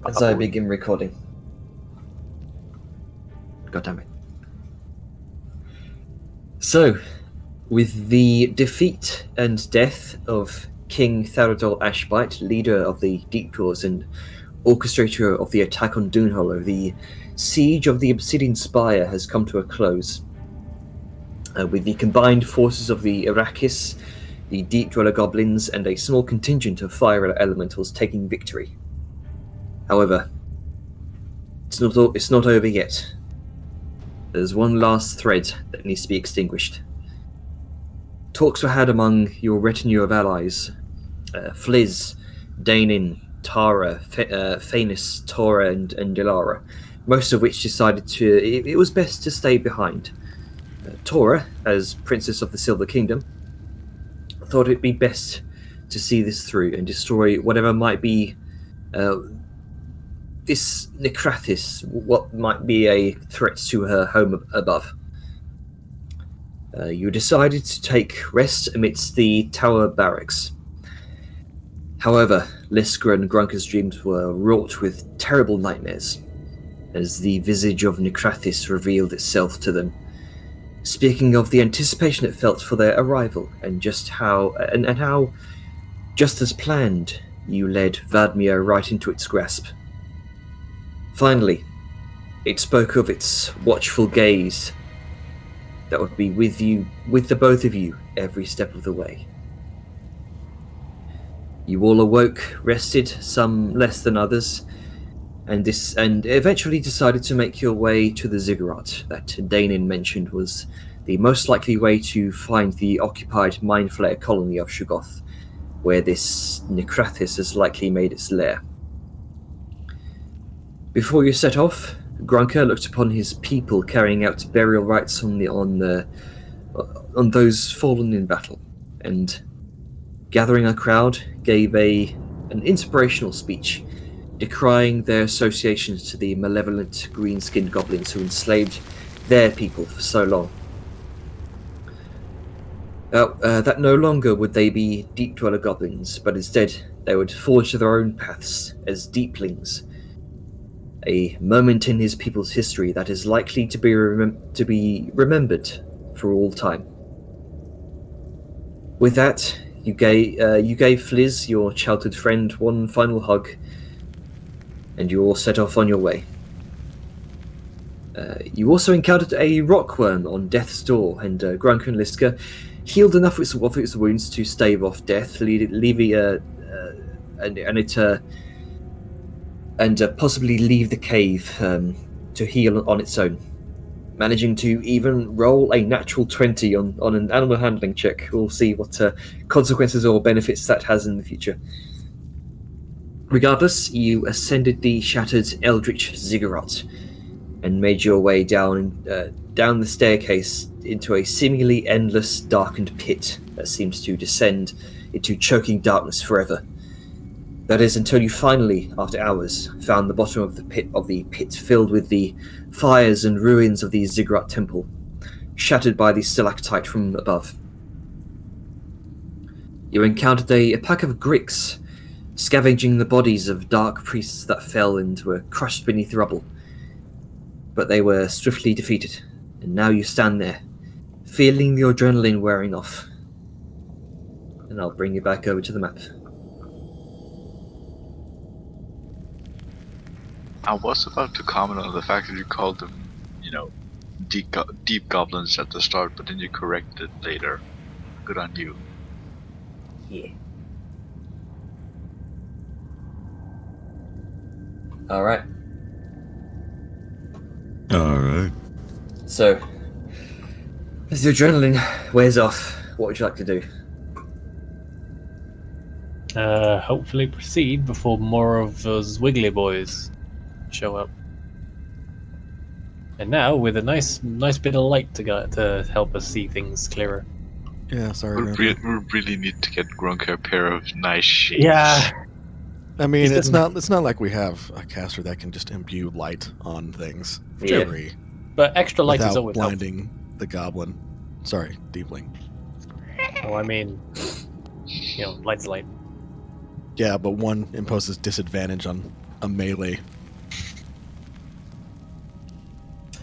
As I begin recording. God damn it. So, with the defeat and death of King Theodore Ashbite, leader of the Deep Dwellers and orchestrator of the attack on Doonhollow, the siege of the Obsidian Spire has come to a close. With the combined forces of the Arrakis, the Deep Dweller Goblins, and a small contingent of fire elementals taking victory. However, it's not over yet. There's one last thread that needs to be extinguished. Talks were had among your retinue of allies. Fliz, Dainin, Tara, Phanis, Tora, and Dilara, most of which decided it was best to stay behind. Tora, as Princess of the Silver Kingdom, thought it'd be best to see this through and destroy whatever might be this Necrathis, what might be a threat to her home above. You decided to take rest amidst the tower barracks. However, Lisker and Grunker's dreams were wrought with terrible nightmares, as the visage of Necrathis revealed itself to them, speaking of the anticipation it felt for their arrival, and how, just as planned, you led Vadmir right into its grasp. Finally, it spoke of its watchful gaze that would be with the both of you, every step of the way. You all awoke, rested, some less than others, and eventually decided to make your way to the ziggurat that Dainin mentioned was the most likely way to find the occupied Mindflayer colony of Shoggoth, where this Necrathis has likely made its lair. Before you set off, Grunker looked upon his people carrying out burial rites on those fallen in battle, and gathering a crowd, gave an inspirational speech, decrying their associations to the malevolent green-skinned goblins who enslaved their people for so long. That no longer would they be Deep Dweller goblins, but instead they would forge their own paths as Deeplings, a moment in his people's history that is likely to be remembered for all time. With that, you gave Fliz, your childhood friend, one final hug, and you all set off on your way. You also encountered a rockworm on death's door, and Grunker and Lisker healed enough of its wounds to stave off death, and possibly leave the cave to heal on its own, managing to even roll a natural 20 on an animal handling check. We'll see what consequences or benefits that has in the future. Regardless, you ascended the shattered Eldritch Ziggurat and made your way down the staircase into a seemingly endless, darkened pit that seems to descend into choking darkness forever. That is until you finally, after hours, found the bottom of the pit filled with the fires and ruins of the Ziggurat temple, shattered by the stalactite from above. You encountered a pack of Gricks, scavenging the bodies of dark priests that fell and were crushed beneath rubble. But they were swiftly defeated, and now you stand there, feeling the adrenaline wearing off. And I'll bring you back over to the map. I was about to comment on the fact that you called them, deep goblins at the start, but then you corrected it later. Good on you. Yeah. Alright. So, as the adrenaline wears off, what would you like to do? Hopefully proceed before more of those wiggly boys show up. And now with a nice bit of light to help us see things clearer. Yeah, sorry. We really need to get Grunker a pair of nice shades. Yeah. I mean, it's not like we have a caster that can just imbue light on things. Yeah. But extra light is always blinding the goblin. Sorry, Deepling. Oh, I mean, light's light. Yeah, but one imposes disadvantage on a melee.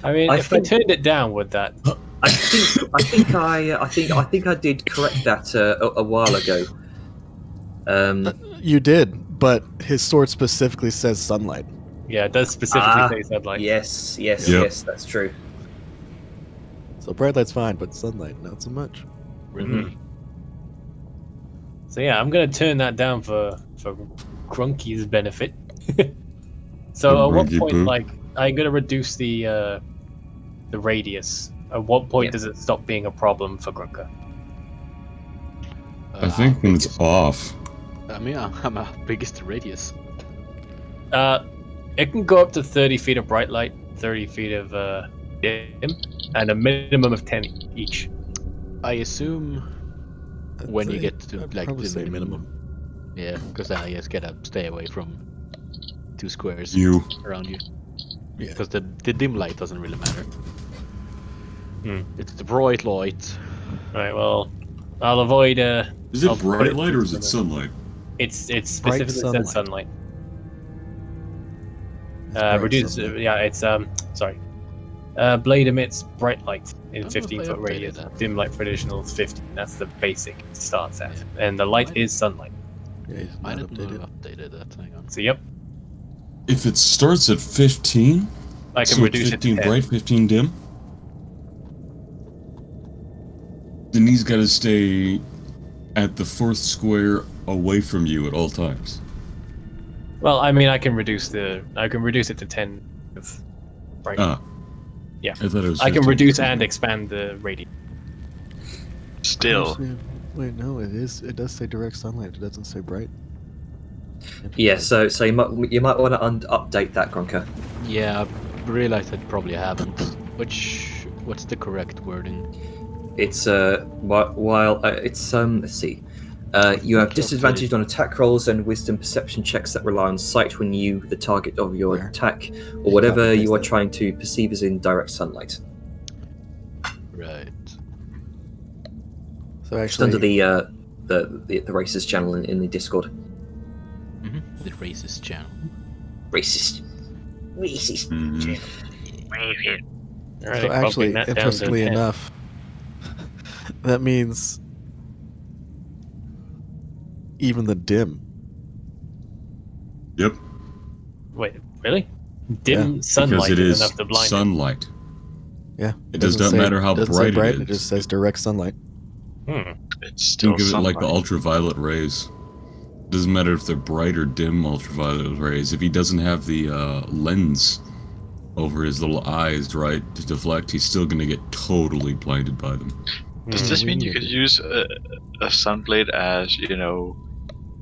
I mean, if I turned it down, would that? I think I did correct that a while ago. You did, but his sword specifically says sunlight. Yeah, it does specifically say sunlight. Yes, that's true. So bright light's fine, but sunlight not so much. Mm-hmm. So yeah, I'm gonna turn that down for Grunky's benefit. So at what point, like, I'm gonna reduce the radius. At what point does it stop being a problem for Grunker? I think when it's off. I mean, I'm a biggest radius. It can go up to 30 feet of bright light, 30 feet of dim, and a minimum of 10 each. I assume when you get to I'd like probably the say minimum. Yeah, because then I just gotta stay away from 2 squares You. around you. Yeah. Because the dim light doesn't really matter. It's the bright light. Right. Well, I'll avoid. Is it I'll put bright it light or is to it the- sunlight? It's Bright specifically said sunlight. bright Reduce. sunlight. Yeah, it's sorry. Blade emits bright light in Oh, if I 15-foot updated radius. that. Dim light for additional 15. That's the basic it starts at, and the light is sunlight. Yeah, he's I not didn't know updated. I updated that. Hang on. So yep, If it starts at 15, I can so reduce it to 15 10. bright, 15 dim, then he's got to stay at the 4th square away from you at all times. Well, I mean, I can reduce it to 10 of bright. Ah. Yeah. I thought it was I can 15. reduce and expand the radius. Still, Actually, wait, no, it is. It does say direct sunlight. It doesn't say bright. Yeah, so you might want to update that, Gronka. Yeah, I realized I probably haven't. What's the correct wording? It's let's see. You have disadvantage on attack rolls and wisdom perception checks that rely on sight when you, the target of your Where? attack, or whatever you are that. trying to perceive as in direct sunlight. Right. So Just actually, under the racist channel in the Discord. The racist channel. Racist. Mhm. Alright, so actually, bumping that down to interestingly 10. enough, that means even the dim. Yep, Wait, really? Dim because sunlight it is is enough to blind it. sunlight. Yeah. It does doesn't not say- matter how doesn't say bright bright. it It is. just says direct sunlight. it's still Think of it sunlight. like the ultraviolet rays. Doesn't matter if they're bright or dim ultraviolet rays. If he doesn't have the lens over his little eyes, right, to deflect, he's still gonna get totally blinded by them. Does this mean you Weird. could use a sunblade as,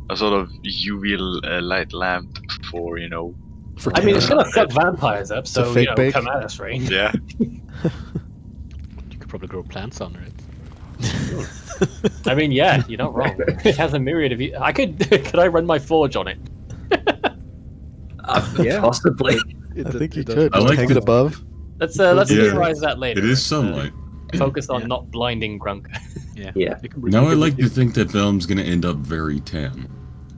a sort of UV light lamp for, For I mean, it's terror. gonna suck vampires up, so fake bake. come at us, right? yeah. You could probably grow plants under it. I mean, yeah, you're not wrong. It has a myriad of. I could I run my forge on it? Yeah, possibly. I think you does- could I just like hang the- it above. Let's Yeah. theorize that later. It is sunlight. Focus on Yeah. not blinding Grunk. Yeah. Yeah. You can Now you I can like to reduce- think that Velm's gonna end up very tan.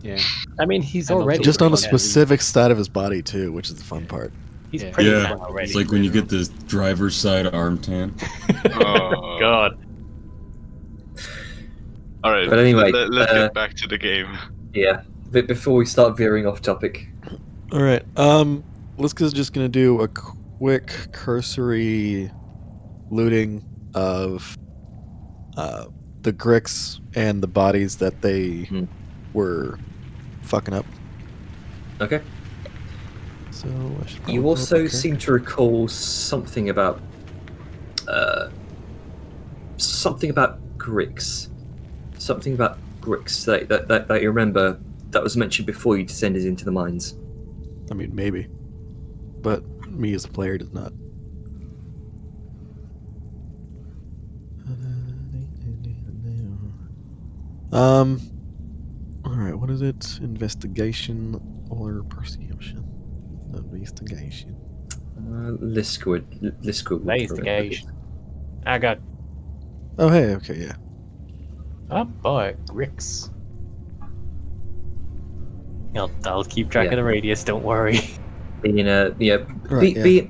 Yeah. I mean, he's And already also Just on a Yeah. specific side of his body too, which is the fun part. He's Yeah. pretty Yeah, tan already. it's like when you get the driver's side arm tan. Oh. God. All right. But anyway, let's get back to the game. Yeah, but before we start veering off topic, All right. Liska's just gonna do a quick cursory looting of the Grix and the bodies that they were fucking up. okay. So I should probably You pull up also the seem to recall something about Grix. Something about Grix that you remember that was mentioned before you descended into the mines. I mean, maybe, but me as a player does not. All right. What is it? Investigation or perception? Investigation. Lisk would Investigation. I got. Oh, hey. Okay. Yeah. Oh boy, Grix. I'll keep track Yeah. of the radius. Don't worry. Being a Right, yeah.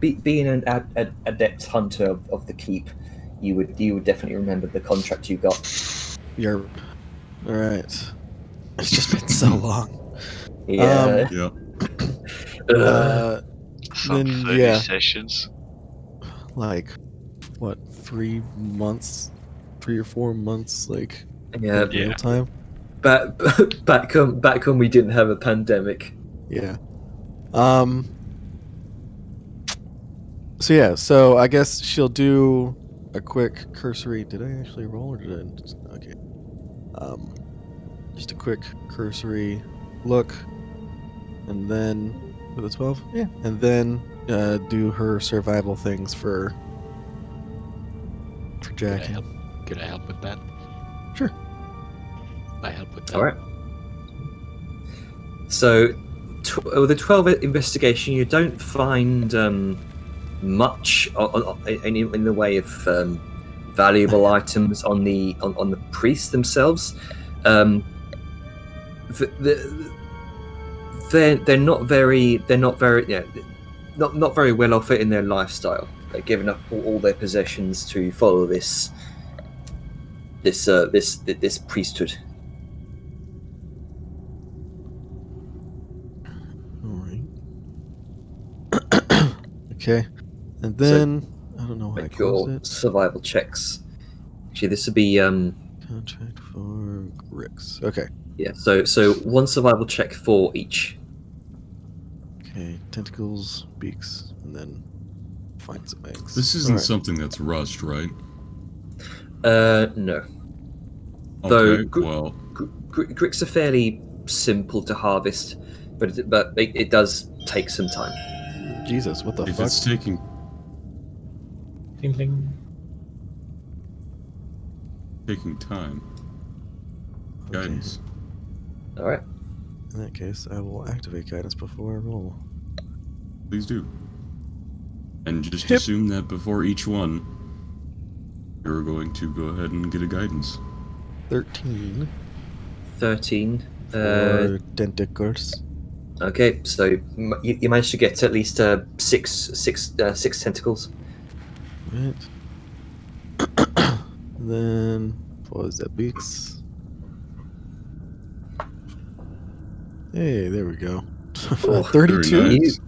being an adept hunter of the keep, you would definitely remember the contract you got. You're all right. It's just been so long. Yeah. Yeah. Some Then 30 yeah, sessions. like what, 3 months, 3 or 4 months, like Yeah. in real time. Back when we didn't have a pandemic. Yeah. So yeah, so I guess she'll do a quick cursory. Did I actually roll or did I? Okay. Just a quick cursory look, and then with a 12, yeah, and then do her survival things for Jack. Could I help with that? Sure. I help with that. All right. So, with the 12 investigation, you don't find much in the way of valuable items on the priests themselves. They're not very not very well off in their lifestyle. They're giving up all their possessions to follow this priesthood. All right. Okay, and then I don't know how I Make close your it. survival checks. Actually, this would be Contract for Grix. Okay. yeah. So one survival check for each. Okay. Tentacles, beaks, and then find some eggs. This isn't Alright. something that's rushed, right? No. Okay, Though well, Grix are fairly simple to harvest, but it does take some time. Jesus, what the if fuck? it's taking Bling, bling. time, Okay. guidance. All right. In that case, I will activate guidance before I roll. Please do. And just Yep. assume that before each one, you're going to go ahead and get a guidance. 13 13. for tentacles. Okay, so you managed to get at least six tentacles. Right. Then what was that? Beaks. Hey, there we go. Oh, 32. very nice.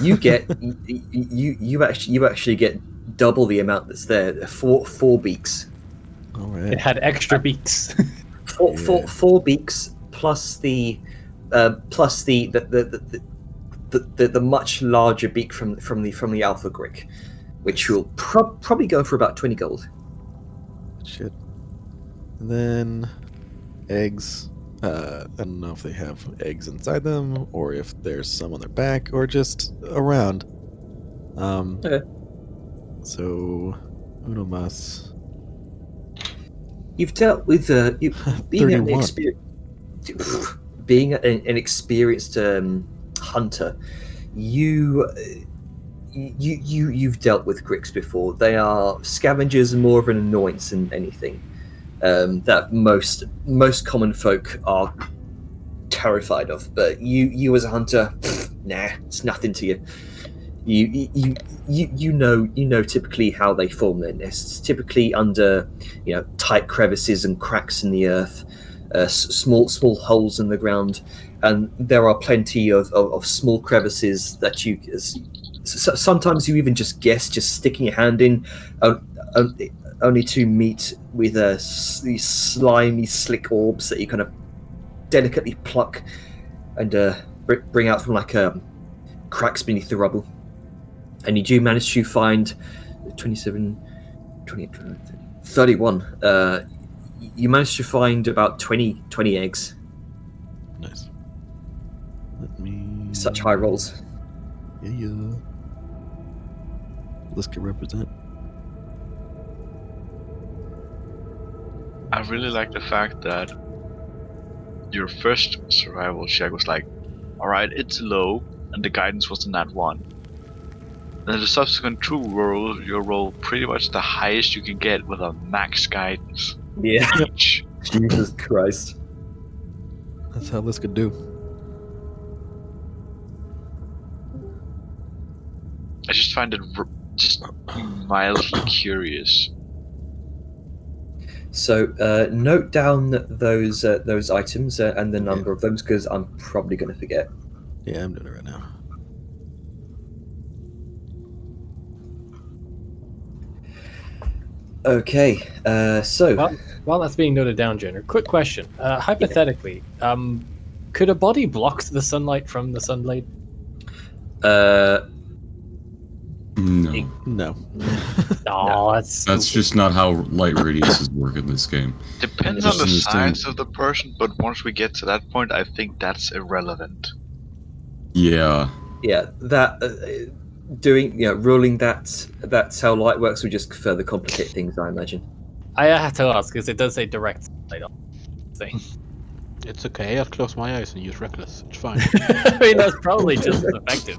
You get you actually get double the amount that's there. Four beaks. All It right. had extra beaks. Four beaks plus the much larger beak from the Alpha Grick, which will probably go for about 20 gold. Shit. And then eggs. I don't know if they have eggs inside them or if there's some on their back or just around. Okay. So, uno más. You've dealt with being an 31. experienced hunter. You've dealt with Gricks before. They are scavengers, more of an annoyance than anything. That most common folk are terrified of. But you as a hunter, nah, it's nothing to you. You know typically how they form their nests. Typically under tight crevices and cracks in the earth, small holes in the ground, and there are plenty of small crevices that you. Sometimes you even just guess, just sticking your hand in, only to meet with these slimy, slick orbs that you kind of delicately pluck and bring out from cracks beneath the rubble. And you do manage to find 27, 28, 29, 30, 31. You managed to find about 20 eggs. Nice. Let me. Such high rolls. Yeah. Let's get represent. I really like the fact that your first survival check was like, alright, it's low, and the guidance was in that one. Then the subsequent two roll, you roll pretty much the highest you can get with a max guidance Yeah. each. Jesus Christ. That's how this could do. I just find it just mildly curious. So note down those items and the number of them, because I'm probably going to forget. Yeah, I'm doing it right now. Okay, so while that's being noted down, Jenner, quick question. Hypothetically, could a body block the sunlight from the sunblade? No. No. No, that's stupid. That's just not how light radiuses work in this game. Depends Just on the understand- size of the person, but once we get to that point, I think that's irrelevant. Yeah. that ruling that's how light works would just further complicate things, I imagine. I have to ask because it does say direct sunlight on the thing. It's okay, I've closed my eyes and used Reckless. It's fine. I mean, that's probably just as effective.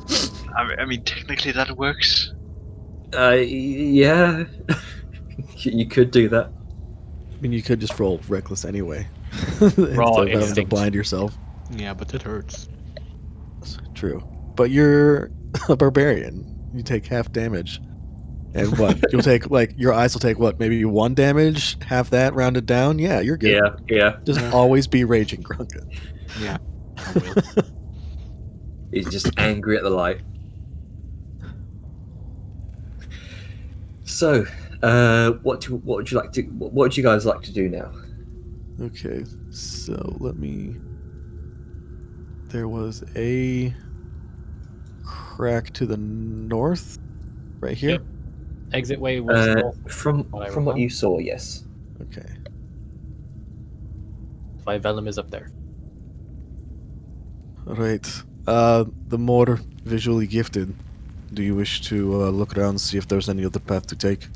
I mean, technically that works. Yeah, you could do that. I mean, you could just roll Reckless anyway. Instead of having to instinct. blind yourself. Yeah, but it hurts. True. But you're a barbarian. You take half damage. And what? You'll take, your eyes will take, maybe 1 damage? Half that rounded down? Yeah, you're good. Yeah. Just always be raging, Grunka. Yeah, I will. He's just angry at the light. So, what would you guys like to do now? Okay, so there was a crack to the north, right here. Yep. Exit way was north. From what you saw, yes. Okay. My vellum is up there. All right. The more visually gifted, do you wish to look around and see if there's any other path to take,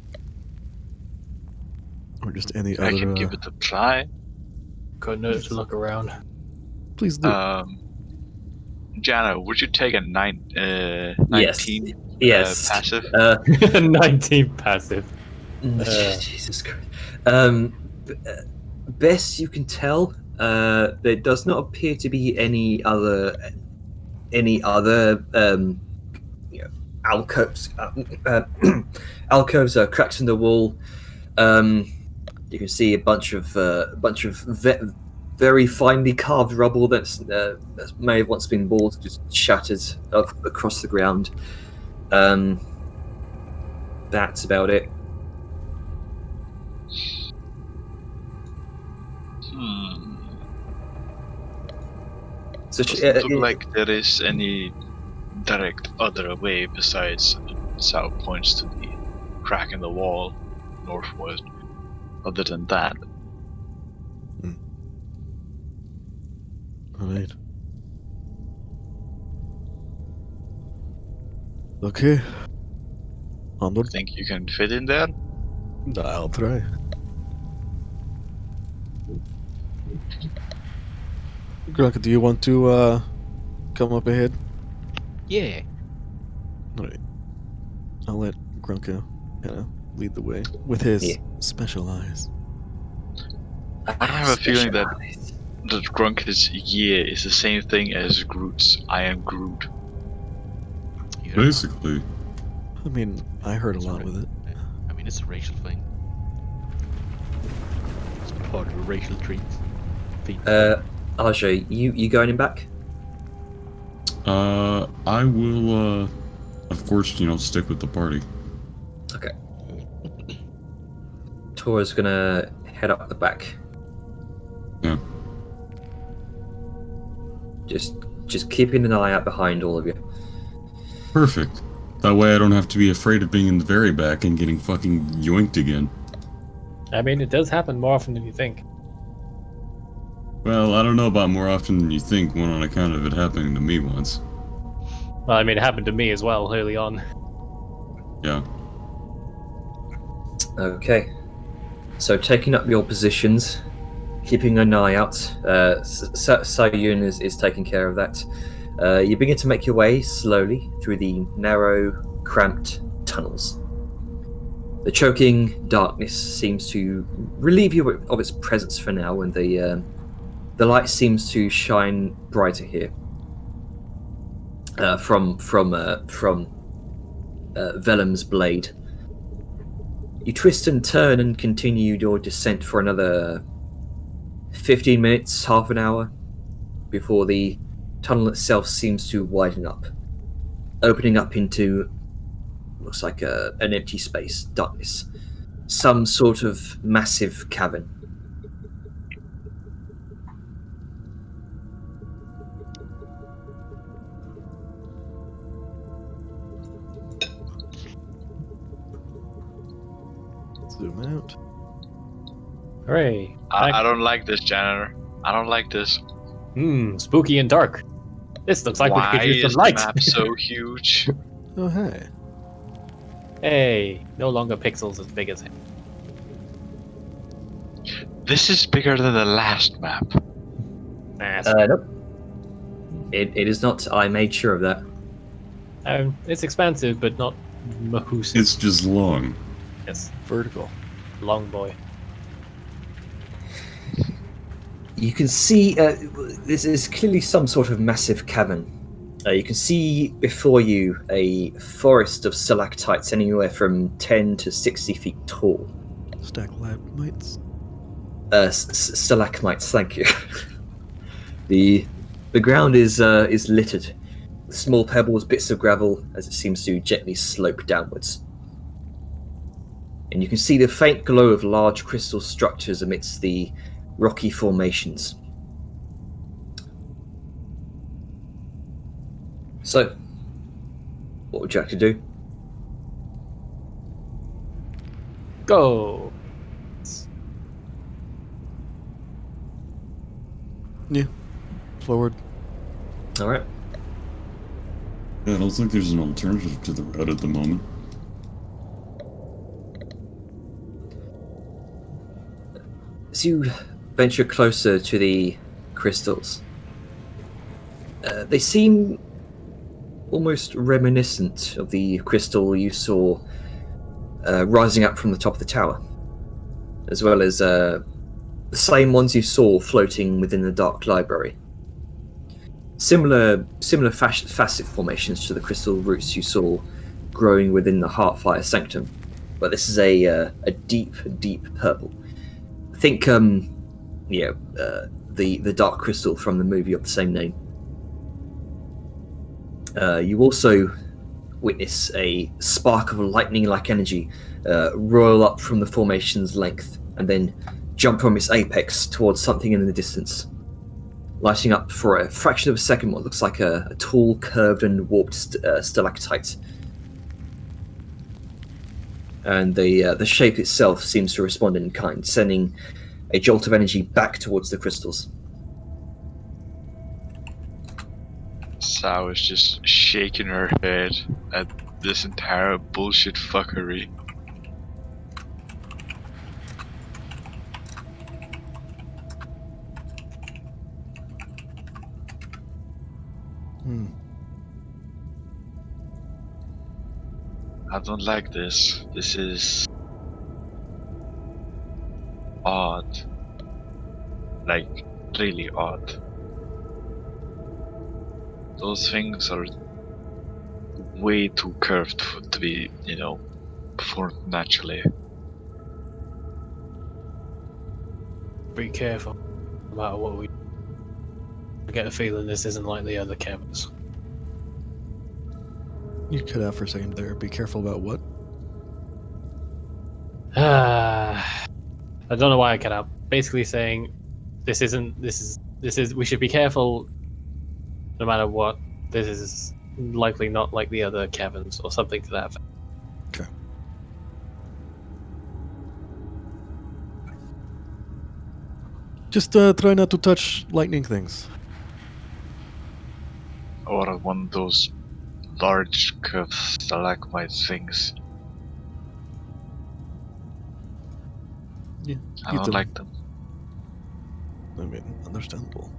or just any I other? can give it a try. Couldn't hurt to look around. Please do. Jana, would you take a 19 Yes. passive? 19 passive. Jesus Christ. Best you can tell, there does not appear to be any other alcoves, alcoves, cracks in the wall. You can see a bunch of very finely carved rubble that may have once been walls, just shattered across the ground. That's about it. So Doesn't look like there is any direct other way besides south points to the crack in the wall northwest. Other than that, All right. Okay. Onward. think you can fit in there? I'll try. Grunka, do you want to come up ahead? Yeah. All right. I'll let Grunka kind of lead the way with his special eyes. I have a feeling that Grunka's yeah is the same thing as Groot's I am Groot. You don't know. Basically. I mean, I heard a lot with it. I mean, it's a racial thing. It's part of a racial trait. Ajay, you going in back? I will, of course, stick with the party. Okay. Tora's gonna head up the back. Yeah. Just keeping an eye out behind all of you. Perfect. That way I don't have to be afraid of being in the very back and getting fucking yoinked again. I mean, it does happen more often than you think. Well, I don't know about more often than you think, one on account of it happening to me once. Well, I mean, it happened to me as well early on. Yeah. Okay. So taking up your positions, keeping an eye out. Sayun is taking care of that. You begin to make your way slowly through the narrow, cramped tunnels. The choking darkness seems to relieve you of its presence for now, and the light seems to shine brighter here. From Vellum's blade. You twist and turn and continue your descent for another 15 minutes, half an hour, before the tunnel itself seems to widen up, opening up into looks like an empty space, darkness, some sort of massive cavern. Zoom out. Hooray. I don't like this, janitor. I don't like this. Spooky and dark. This looks like Why we could use is some light. the map so huge? Oh, hey. Hey, no longer pixels as big as him. This is bigger than the last map. Nope. It is not. I made sure of that. It's expansive, but not mahoosive. It's just long. Yes, Vertical. long boy. You can see this is clearly some sort of massive cavern. You can see before you a forest of stalactites anywhere from 10 to 60 feet tall. Stalagmites. Stalagmites, thank you. The ground is littered with small pebbles, bits of gravel, as it seems to gently slope downwards. And you can see the faint glow of large crystal structures amidst the rocky formations. So, what would you like to do? Go. Yeah. Forward. All right. Yeah, I don't think there's an alternative to the route at the moment. As you venture closer to the crystals, they seem almost reminiscent of the crystal you saw rising up from the top of the tower, as well as the same ones you saw floating within the dark library. Similar facet formations to the crystal roots you saw growing within the Heartfire Sanctum, but this is a deep purple. Think, the dark crystal from the movie of the same name. You also witness a spark of lightning-like energy roil up from the formation's length and then jump from its apex towards something in the distance, lighting up for a fraction of a second what looks like a tall, curved, and warped stalactite. And the shape itself seems to respond in kind, sending a jolt of energy back towards the crystals. Sao is just shaking her head at this entire bullshit fuckery. I don't like this. This is odd. Like, really odd. Those things are way too curved to be, performed naturally. Be careful no matter what we. I get a feeling this isn't like the other cameras. You cut out for a second there. Be careful about what? I don't know why I cut out. Basically saying, this is. We should be careful, no matter what. This is likely not like the other caverns or something to that effect. Okay. Just try not to touch lightning things. Or one of those large curved stalagmite things. Yeah. I don't like them. I mean, understandable.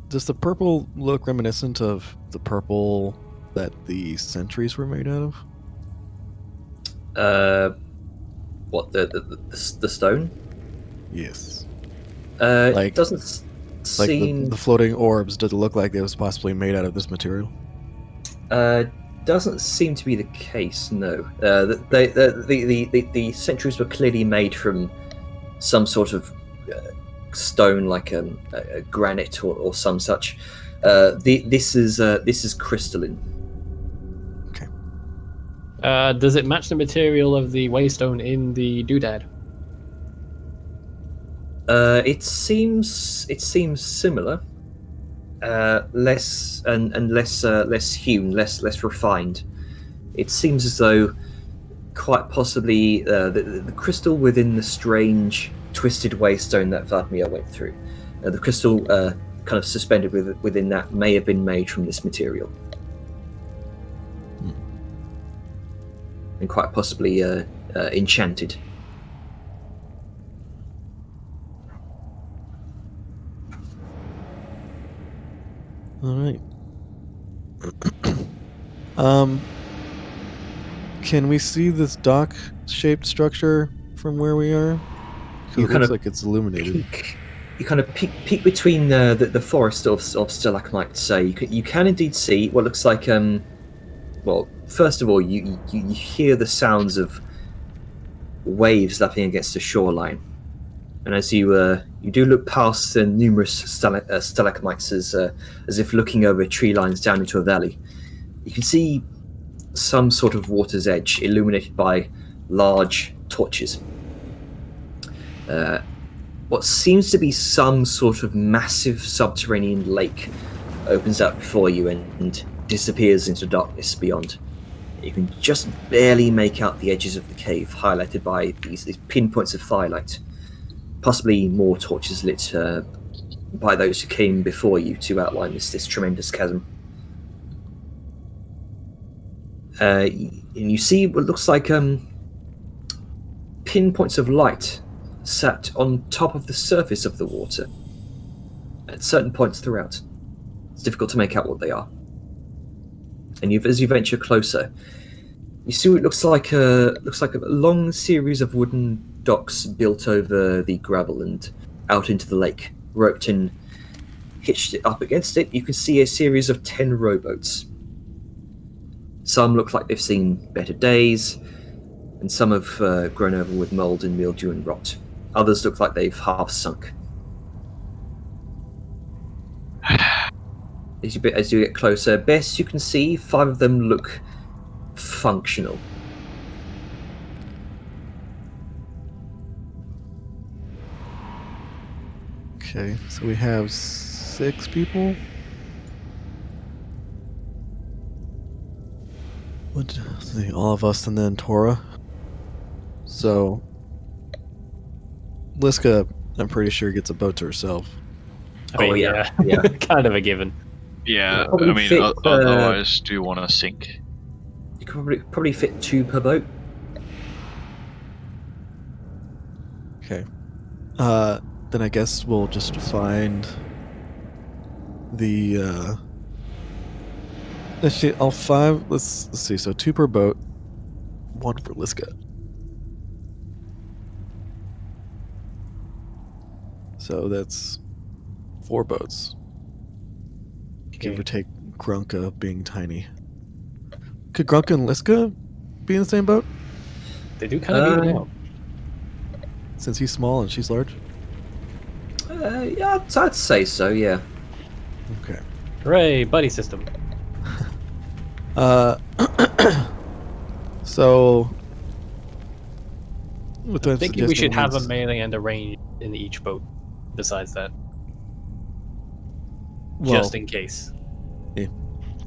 Does the purple look reminiscent of the purple that the sentries were made out of? What the stone? Yes. It doesn't Like seem. the floating orbs, did it look like it was possibly made out of this material? Doesn't seem to be the case. No. The sentries were clearly made from some sort of stone, like a granite or some such. This is crystalline. Does it match the material of the waystone in the doodad? It seems similar, less and less hewn, less refined. It seems as though quite possibly the crystal within the strange twisted waystone that Vladimir went through, the crystal kind of suspended within that may have been made from this material, and quite possibly enchanted. All right. Can we see this dock-shaped structure from where we are? You It looks like it's illuminated. You kind of peek between the forest of stalagmites. So you can indeed see what looks like well, first of all, you hear the sounds of waves lapping against the shoreline, and as you do look past the numerous stalagmites as if looking over tree lines down into a valley, you can see some sort of water's edge illuminated by large torches. What seems to be some sort of massive subterranean lake opens up before you and disappears into darkness beyond. You can just barely make out the edges of the cave, highlighted by these pinpoints of firelight. Possibly more torches lit by those who came before you to outline this tremendous chasm. And you see what looks like pinpoints of light sat on top of the surface of the water at certain points throughout. It's difficult to make out what they are. And as you venture closer, you see what looks like a long series of wooden docks built over the gravel and out into the lake, roped and hitched up against it. You can see a series of 10 rowboats. Some look like they've seen better days, and some have grown over with mold and mildew and rot. Others look like they've half sunk. As you get closer, best you can see, 5 of them look functional. Okay, so we have 6 people. Let's see, all of us and then Tora. So, Liska, I'm pretty sure, gets a boat to herself. I mean, yeah. kind of a given. Yeah, Probably I mean, fit, otherwise, do you want to sink? You could probably fit 2 per boat. Okay. Then I guess we'll just find the actually all 5. Let's see. So 2 per boat, 1 for Liska. So that's 4 boats. Give or take Grunka being tiny. Could Grunka and Liska be in the same boat? They do kind of even out. Since he's small and she's large? Yeah, I'd say so, yeah. Okay. Hooray, buddy system. So what I'm I'm thinking we should suggesting have a is- melee and a range in each boat, besides that. well, Just in case.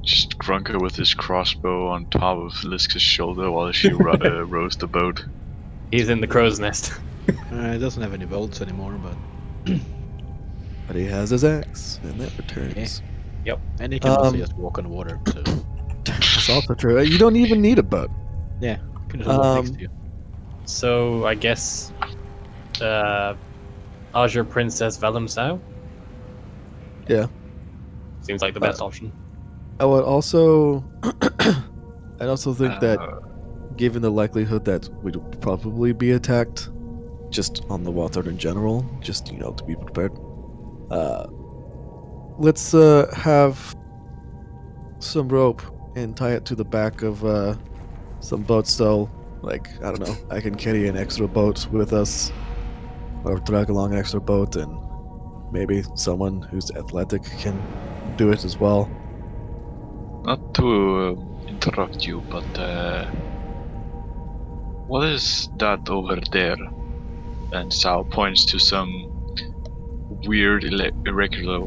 Just Grunker with his crossbow on top of Liska's shoulder while she rows the boat. He's in the crow's nest. It doesn't have any bolts anymore, but but he has his axe, and that returns. and he can also Um, just walk on water. So That's also true. You don't even need a boat. yeah, you can just walk next to you. So I guess Azure Princess Valimsau Yeah. seems like the best option. I would also, I'd also think that, given the likelihood that we'd probably be attacked, just on the water in general, just to be prepared. Let's have some rope and tie it to the back of some boats. So, like, I don't know, I can carry an extra boat with us, or drag along an extra boat, and maybe someone who's athletic can do it as well. Not to interrupt you, but what is that over there? And Sal points to some weird, irregular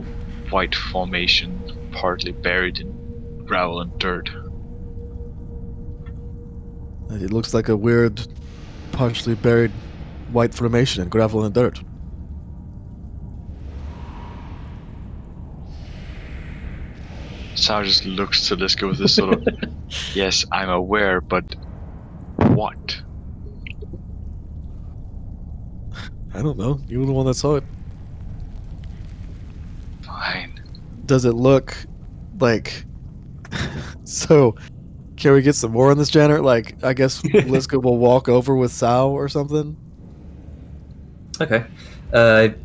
white formation, partly buried in gravel and dirt. It looks like a weird, partially buried white formation in gravel and dirt. Sal just looks to Liska with this sort of, yes, I'm aware, but what? I don't know. You were the one that saw it. Fine. Does it look like... So, can we get some more on this, Janner? Like, I guess Liska will walk over with Sal or something? Okay.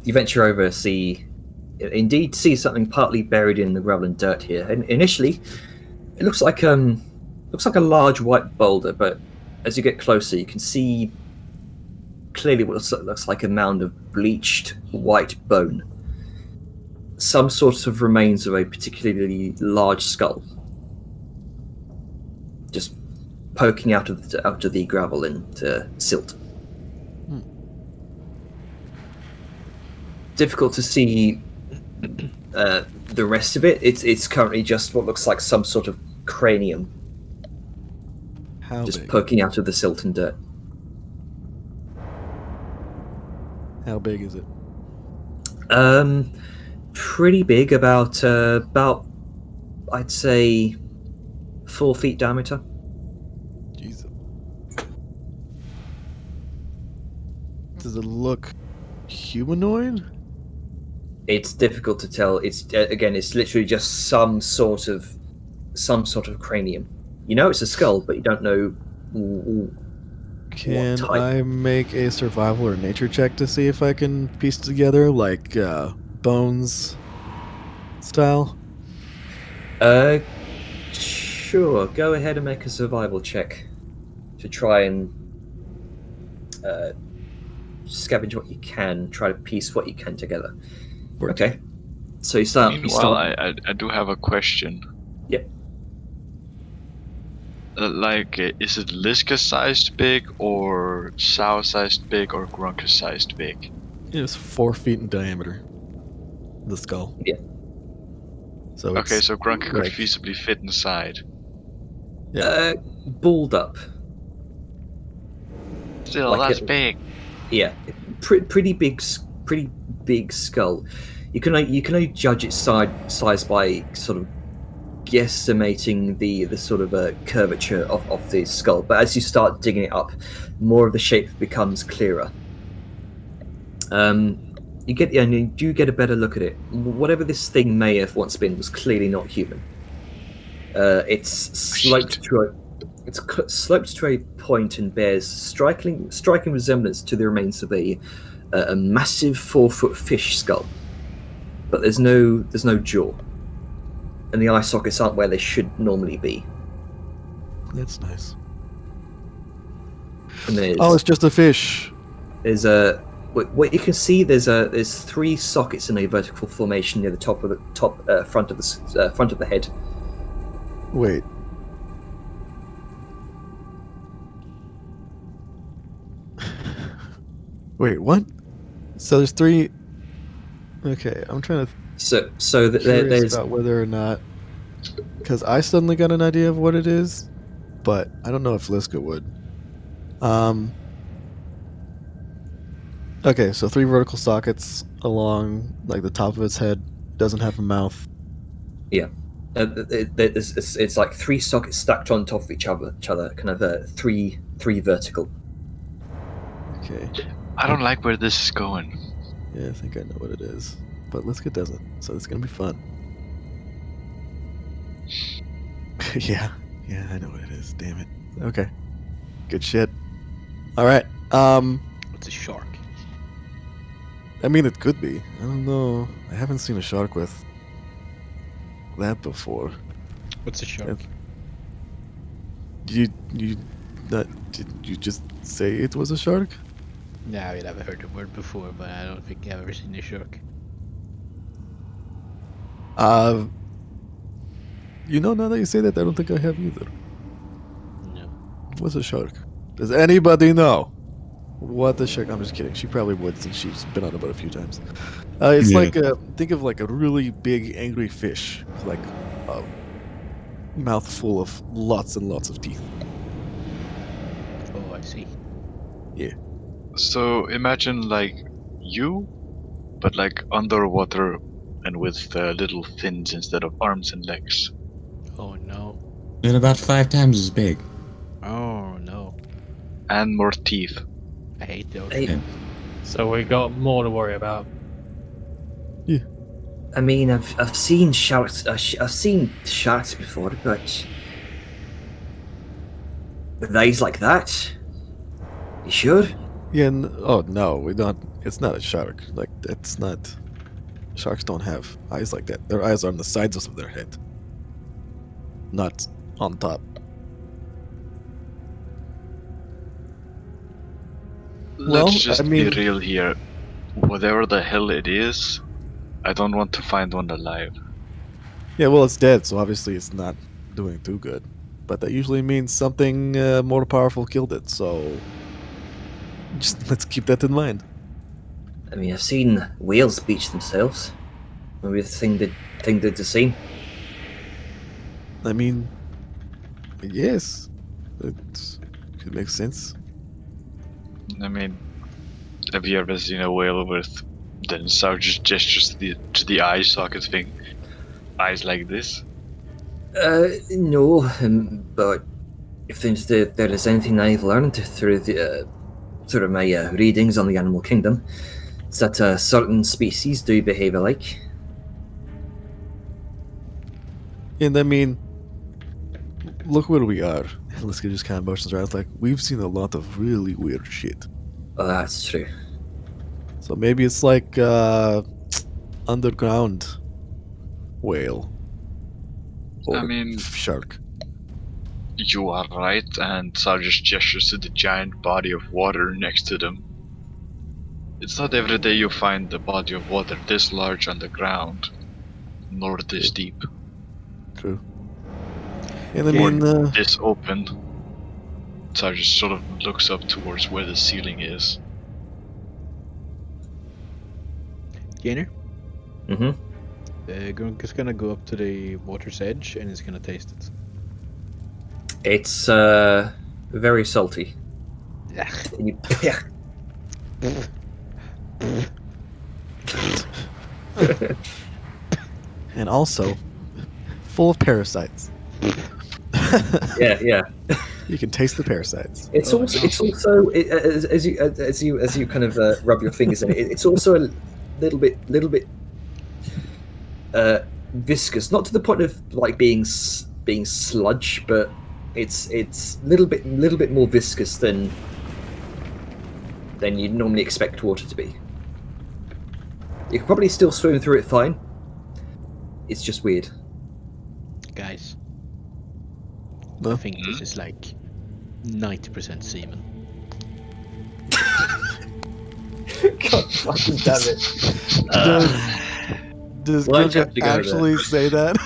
You venture over, see something partly buried in the gravel and dirt here. And initially, it looks like a large white boulder, but as you get closer, you can see clearly what looks like a mound of bleached white bone. Some sort of remains of a particularly large skull, just poking out of the gravel and silt. Difficult to see the rest of it. It's currently just what looks like some sort of cranium, How just big? poking out of the silt and dirt. How big is it? Pretty big, about I'd say 4 feet diameter. Jesus. Does it look humanoid? It's difficult to tell. It's literally just some sort of cranium. You know it's a skull, but you don't know Can type? I make a survival or nature check to see if I can piece together, like, bones style? Sure. Go ahead and make a survival check to try and scavenge what you can, try to piece what you can together. Okay. So you start. Meanwhile, I do have a question. Yep. Is it Liska-sized big, or Sao-sized big, or Grunker-sized big? It's 4 feet in diameter. The skull. Yeah. So Okay, it's so Grunker could like- feasibly fit inside. Balled up. Still, Like that's it- big. Yeah, pretty big skull. You can only judge its size by sort of guesstimating the sort of curvature of the skull. But as you start digging it up, more of the shape becomes clearer. You do get a better look at it. Whatever this thing may have once been was clearly not human. It's sloped to a point and bears striking resemblance to the remains of a massive 4-foot fish skull, but there's no jaw, and the eye sockets aren't where they should normally be. That's nice. And Oh, it's just a fish. there's what you can see. There's 3 sockets in a vertical formation near the front of the head. Wait. Wait, what? So there's 3. Okay, I'm trying to So curious there's about whether or not, because I suddenly got an idea of what it is, but I don't know if Liska would. Okay, so 3 vertical sockets along like the top of its head. Doesn't have a mouth. it's like 3 sockets stacked on top of each other, kind of three vertical. Okay. I don't like where this is going. Yeah, I think I know what it is, but Liska doesn't, so it's gonna be fun. yeah, I know what it is. Damn it. Okay, good shit. All right. It's a shark. I mean, it could be. I don't know. I haven't seen a shark with that before. What's a shark? you not did you just say it was a shark? No, I mean, I've heard the word before, but I don't think I've ever seen a shark. Now that you say that, I don't think I have either. No. What's a shark? Does anybody know what a shark? I'm just kidding. She probably would since she's been on about a few times. It's Yeah. like think of like a really big angry fish, with like a mouthful of lots and lots of teeth. Oh, I see. So imagine like you, but like underwater and with little fins instead of arms and legs. Oh no. And about 5 times as big. Oh no. And more teeth. I hate the Hey, ocean. So we got more to worry about. I mean, I've seen sharks. I've seen sharks before, but with eyes like that, you sure? Yeah. Oh no, we don't. It's not a shark. Like it's not. Sharks don't have eyes like that. Their eyes are on the sides of their head, not on top. Well, Let's just I mean- be real here. Whatever the hell it is, I don't want to find one alive. Yeah, well, it's dead, so obviously it's not doing too good. But that usually means something more powerful killed it. So just let's keep that in mind. I mean, I've seen whales beach themselves. Maybe the thing did the same. I mean, yes, it could make sense. I mean, have you ever seen a whale with dinosaur just gestures to the eye socket thing? Eyes like this? No, but if there is anything I've learned through my readings on the animal kingdom, it's that certain species do behave alike. And I mean, look where we are. And let's get just kind of motions around. It's like we've seen a lot of really weird shit. Oh, that's true. So maybe it's like underground whale or I mean- shark. You are right, and Sar just gestures to the giant body of water next to them. It's not every day you find a body of water this large on the ground, nor this deep, True. And I Or- mean, this open. Sar just sort of looks up towards where the ceiling is. Gainer, Mm-hmm. Grunk is gonna go up to the water's edge and he's gonna taste it. It's very salty. Yeah. Yeah. and also full of parasites. Yeah. You can taste the parasites. It's also as you kind of rub your fingers in it. It's also a little bit viscous, not to the point of like being sludge, but it's little bit more viscous than you'd normally expect water to be. You can probably still swim through it fine. It's just weird. Guys, No? I think this is like 90% semen. God fucking damn it! Does Why'd you Grunk have to go there? actually say that?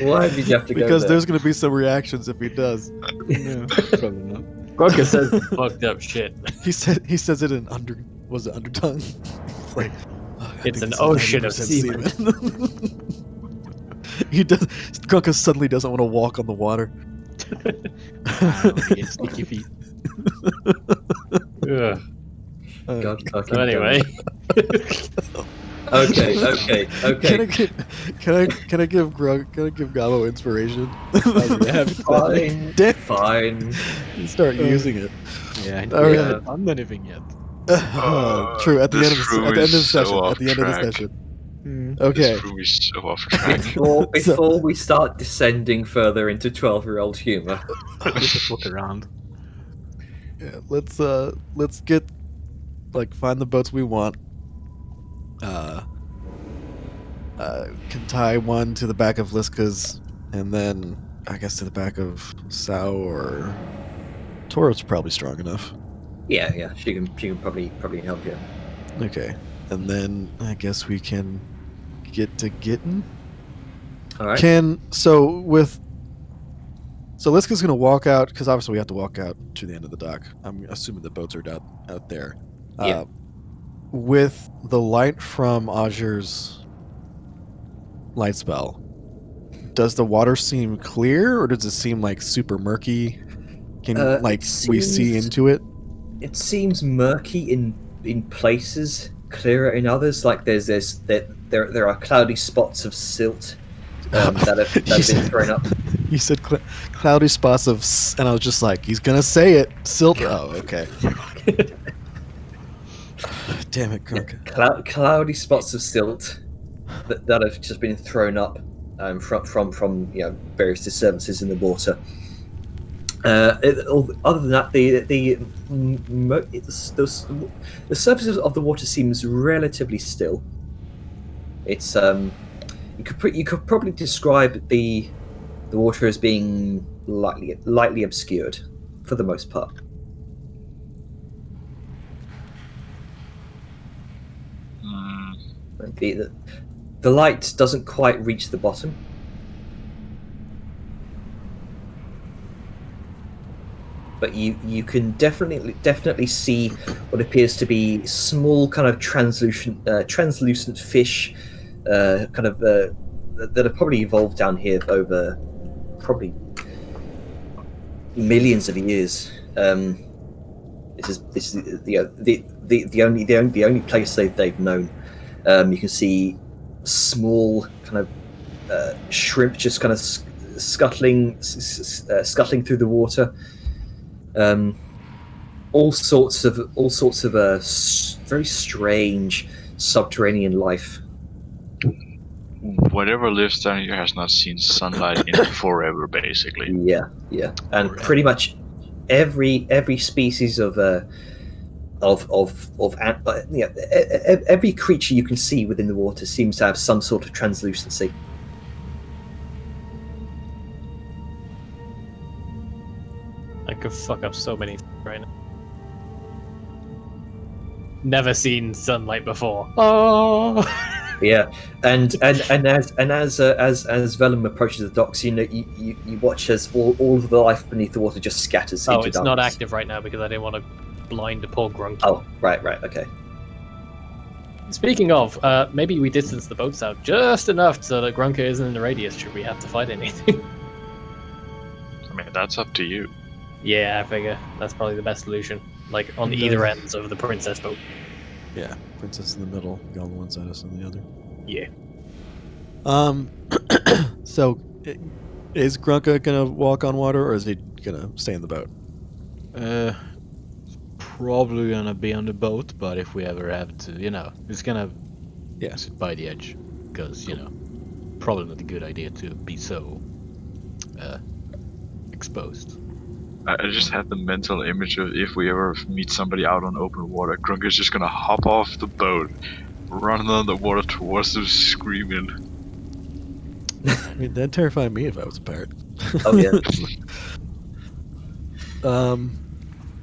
Why did you have to go Because there? there's going to be some reactions if he does. No, probably not. Grunker says fucked up shit. He says it in undertongue. It's like I It's think an ocean of 90% semen. He does. Grunk suddenly doesn't want to walk on the water. I don't get sticky feet. Ugh. God fucking So anyway, Okay. Can I give Gabo inspiration? Yeah, Fine. Damn. Fine. Start using it. yeah, All we right. haven't done anything yet. True. At the This end of room the is so session. off At the end of the track. session. Hmm. Okay. This room is so off track. Before we start descending further into 12-year-old humor. Just look around. Yeah, let's get find the boats we want. Can tie one to the back of Liska's, and then I guess, to the back of Sao, or Toro's probably strong enough. Yeah. She can probably help you. Okay, and then I guess we can get to Gittin. All right. So Liska's gonna walk out, because obviously we have to walk out to the end of the dock. I'm assuming the boats are out there. Yeah. With the light from Azur's light spell, does the water seem clear, or does it seem like super murky? Can we see into it? It seems murky in places, clearer in others. Like there are cloudy spots of silt that have been thrown up. You said cloudy spots of, and I was just like, he's gonna say it, silt. Oh, okay. Damn it, Kirk. Cloudy spots of silt that have just been thrown up from various disturbances in the water. Other than that, the surface of the water seems relatively still. It's you could probably describe the water as being lightly obscured for the most part. The light doesn't quite reach the bottom. But you can definitely see what appears to be small kind of translucent fish, that have probably evolved down here over probably millions of years. This is the only place they've known. You can see small kind of shrimp just kind of scuttling through the water. All sorts of very strange subterranean life. Whatever lives down here has not seen sunlight in forever, basically. Yeah, and Forever. pretty much every species of every creature you can see within the water seems to have some sort of translucency. I could fuck up so many right now. Never seen sunlight before. Oh. Yeah, and as Vellum approaches the docks, you watch as all of the life beneath the water just scatters. Oh, into it's darkness. not active right now because I didn't want to blind the poor Grunky. Oh, right, okay. Speaking of, maybe we distance the boats out just enough so that Grunka isn't in the radius should we have to fight anything. I mean, that's up to you. Yeah, I figure that's probably the best solution. Like on either ends of the princess boat. Yeah, princess in the middle, you on one side, us on the other. Yeah. So, is Grunka gonna walk on water, or is he gonna stay in the boat? Probably gonna be on the boat, but if we ever have to, it's gonna sit by the edge, because probably not a good idea to be so exposed. I just had the mental image of if we ever meet somebody out on open water, Grunker's just gonna hop off the boat, run under the water towards them, screaming. I mean, that'd terrify me if I was a pirate. Oh yeah.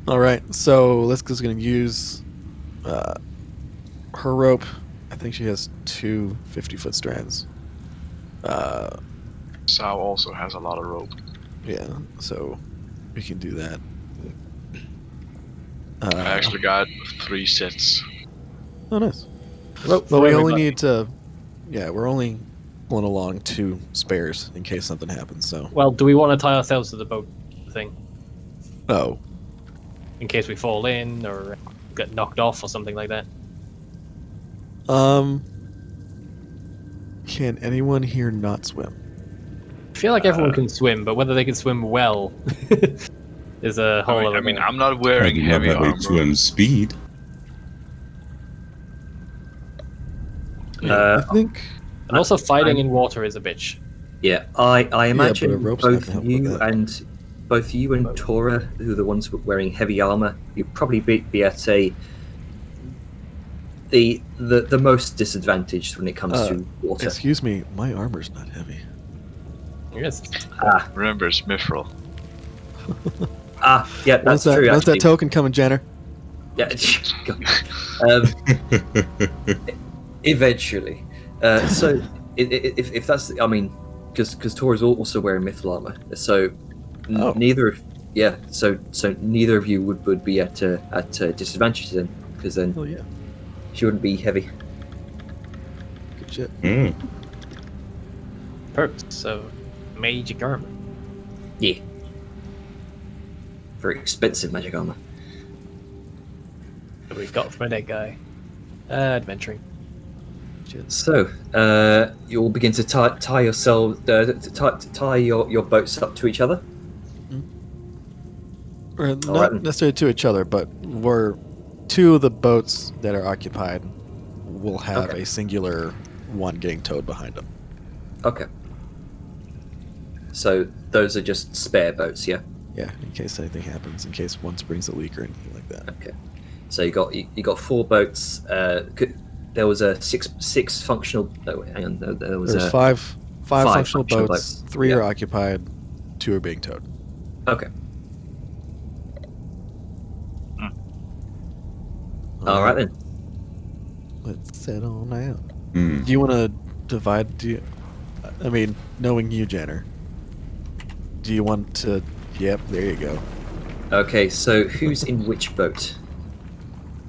All right, so Liska's gonna use her rope. I think she has two 50-foot strands. Sao also has a lot of rope. Yeah, so we can do that. I actually got 3 sets. Oh, nice. Rope But for we only everybody. need to. Yeah, we're only pulling along 2 spares in case something happens. So. Well, do we want to tie ourselves to the boat thing Oh. in case we fall in or get knocked off or something like that? Can anyone here not swim? I feel like everyone can swim, but whether they can swim well is a whole other I mean, thing. I'm not wearing I can have heavy that way armor. swim speed. I think. And also fighting in water is a bitch. Yeah, I imagine but a rope's not both gonna help with you and Tora, who are the ones wearing heavy armor, you'd probably be at the most disadvantaged when it comes to water. Excuse me, my armor's not heavy. Yes. Remember, it's Mithril. Yeah, that's true. When's that Actually. token coming, Jenner? Yeah. Eventually. So if that's, I mean, because Tor is also wearing mithril armor, so Oh. neither of so neither of you would be at disadvantage then, because then Oh yeah, she wouldn't be heavy. good shit. Perks of magic armor. Yeah. Very expensive magic armor. What do we got from that guy? Adventuring. So you'll begin to tie yourself, tie your boats up to each other. Or not Alright. necessarily to each other, but we're two of the boats that are occupied will have Okay. a singular one getting towed behind them. Okay. So those are just spare boats, yeah. Yeah, in case anything happens, in case one springs a leak or anything like that. Okay. So you got 4 boats. There was a six functional. No, hang on. There was There's a five functional functional boats. boats. 3 Yeah. are occupied. 2 are being towed. Okay. All right then. Let's settle down. Hmm. Do you want to divide? I mean, knowing you, Jenner, do you want to? Yep, there you go. Okay. So who's in which boat?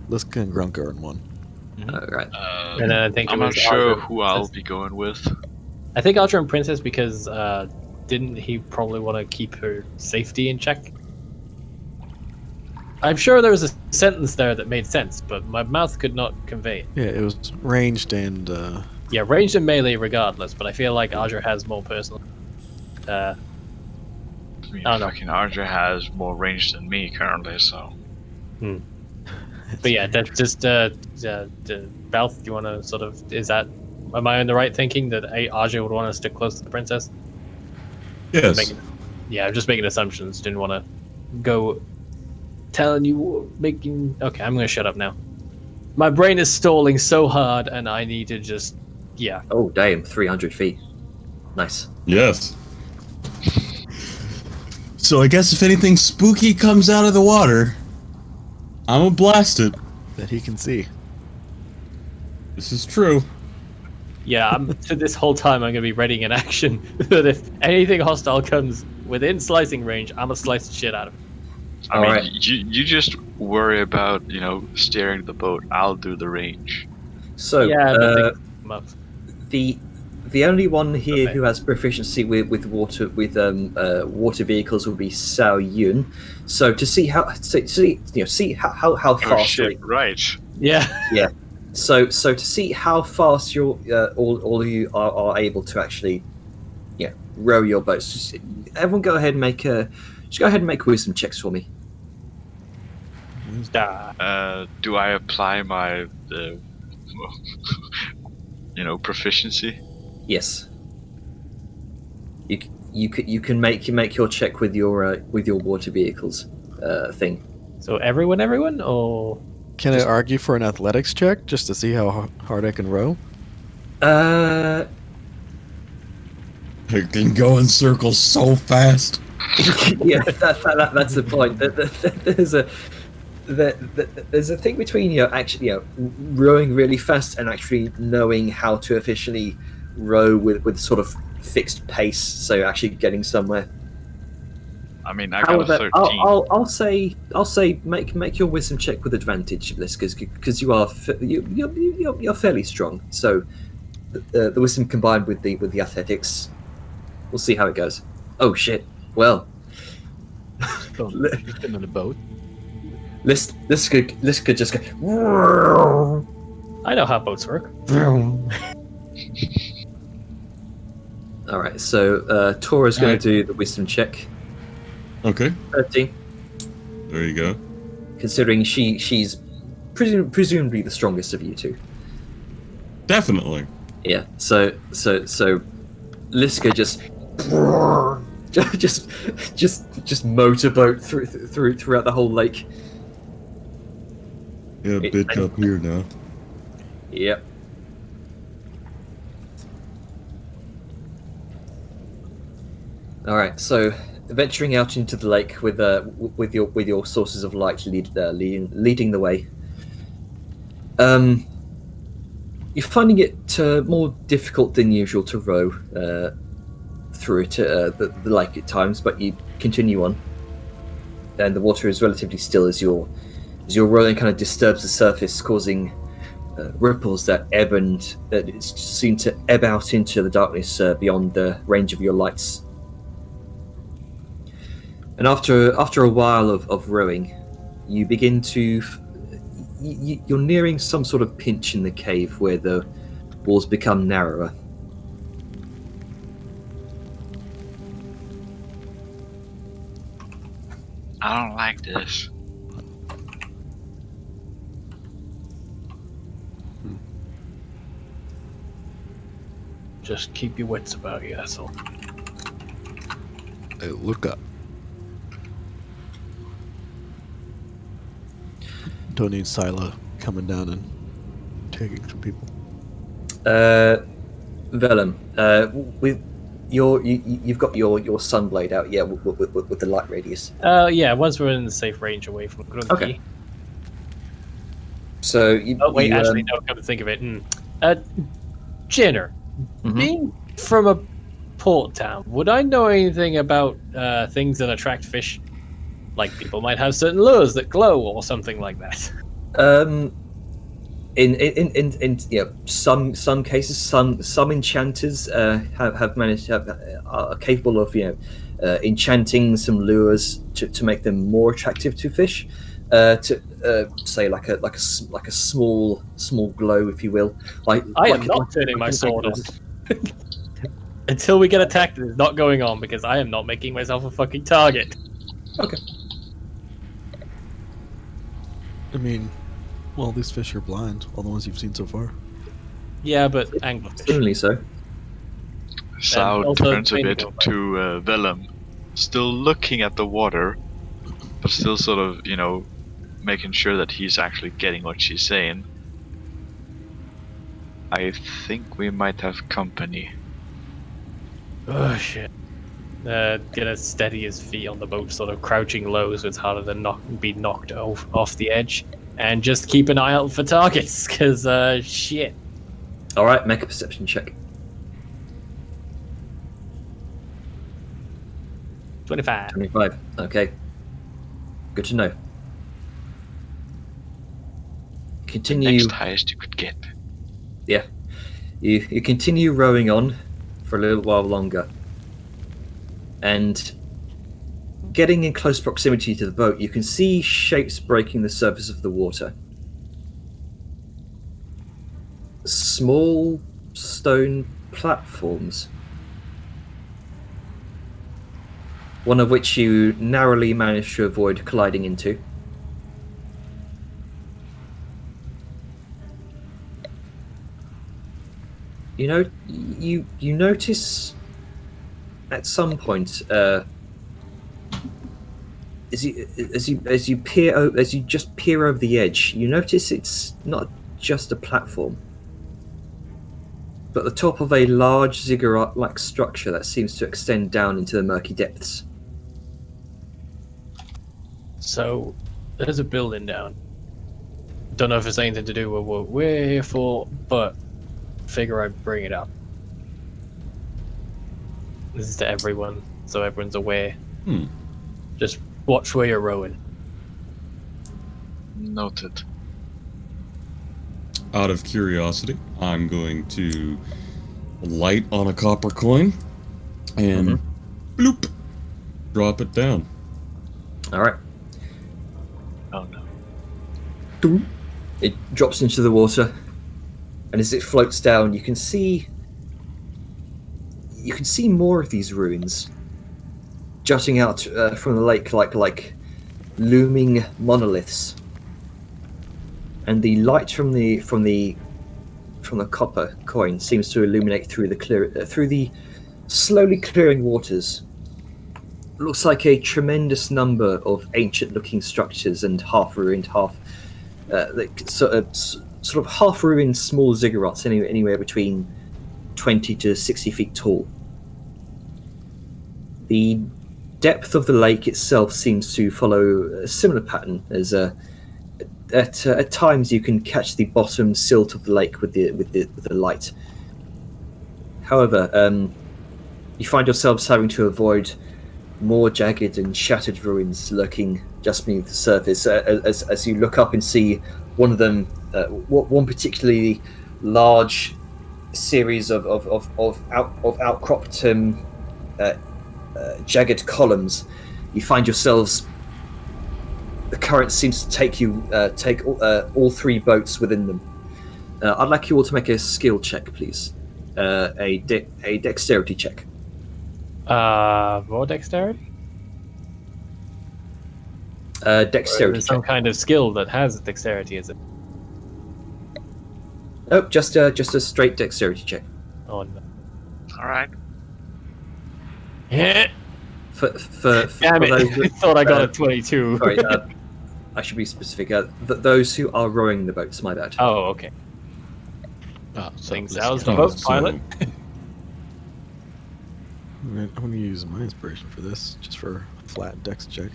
Liska and Grunk are in one. All right. And I think it I'm not was sure Arger. who I'll be going with. I think Ultra and Princess because didn't he probably want to keep her safety in check? I'm sure there was a sentence there that made sense, but my mouth could not convey it. Yeah, it was ranged and. Yeah, ranged and melee regardless, but I feel like Arger has more personal. I mean, I don't know. fucking Archer has more range than me currently, so. But yeah, that's just Balth, do you want to sort of am I in the right thinking that Arger would want to stick close to the princess? Yes. I'm just making assumptions. Didn't want to go Okay, I'm gonna shut up now. My brain is stalling so hard, and I need to just Oh damn! 300 feet. Nice. Yes. So I guess if anything spooky comes out of the water, I'm gonna blast it. that he can see. This is true. Yeah, to this whole time I'm gonna be readying an action that if anything hostile comes within slicing range, I'm gonna slice the shit out of it. I mean, Alright. you just worry about, steering the boat. I'll do the range. So Yeah, but come up. the only one here Okay. who has proficiency with water vehicles will be Sao Yun. So to see how how Oh fast shit, right. Yeah. So to see how fast you're all of you are able to actually row your boats. Just, everyone go ahead and make wisdom checks for me. Do I apply my proficiency? Yes. You can make your check with your water vehicles thing. So everyone, or Can I argue for an athletics check just to see how hard I can row? Uh, It can go in circles so fast. yeah, that's the point. There's a thing between actually rowing really fast and actually knowing how to efficiently row with sort of fixed pace, so actually getting somewhere. I mean, I got a 13. I'll say make your wisdom check with advantage, because you're fairly strong. So the wisdom combined with the athletics, we'll see how it goes. Oh shit! Well, You've been on a boat. this could just go. I know how boats work. All right, so Tora's going to do the wisdom check. Okay, 13. there you go. Considering she's presumably the strongest of you two. Definitely. Yeah. So Liska just motorboat throughout the whole lake. Yeah, bit up here now. Yep. All right, so venturing out into the lake with your sources of light leading the way. You're finding it more difficult than usual to row through it, the lake at times, but you continue on, and the water is relatively still as your rowing kind of disturbs the surface, causing ripples that ebb and seem to ebb out into the darkness beyond the range of your lights. And after a while of rowing, you begin to you're nearing some sort of pinch in the cave where the walls become narrower. I don't like this. Just keep your wits about you, that's all. Hey, look up. Don't need Sila coming down and taking some people. Vellum, with you've got your sunblade out, yeah, with the light radius. Yeah, once we're in the safe range away from Grunky. Okay. So actually, no, come to think of it. Jinner, being from a port town, would I know anything about things that attract fish? Like people might have certain lures that glow or something like that. In some cases, some enchanters have managed to are capable of enchanting some lures to make them more attractive to fish. To say like a small glow, if you will. I am not turning my sword on. Until we get attacked, it is not going on because I am not making myself a fucking target. Okay. I mean, well, these fish are blind. All the ones you've seen so far. Yeah, but anglerfish. Certainly so. Sao turns a bit to Vellum, still looking at the water, but still sort of, making sure that he's actually getting what she's saying. I think we might have company. Oh shit. Gonna steady his feet on the boat, sort of crouching low so it's harder to be knocked off the edge. And just keep an eye out for targets, because, shit. Alright, make a perception check. 25. 25, okay. Good to know. Continue. The next highest you could get. Yeah. You continue rowing on for a little while longer. And getting in close proximity to the boat, you can see shapes breaking the surface of the water. Small stone platforms. One of which you narrowly managed to avoid colliding into. You notice at some point as you just peer over the edge, you notice it's not just a platform, but the top of a large ziggurat-like structure that seems to extend down into the murky depths. So, there's a building down. Don't know if it's anything to do with what we're here for, but figure I'd bring it up. This is to everyone, so everyone's aware. Just watch where you're rowing. Noted. Out of curiosity, I'm going to light on a copper coin and bloop, drop it down. All right. Oh no. It drops into the water, and as it floats down, you can see more of these ruins jutting out from the lake like looming monoliths. And the light from the copper coin seems to illuminate through the slowly clearing waters. Looks like a tremendous number of ancient-looking structures and half-ruined, sort of half-ruined small ziggurats, anywhere between 20 to 60 feet tall. The depth of the lake itself seems to follow a similar pattern. As at times you can catch the bottom silt of the lake with the light. However, you find yourselves having to avoid more jagged and shattered ruins lurking just beneath the surface. As you look up and see one of them, one particularly large series of outcropped jagged columns, you find yourselves. The current seems to take all three boats within them. I'd like you all to make a skill check, please. A dexterity check. Raw dexterity? Dexterity Some check. kind of skill that has dexterity, is it? Oh, just a straight dexterity check. Oh no. All right. Damn it! Those, I thought I got a 22. sorry, I should be specific. Those who are rowing the boats, my bad. Oh, okay. Oh, so Thanks, let's Al's get- the boat pilot. I'm going to use my inspiration for this, just for a flat dex check.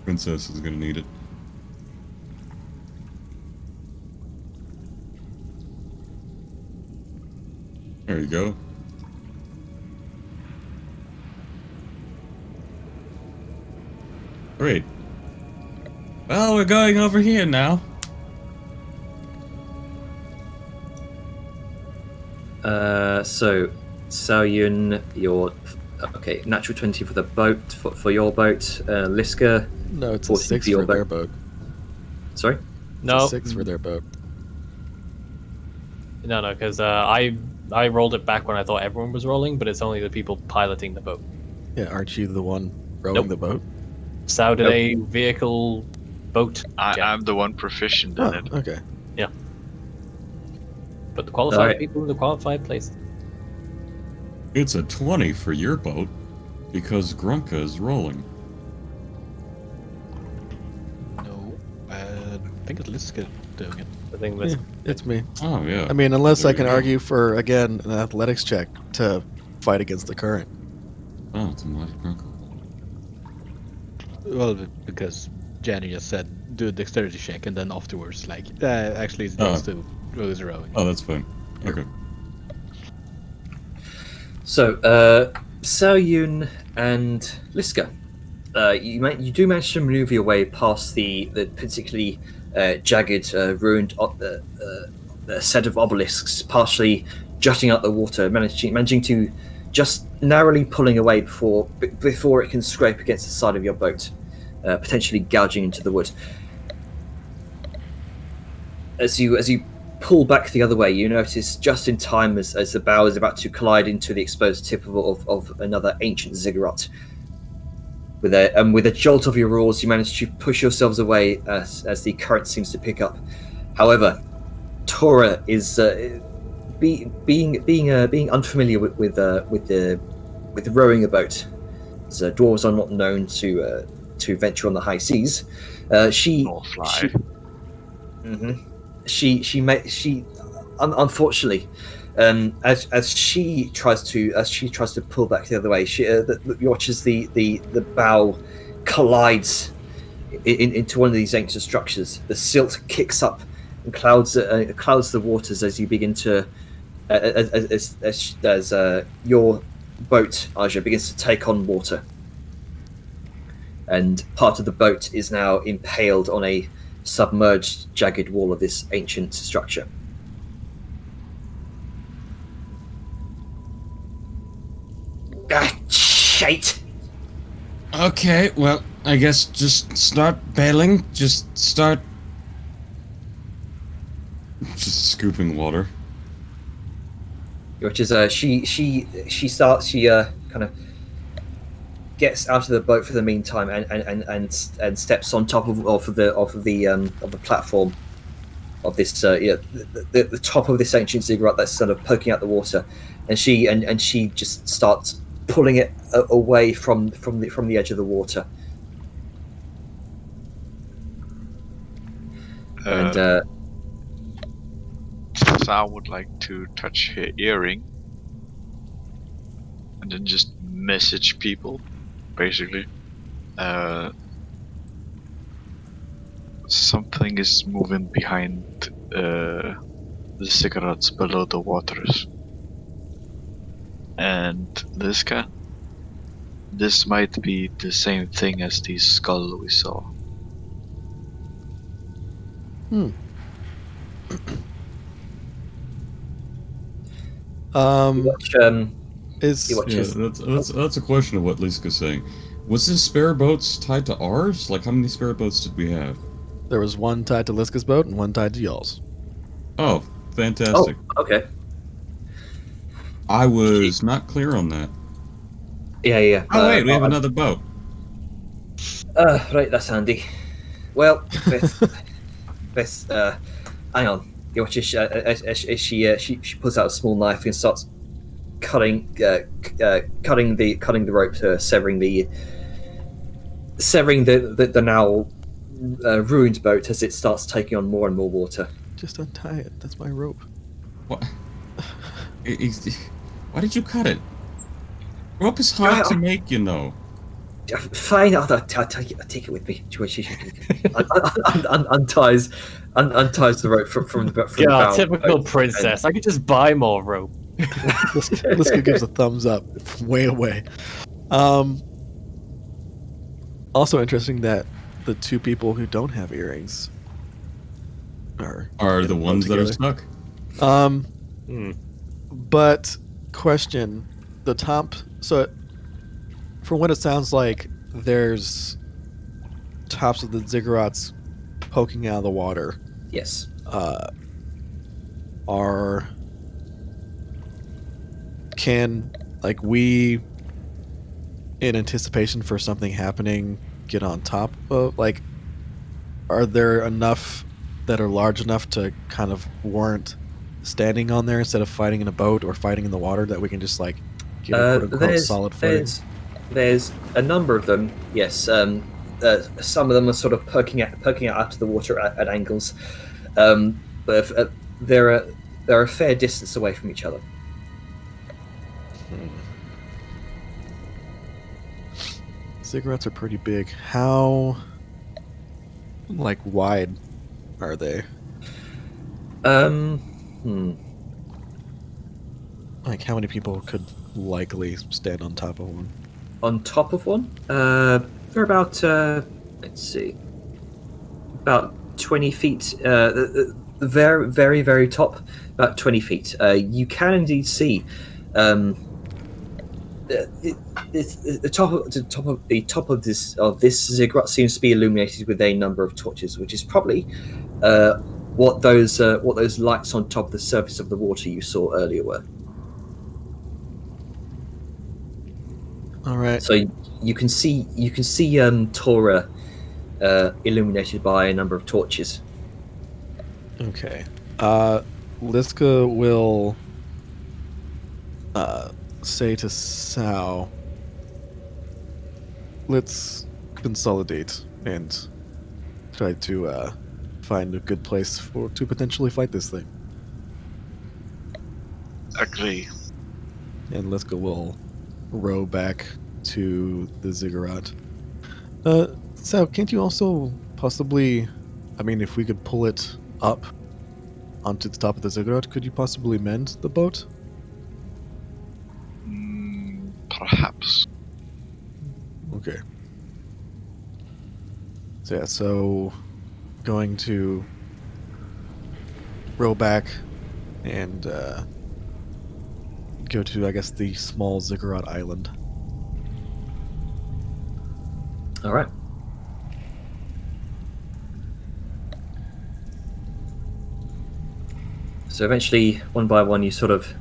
Princess is gonna need it. There you go. Great. Well, we're going over here now. So, Saoyun, your okay, natural 20 for the boat for your boat. Liska, No, it's a 14 6 for your for their boat. boat. Sorry. It's No, a 6 for their boat. no, because I rolled it back when I thought everyone was rolling, but it's only the people piloting the boat. Yeah, aren't you the one rowing Nope. the boat? So did a vehicle boat. check. I'm the one proficient in Oh, it. okay. But the qualified Alright. people in the qualified places. It's a 20 for your boat because Grunka is rolling. No, I think it's Liska doing it. The thing was, Yeah, it's me. Oh yeah. I mean, unless There I you can go. argue for, again, an athletics check to fight against the current. Oh, it's a mighty Grunka. Well, because Jenny just said do a dexterity check, and then afterwards, like, actually it's those two who's rowing. Oh, that's fine. Okay. So, Saoyun and Liska, you do manage to maneuver your way past the particularly jagged, ruined set of obelisks, partially jutting out the water, managing to just narrowly pulling away before it can scrape against the side of your boat, potentially gouging into the wood. As you pull back the other way, you notice just in time as the bow is about to collide into the exposed tip of another ancient ziggurat. With a jolt of your oars, you manage to push yourselves away as the current seems to pick up. However, Tora is being unfamiliar with rowing a boat. As dwarves are not known to venture on the high seas. She Or fly. She unfortunately, as she tries to pull back the other way, she watches the bow collides into one of these ancient structures. The silt kicks up and clouds the waters as you begin to as your boat, Aja, begins to take on water, and part of the boat is now impaled on a submerged, jagged wall of this ancient structure. Ah, shite! Okay, well, I guess just start bailing. Just start. Just scooping water. Which is she kind of gets out of the boat for the meantime and steps on top of the platform of this the top of this ancient ziggurat that's sort of poking out the water, and she just starts pulling it away from the edge of the water. And Sa would like to touch her earring and then just message people, basically. Something is moving behind the cigarettes below the waters. And this might be the same thing as the skull we saw. Watch, Is you watch Yeah, his- that's a question of what Liska's saying. Was this spare boats tied to ours? Like, how many spare boats did we have? there was one tied to Liska's boat and one tied to y'all's. Oh, fantastic. okay. I was not clear on that. Yeah. Oh, wait, we have another boat. Right, that's handy. Well, Beth, hang on. You watch as she pulls out a small knife and starts cutting the rope, severing the now ruined boat as it starts taking on more and more water. Just untie it. That's my rope. What? Why did you cut it? Rope is hard to make, you know. Fine, I'll take it with me. She unties the rope from the bow. Typical princess. I could just buy more rope. Liska gives a thumbs up from way away. Also interesting that the two people who don't have earrings are the ones that are stuck. But question, the top. So, from what it sounds like, there's tops of the ziggurats poking out of the water. Yes. Can we, in anticipation for something happening, get on top of, like, are there enough that are large enough to kind of warrant standing on there instead of fighting in a boat or fighting in the water, that we can just like get a quote-unquote solid footing? There's a number of them, yes. Some of them are sort of poking out of the water at angles, but they're a fair distance away from each other. Cigarettes are pretty big. How, like, wide are they? Like, how many people could likely stand on top of one? On top of one? They're about, let's see, about 20 feet. The very, very, very top, about 20 feet. You can indeed see the top of this ziggurat seems to be illuminated with a number of torches, which is probably what those lights on top of the surface of the water you saw earlier were. All right. So you can see Tora illuminated by a number of torches. Okay. Liska will say to Sao, let's consolidate and try to find a good place to potentially fight this thing. Agree. And Liska will row back to the ziggurat. Sao, can't you also possibly, I mean, if we could pull it up onto the top of the ziggurat, could you possibly mend the boat? Perhaps. Okay. So yeah, so going to row back and go to, I guess, the small ziggurat island. All right. So eventually, one by one, you sort of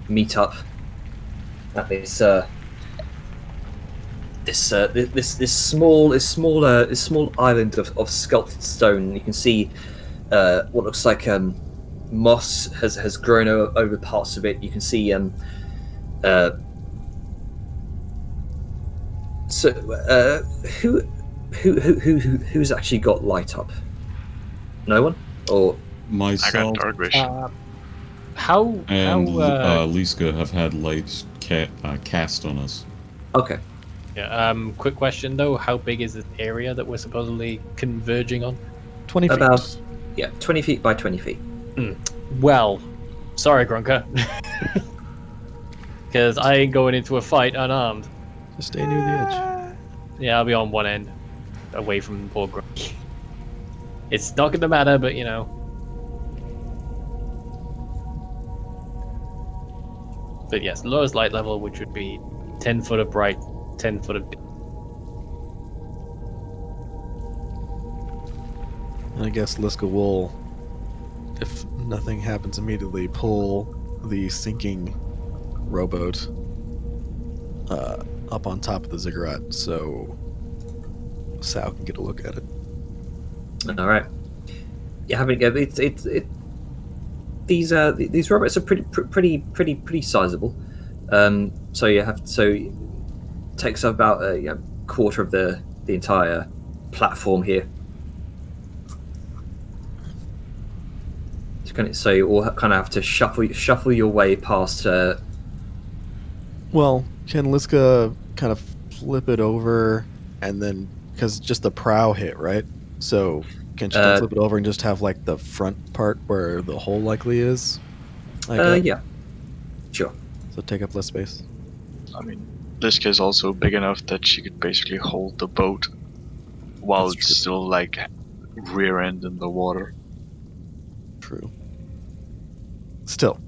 meet up at this small island of sculpted stone. You can see what looks like moss has grown over parts of it. You can see who's actually got light up? No one, or I Myself. got dark vision. And Liska have had lights cast on us. Okay. Yeah. Quick question though: how big is this area that we're supposedly converging on? 20 feet. About 20 feet by 20 feet. Well, sorry, Grunker, because I ain't going into a fight unarmed. Just stay near the edge. Yeah, I'll be on one end, away from poor Grunky. It's not gonna matter, but you know. But yes, lowest light level, which would be 10 foot of bright, 10 foot of dim. And I guess Liska will, if nothing happens immediately, pull the sinking rowboat up on top of the ziggurat so Sal can get a look at it. All right. You haven't. These robots are pretty sizable. So it takes up about a quarter of the entire platform here. So you all kind of have to shuffle your way past. Well, can Liska kind of flip it over and then, because just the prow hit, right? So can she flip it over and just have like the front part where the hole likely is? Yeah, sure. So take up less space. I mean, Liska is also big enough that she could basically hold the boat while That's it's true. still like rear end in the water. True. Still,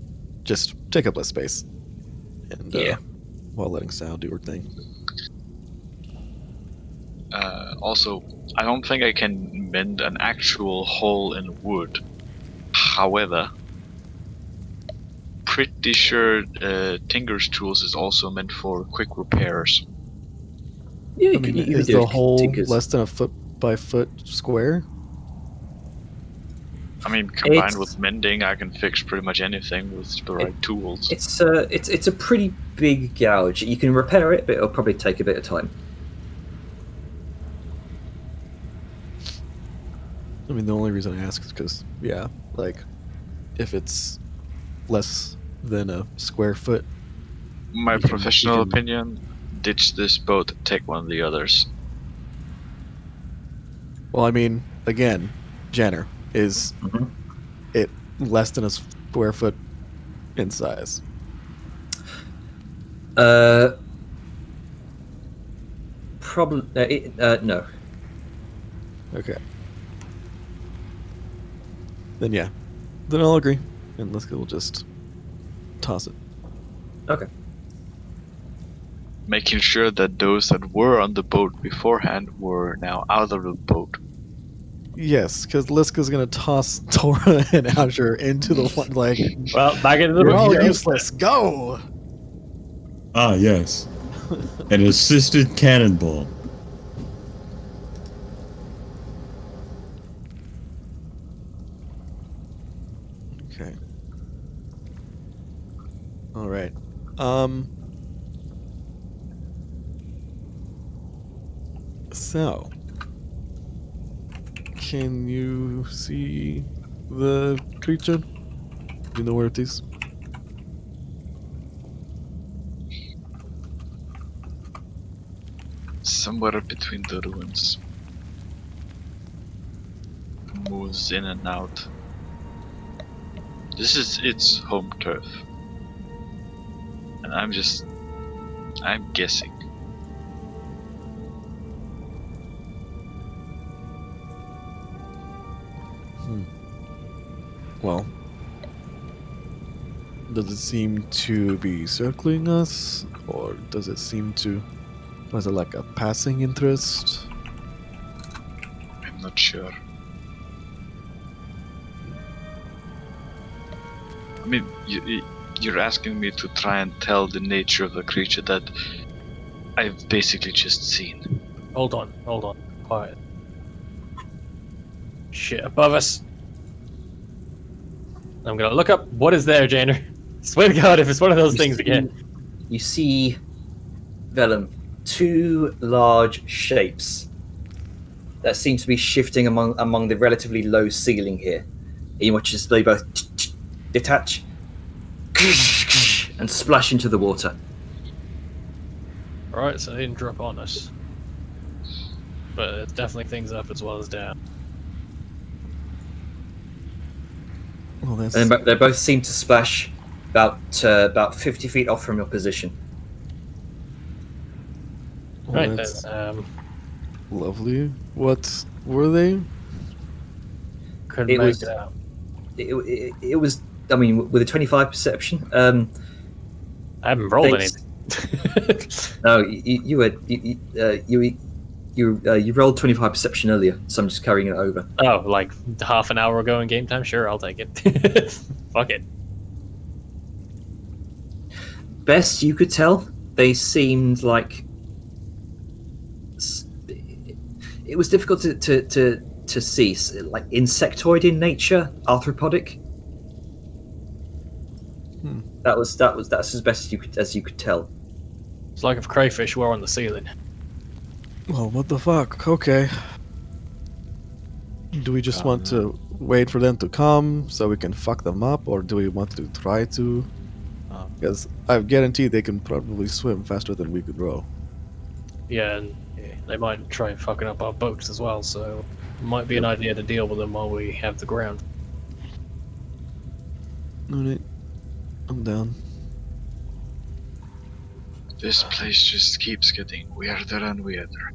just take up less space. And while letting Sal do her thing. Also, I don't think I can mend an actual hole in wood. However, pretty sure Tinker's tools is also meant for quick repairs. Yeah, I mean, is the hole less than a foot by foot square? I mean, combined with mending, I can fix pretty much anything with the right tools. It's a pretty big gouge. You can repair it, but it'll probably take a bit of time. I mean, the only reason I ask is because, like, if it's less than a square foot. My professional opinion, ditch this boat, take one of the others. Well, I mean, again, Jenner, is it less than a square foot in size? Probably no. Okay. Then then I'll agree, and we'll just toss it. Okay. Making sure that those that were on the boat beforehand were now out of the boat. Yes, because Liska's gonna toss Tora and Azure into the like. Well, back into the You're boat. all useless. Go. Ah, yes. An assisted cannonball. Okay. All right. So, can you see the creature? Do you know where it is? Somewhere between the ruins. Moves in and out. This is its home turf. And I'm guessing. Well, does it seem to be circling us, or does it seem to... Was it like a passing interest? I'm not sure. I mean, you're asking me to try and tell the nature of the creature that I've basically just seen. Hold on. Quiet. Shit above us. I'm gonna look up what is there, Janer. Swear to God, if it's one of those things again. You see, Vellum, two large shapes that seem to be shifting among the relatively low ceiling here. You watch as they both detach and splash into the water. Alright, so they didn't drop on us. But it's definitely things up as well as down. Well, that's And they both seem to splash about 50 feet off from your position. Right, that's then, lovely. What were they? couldn't It make was- it out. It was, I mean, with a 25 perception. I haven't rolled Thanks. anything. No, you rolled 25 perception earlier, so I'm just carrying it over. Oh, like half an hour ago in game time? Sure, I'll take it. Fuck it. Best you could tell, they seemed like it was difficult to see, like insectoid in nature, arthropodic. That's as best as you could tell. It's like if crayfish were on the ceiling. Well, what the fuck? Okay. Do we just want to wait for them to come so we can fuck them up, or do we want to try to? Because I guarantee they can probably swim faster than we could row. Yeah, and they might try fucking up our boats as well, so it might be an idea to deal with them while we have the ground. Alright. I'm down. This place just keeps getting weirder and weirder.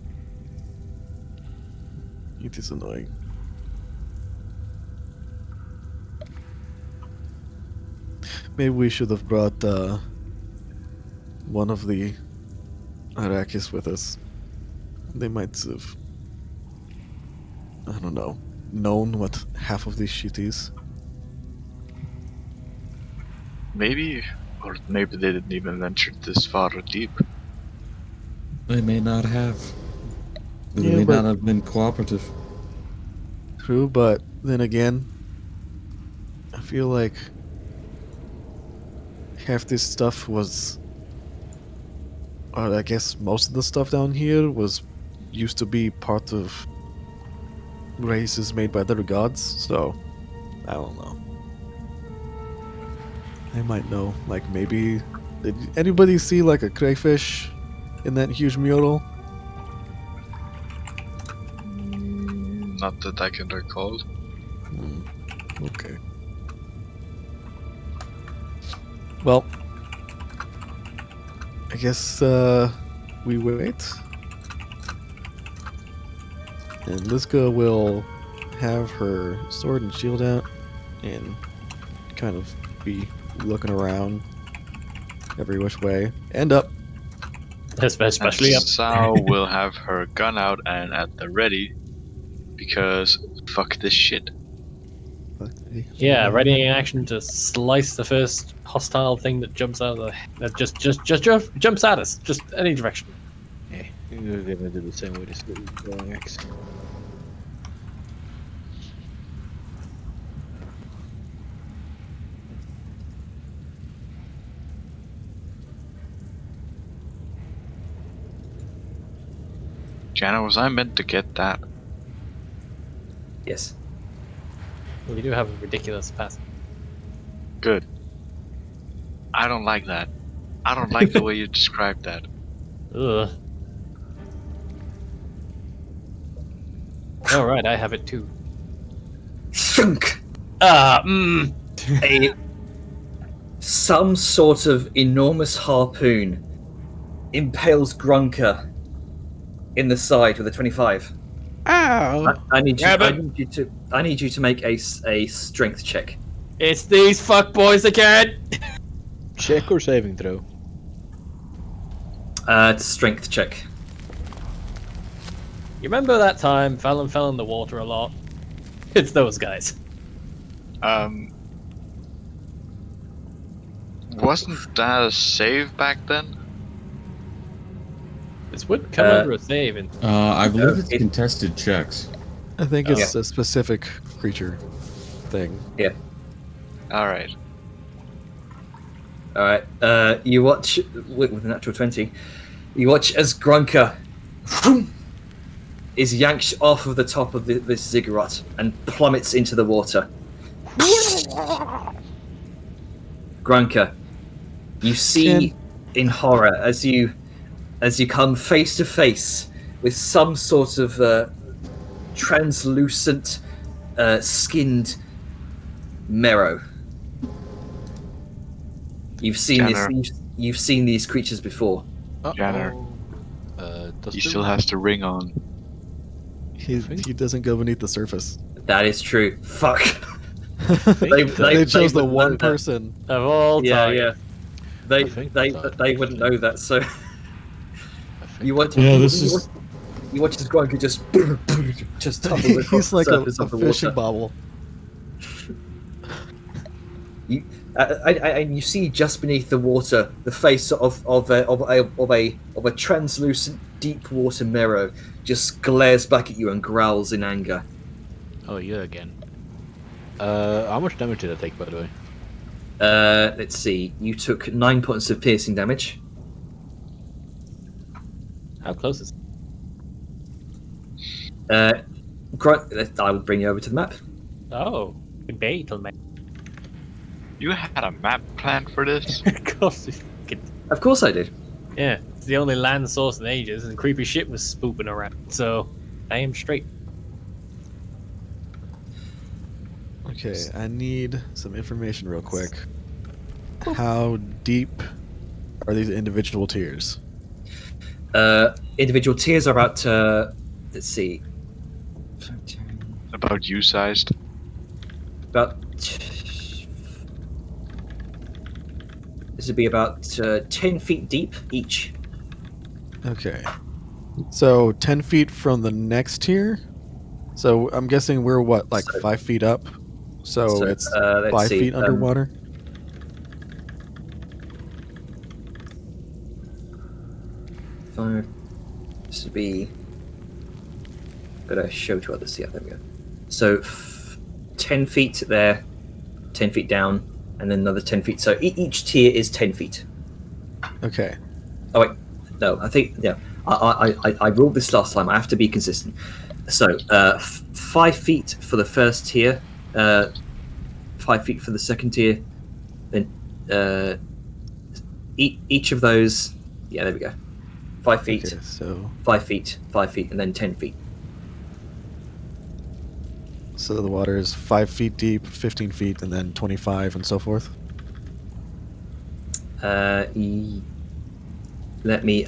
It is annoying. Maybe we should have brought one of the Arrakis with us. They might have, I don't know, known what half of this shit is. Maybe, or maybe they didn't even venture this far deep. They may not have. They Yeah, may but- not have been cooperative. True, but then again, I feel like half this stuff was, or I guess most of the stuff down here used to be part of races made by other gods, so I don't know. I might know. Like maybe, did anybody see like a crayfish in that huge mural? Not that I can recall. Okay. Well, I guess we wait. And Liska will have her sword and shield out and kind of be looking around every which way and up. Especially up. Sao will have her gun out and at the ready, because fuck this shit. Yeah, ready in action to slice the first hostile thing that jumps out of the that just jumps at us, just any direction. Yeah, we're gonna do the same with this little throwing axe. Jana, was I meant to get that? Yes. We do have a ridiculous path. Good. I don't like that. I don't like the way you described that. Ugh. All right, I have it too. Thunk! Mm. Some sort of enormous harpoon impales Grunker in the side with a 25. Ow! I need you. Grab I it. need you to make a strength check. It's these fuckboys again. Check or saving throw? It's a strength check. You remember that time Fallon fell in the water a lot? It's those guys. Wasn't that a save back then? This would come under a save, and I believe it's it- contested checks. I think it's a specific creature thing. Yeah. Alright. All right. You watch with a natural 20. You watch as Grunker is yanked off of the top of this ziggurat and plummets into the water. Grunker, you see in horror as you come face to face with some sort of translucent, skinned Mero. You've seen you've seen these creatures before. Janner. Does He the- still has the ring on. He doesn't go beneath the surface. That is true. Fuck. They chose the wouldn't one know that. person. Of all Yeah, time. yeah. They I think they that- they wouldn't know that. So I think you want Yeah, you, this you is- watch, you watch his Grunker just tumbles across He's like the a surface of the fishing water. bobble. And you see just beneath the water the face of a translucent deep water Mero just glares back at you and growls in anger. Oh, you again. How much damage did I take, by the way? Let's see. You took 9 points of piercing damage. How close is I will bring you over to the map. Oh, debate on me. You had a map planned for this? Of course. Of course I did. Yeah, it's the only land source in ages, and creepy shit was spooping around. So, I am straight. Okay, I need some information real quick. How deep are these individual tiers? Individual tiers are about, let's see, About you sized? about. This would be about 10 feet deep each. Okay. So 10 feet from the next tier? So I'm guessing we're what, like So- 5 feet up? So it's let's 5 see, feet underwater? Five. This would be. Gotta show to others. Yeah, there we go. So 10 feet there, 10 feet down, and then another 10 feet. So each tier is 10 feet. Okay. Oh wait, no, I think yeah. I ruled this last time. I have to be consistent. So 5 feet for the first tier, 5 feet for the second tier, then each of those. Yeah, there we go. 5 feet, Okay, so 5 feet, 5 feet, and then 10 feet. the water is 5 feet deep, 15 feet, and then 25 and so forth? Let me.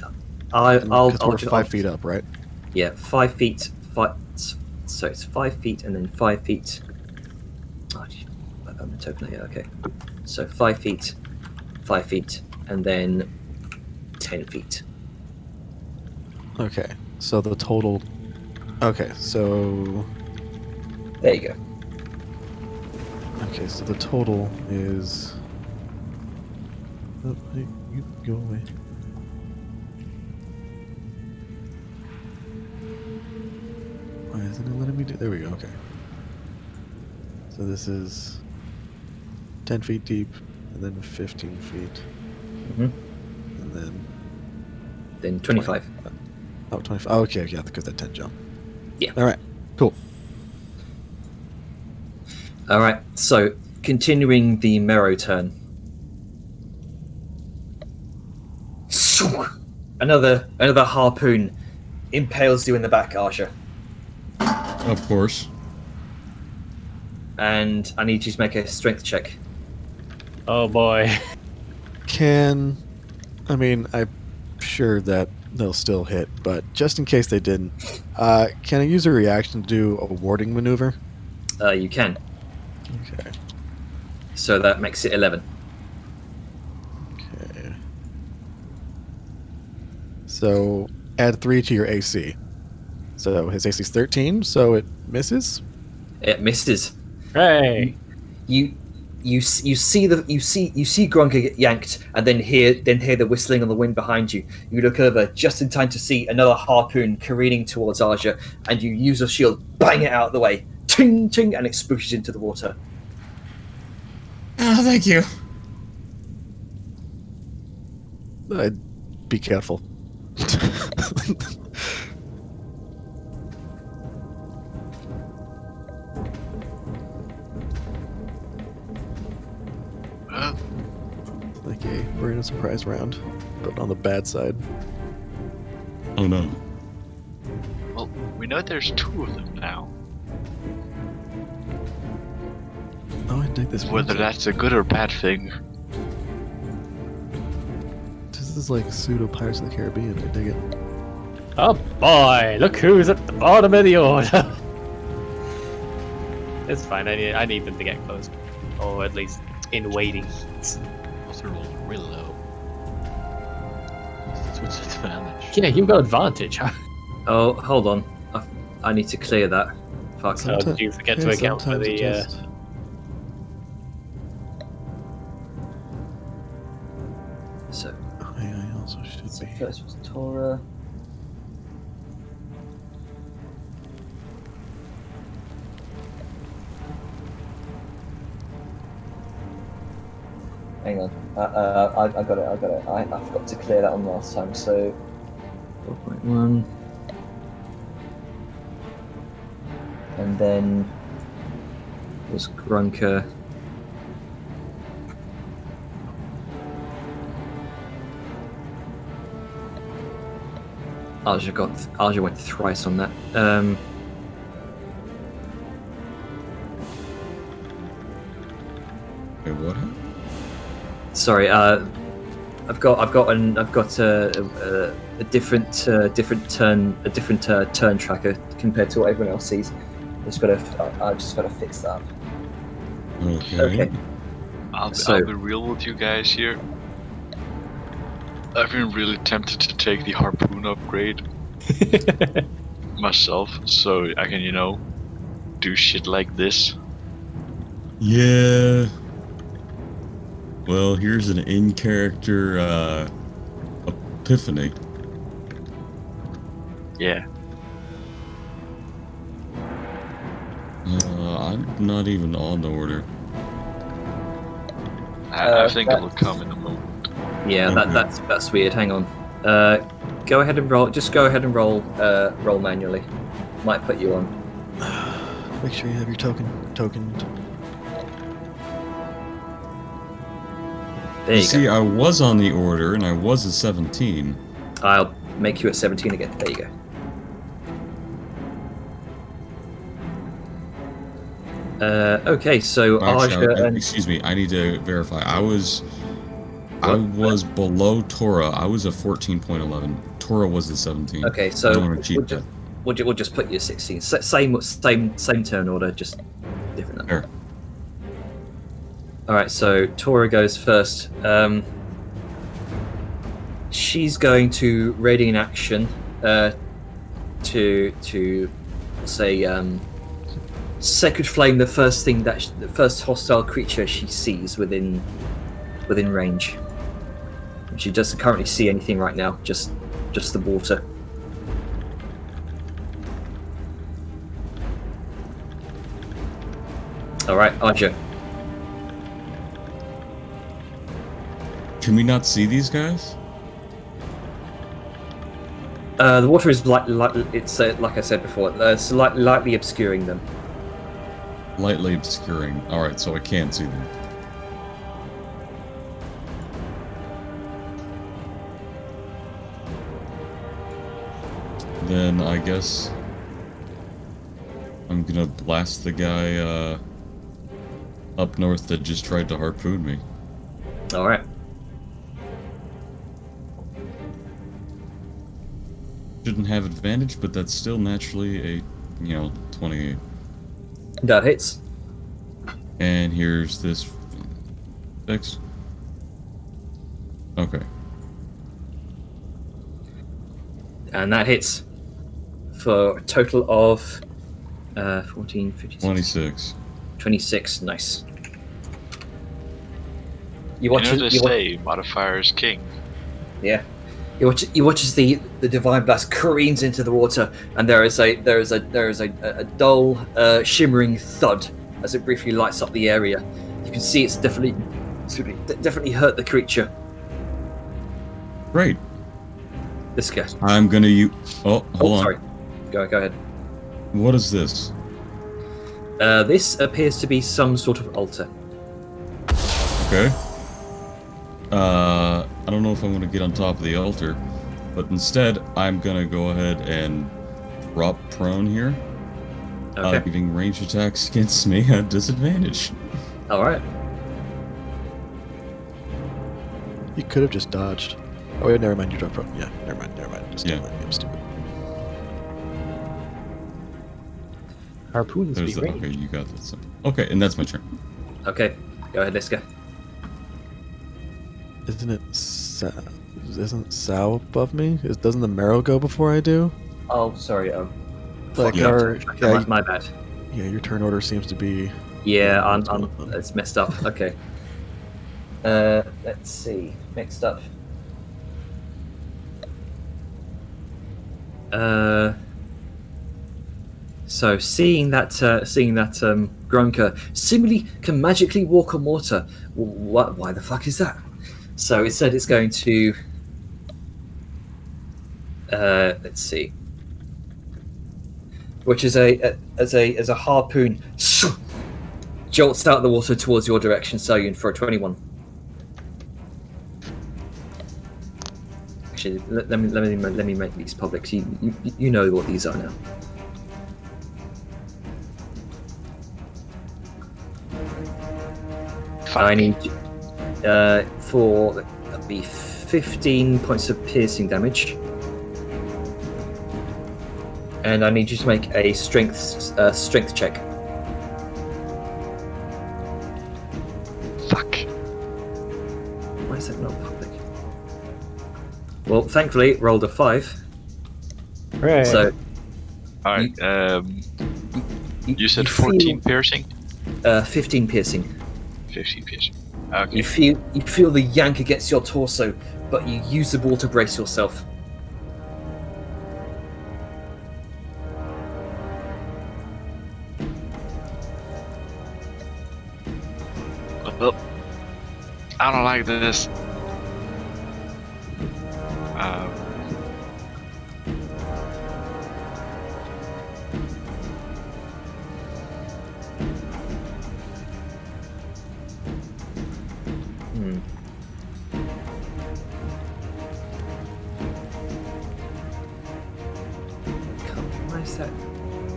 I'll. Because we're 5 feet up, right? Yeah, 5 feet. So it's 5 feet and then 5 feet. Oh, gee, I'm a token. Yeah, okay. So 5 feet, 5 feet, and then 10 feet. Okay. So the total. Okay, so. There you go. Okay, so the total is. Oh, hey, you go away. Why isn't it letting me do? There we go. Okay. So this is 10 feet deep, and then 15 feet, Mhm. and then Then 25. 25. Oh, okay, yeah, because that 10 jump. Yeah. All right. Cool. All right. So continuing the Mero turn. Another harpoon impales you in the back, Archer, Of course. and I need you to make a strength check. Oh boy. I'm sure that they'll still hit, but just in case they didn't, can I use a reaction to do a warding maneuver? You can. Okay. So that makes it 11. Okay. So add 3 to your AC. So his AC is 13, so it misses. It misses. Hey. You see Grunker get yanked, and then hear the whistling on the wind behind you. You look over just in time to see another harpoon careening towards Arja, and you use your shield, bang it out of the way, ting ting, and it splooshes into the water. Oh, thank you. Be careful. surprise round, but on the bad side. Oh no. Well, we know there's 2 of them now. Oh, I dig this. Whether music. that's a good or bad thing. This is like pseudo Pirates of the Caribbean. I dig it. Oh boy, look who's at the bottom of the order. It's fine. I need them to get close, or at least in waiting. Also rolling real low. That's what's advantage. Yeah, you got advantage, huh? Oh, hold on. I need to clear that. Fuck. So did you forget to account for sometimes it the? just- So, Oh, yeah, I also should so be. first was Tora. Hang on. I got it. I forgot to clear that on last time. So 4.1. And then was Grunker. Arja went thrice on that. Wait, what? Sorry, I've got a different turn tracker compared to what everyone else sees. I just gotta fix that. Okay. I'll So- be real with you guys here. I've been really tempted to take the harpoon upgrade myself, so I can, do shit like this. Yeah. Well, here's an in-character epiphany. Yeah. I'm not even on the order. I think that- it'll come in a moment. Yeah, Okay. that's weird. Hang on. Go ahead and roll. Just go ahead and roll manually. Might put you on. Make sure you have your token. There you See, go. I was on the order, and I was at 17. I'll make you at 17 again. There you go. Okay, so Actually, Arja and excuse me, I need to verify. I was below Tora. I was at 14.11. Tora was at 17. okay, I so don't want to cheat that. we'll just put you at 16. Same turn order, just different number. Fair. All right, so Tora goes first. She's going to ready in action to say Sacred Flame, the first hostile creature she sees within range. She doesn't currently see anything right now, just the water. All right, Arja. Can we not see these guys? The water is like I said before, it's lightly obscuring them. Lightly obscuring. Alright, so I can't see them. Then I guess I'm gonna blast the guy up north that just tried to harpoon me. All right. Shouldn't have advantage, but that's still naturally a 28. That hits. And here's this 6. Okay. And that hits for a total of 14, 15, 26. 26. Nice. You know they say modifier is king. Yeah. You watch as the divine blast careens into the water, and there is a dull, shimmering thud as it briefly lights up the area. You can see it's definitely hurt the creature. Great. This guy. I'm gonna use. Oh, hold on. Sorry. Go ahead. What is this? This appears to be some sort of altar. Okay. don't know if I want to get on top of the altar, but instead I'm gonna go ahead and drop prone here, Okay. giving range attacks against me at disadvantage. All right. You could have just dodged. Oh, yeah, never mind. You dropped. Yeah, never mind. Just Yeah. never mind. I'm stupid. Harpoons There's be the, ranged. okay, you got that. Okay, and that's my turn. Okay. Go ahead, Liska. Isn't it? Isn't Sal above me? Doesn't the marrow go before I do? Oh, sorry. Like Yeah. our My bad. yeah, your turn order seems to be. Yeah, what's going on? it's messed up. Okay. Let's see. Next up. So seeing that Grunker seemingly can magically walk on water. What? Why the fuck is that? So instead, it's going to. Let's see. Which is as a harpoon jolts out of the water towards your direction, Soyun, for a 21. Actually, let me make these public. You know what these are now. I need for that'd be 15 points of piercing damage, and I need you to make a strength check. Fuck. Why is that not public? Well, thankfully, it rolled a 5. Right. So Alright, you said 14 piercing? 15 piercing. 15 piercing. Okay. You feel the yank against your torso, but you use the ball to brace yourself. Well, I don't like this. Why is that?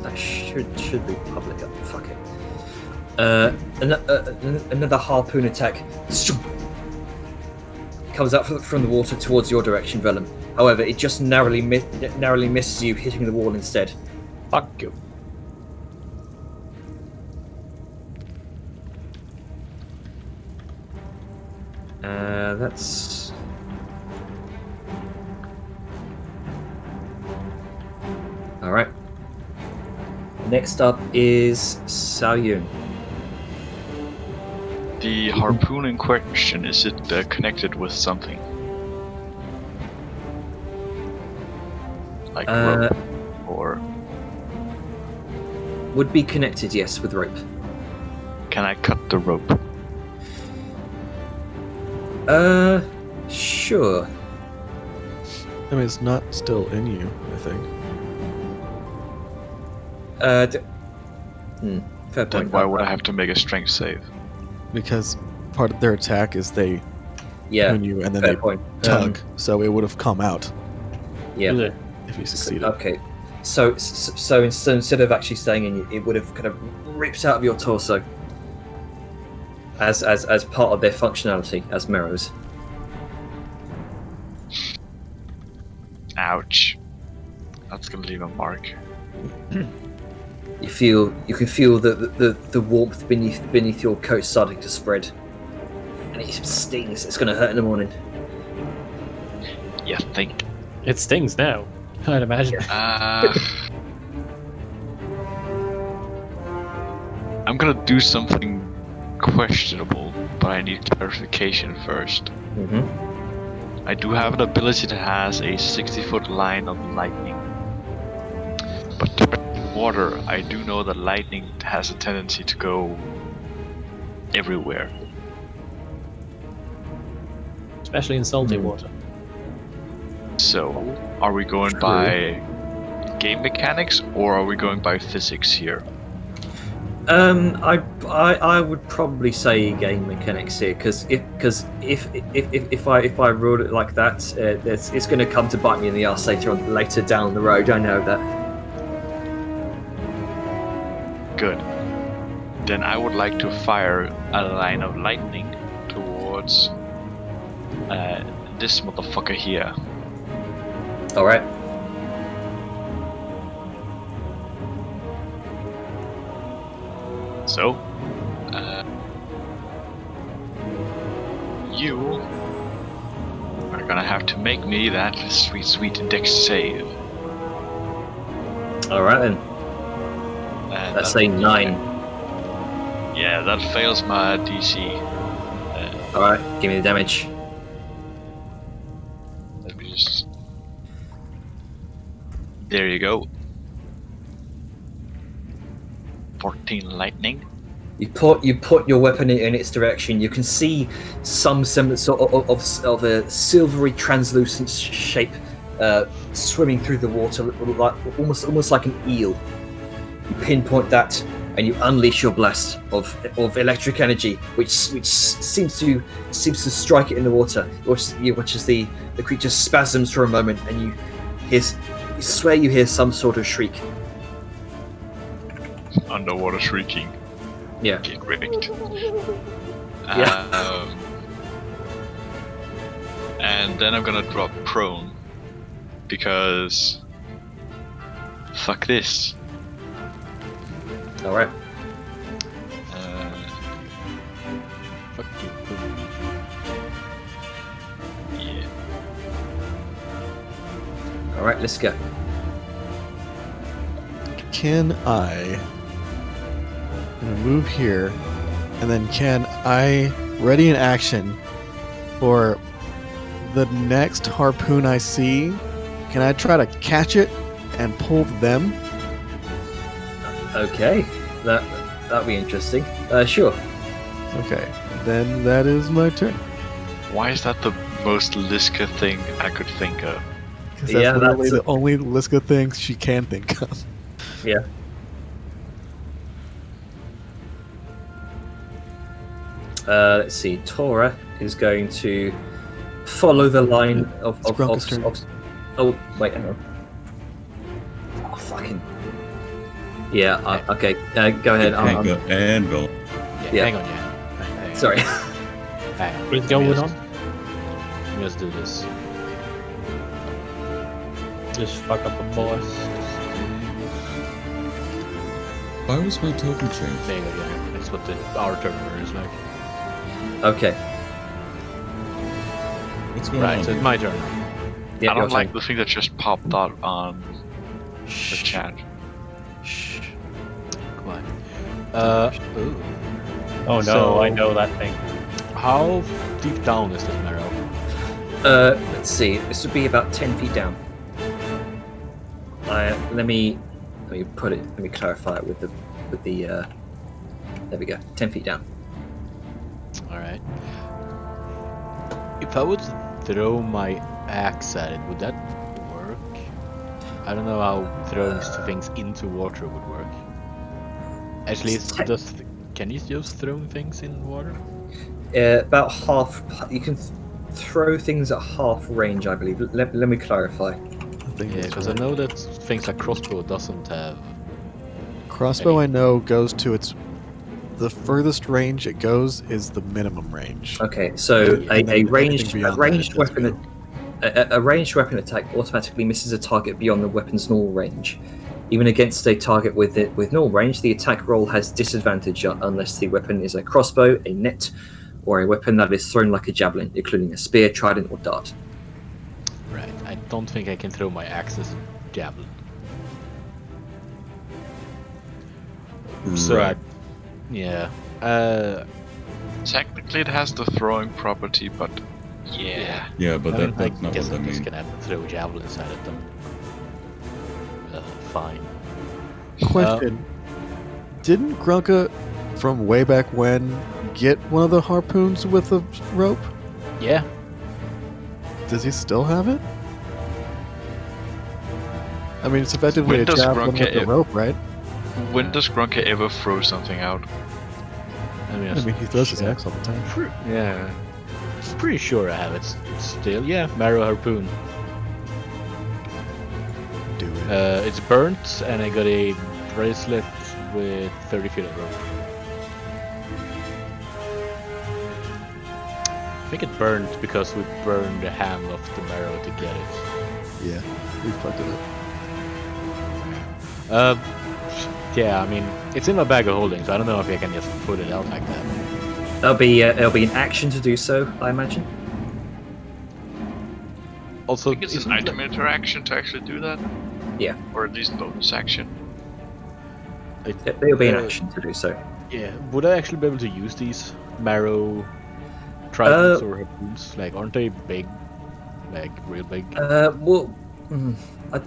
That should be public. Fuck it. Another harpoon attack comes out from the water towards your direction, Vellum. However, it just narrowly misses you, hitting the wall instead. Fuck you. That's. Alright. Next up is Saoyun. The harpoon in question, is it connected with something? Like rope? Or Would be connected, yes, with rope. can I cut the rope? Sure. I mean, it's not still in you. I think. Fair Then point. why would I have to make a strength save? Because part of their attack is they Yeah. tune you and then Fair they point. tug, so it would have come out Yeah. if you succeeded. Okay. So instead of actually staying in you, it would have kind of ripped out of your torso as part of their functionality as mirrors. Ouch. That's gonna leave a mark. You can feel the warmth beneath your coat starting to spread, and it stings. It's going to hurt in the morning. You think? It stings now, I'd imagine. I'm gonna do something questionable, but I need clarification first. Mm-hmm. I do have an ability that has a 60-foot line of lightning. But in water, I do know that lightning has a tendency to go everywhere. Especially in salty water. So, are we going by game mechanics or are we going by physics here? I would probably say game mechanics here because if I rule it like that, it's going to come to bite me in the ass later down the road. I know that. Good. Then I would like to fire a line of lightning towards this motherfucker here. All right. So, you are gonna have to make me that sweet dex save. All right then. And Let's say 9. Yeah, that fails my DC. All right, give me the damage. Let me just. There you go. 14 lightning. You put your weapon in its direction. You can see some semblance of a silvery, translucent shape swimming through the water, like almost like an eel. You pinpoint that, and you unleash your blast of electric energy, which seems to strike it in the water. You watch as the creature spasms for a moment, and you swear you hear some sort of shriek. Underwater shrieking. Yeah. Get wrecked. Yeah. And then I'm gonna drop prone because fuck this. All right. Fuck you. Yeah. All right. Let's go. Can I... I'm gonna move here, and then can I ready in action for the next harpoon I see? Can I try to catch it and pull them? Okay. That'd be interesting. Sure. Okay, then that is my turn. Why is that the most Liska thing I could think of? Because Yeah, that's literally that's the only Liska thing she can think of. Yeah. Let's see. Tora is going to follow the line of Grunka's turn. Oh wait, hang on. Oh fucking. Yeah. Okay. Go ahead. Anvil. Yeah. Hang on, Hang on. Sorry. Hang on. What's going on? Let me just do this. Just fuck up a boss. Why was my token changed? There you go, yeah. That's what our turn is like. Okay. What's going Right, on? so it's my turn now. Yeah. I don't your like turn. the thing that just popped out on the chat. Shh. Quiet. Ooh. Oh no, So- I know that thing. How deep down is this marrow? Let's see. This would be about 10 feet down. Let me put it. Let me clarify it with the. There we go. 10 feet down. Alright. If I would throw my axe at it, would that work? I don't know how throwing things into water would work. Actually, can you use throwing things in water? About half. You can throw things at half range, I believe. Let me clarify. I think Yeah, that's because right. I know that things like crossbow doesn't have. Crossbow, I know, goes to its... The furthest range it goes is the minimum range. Okay, so Yeah, a anything ranged beyond that, ranged it does weapon go. a ranged weapon attack automatically misses a target beyond the weapon's normal range. Even against a target with normal range, the attack roll has disadvantage unless the weapon is a crossbow, a net, or a weapon that is thrown like a javelin, including a spear, trident, or dart. Right. I don't think I can throw my axe as javelin. So Right. yeah. Technically, it has the throwing property, but yeah. Yeah, but I mean, that's not guess what I I'm just mean. gonna have to throw javelins at it then. Fine. Question. Didn't Grunka, from way back when, get one of the harpoons with a rope? Yeah. Does he still have it? I mean, it's effectively When a does javelin Grunka with a rope, right? When does Grunke ever throw something out? I mean, he throws his axe all the time. yeah. Pretty sure I have it still. Yeah, Marrow Harpoon. Do it. It's burnt, and I got a bracelet with 30 feet of rope. I think it burned because we burned the hand of the marrow to get it. Yeah, we fucked it up. Yeah, I mean, it's in my bag of holding, so I don't know if I can just put it out like that. It'll be an action to do so, I imagine. Also, I think it's an item interaction to actually do that. Yeah. Or at least bonus action. It'll be an action to do so. Yeah, would I actually be able to use these marrow tridents or harpoons? Like, aren't they big? Like, real big? Well, I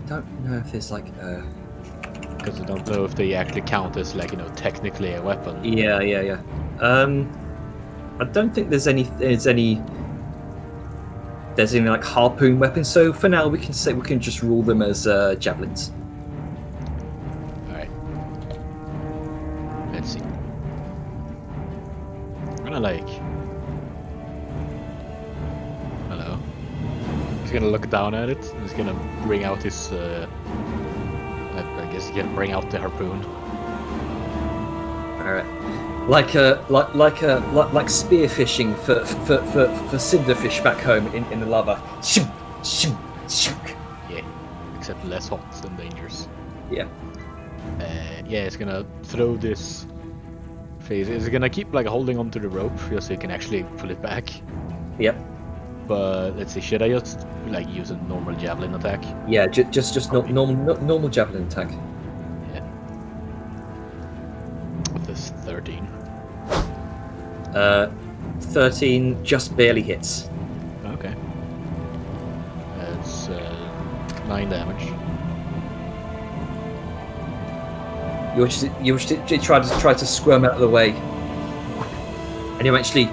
don't know if there's like. Because I don't know if they actually count as, like, technically a weapon. Yeah. I don't think there's any like harpoon weapons. So for now, we can just rule them as javelins. Alright. Let's see. I'm gonna hello. He's gonna look down at it, and he's gonna bring out his I guess he's gonna bring out the harpoon. All right. Like spearfishing for cinderfish back home in the lava. Shoot, shoot, shoot. Yeah, except less hot and dangerous. Yeah. Yeah, it's gonna throw this phase. It's gonna keep holding onto the rope just so you can actually pull it back. Yep. But let's see, should I just use a normal javelin attack? Yeah, just normal javelin attack. Yeah. With this 13. 13 just barely hits. Okay. That's 9 damage. You try to squirm out of the way, and you eventually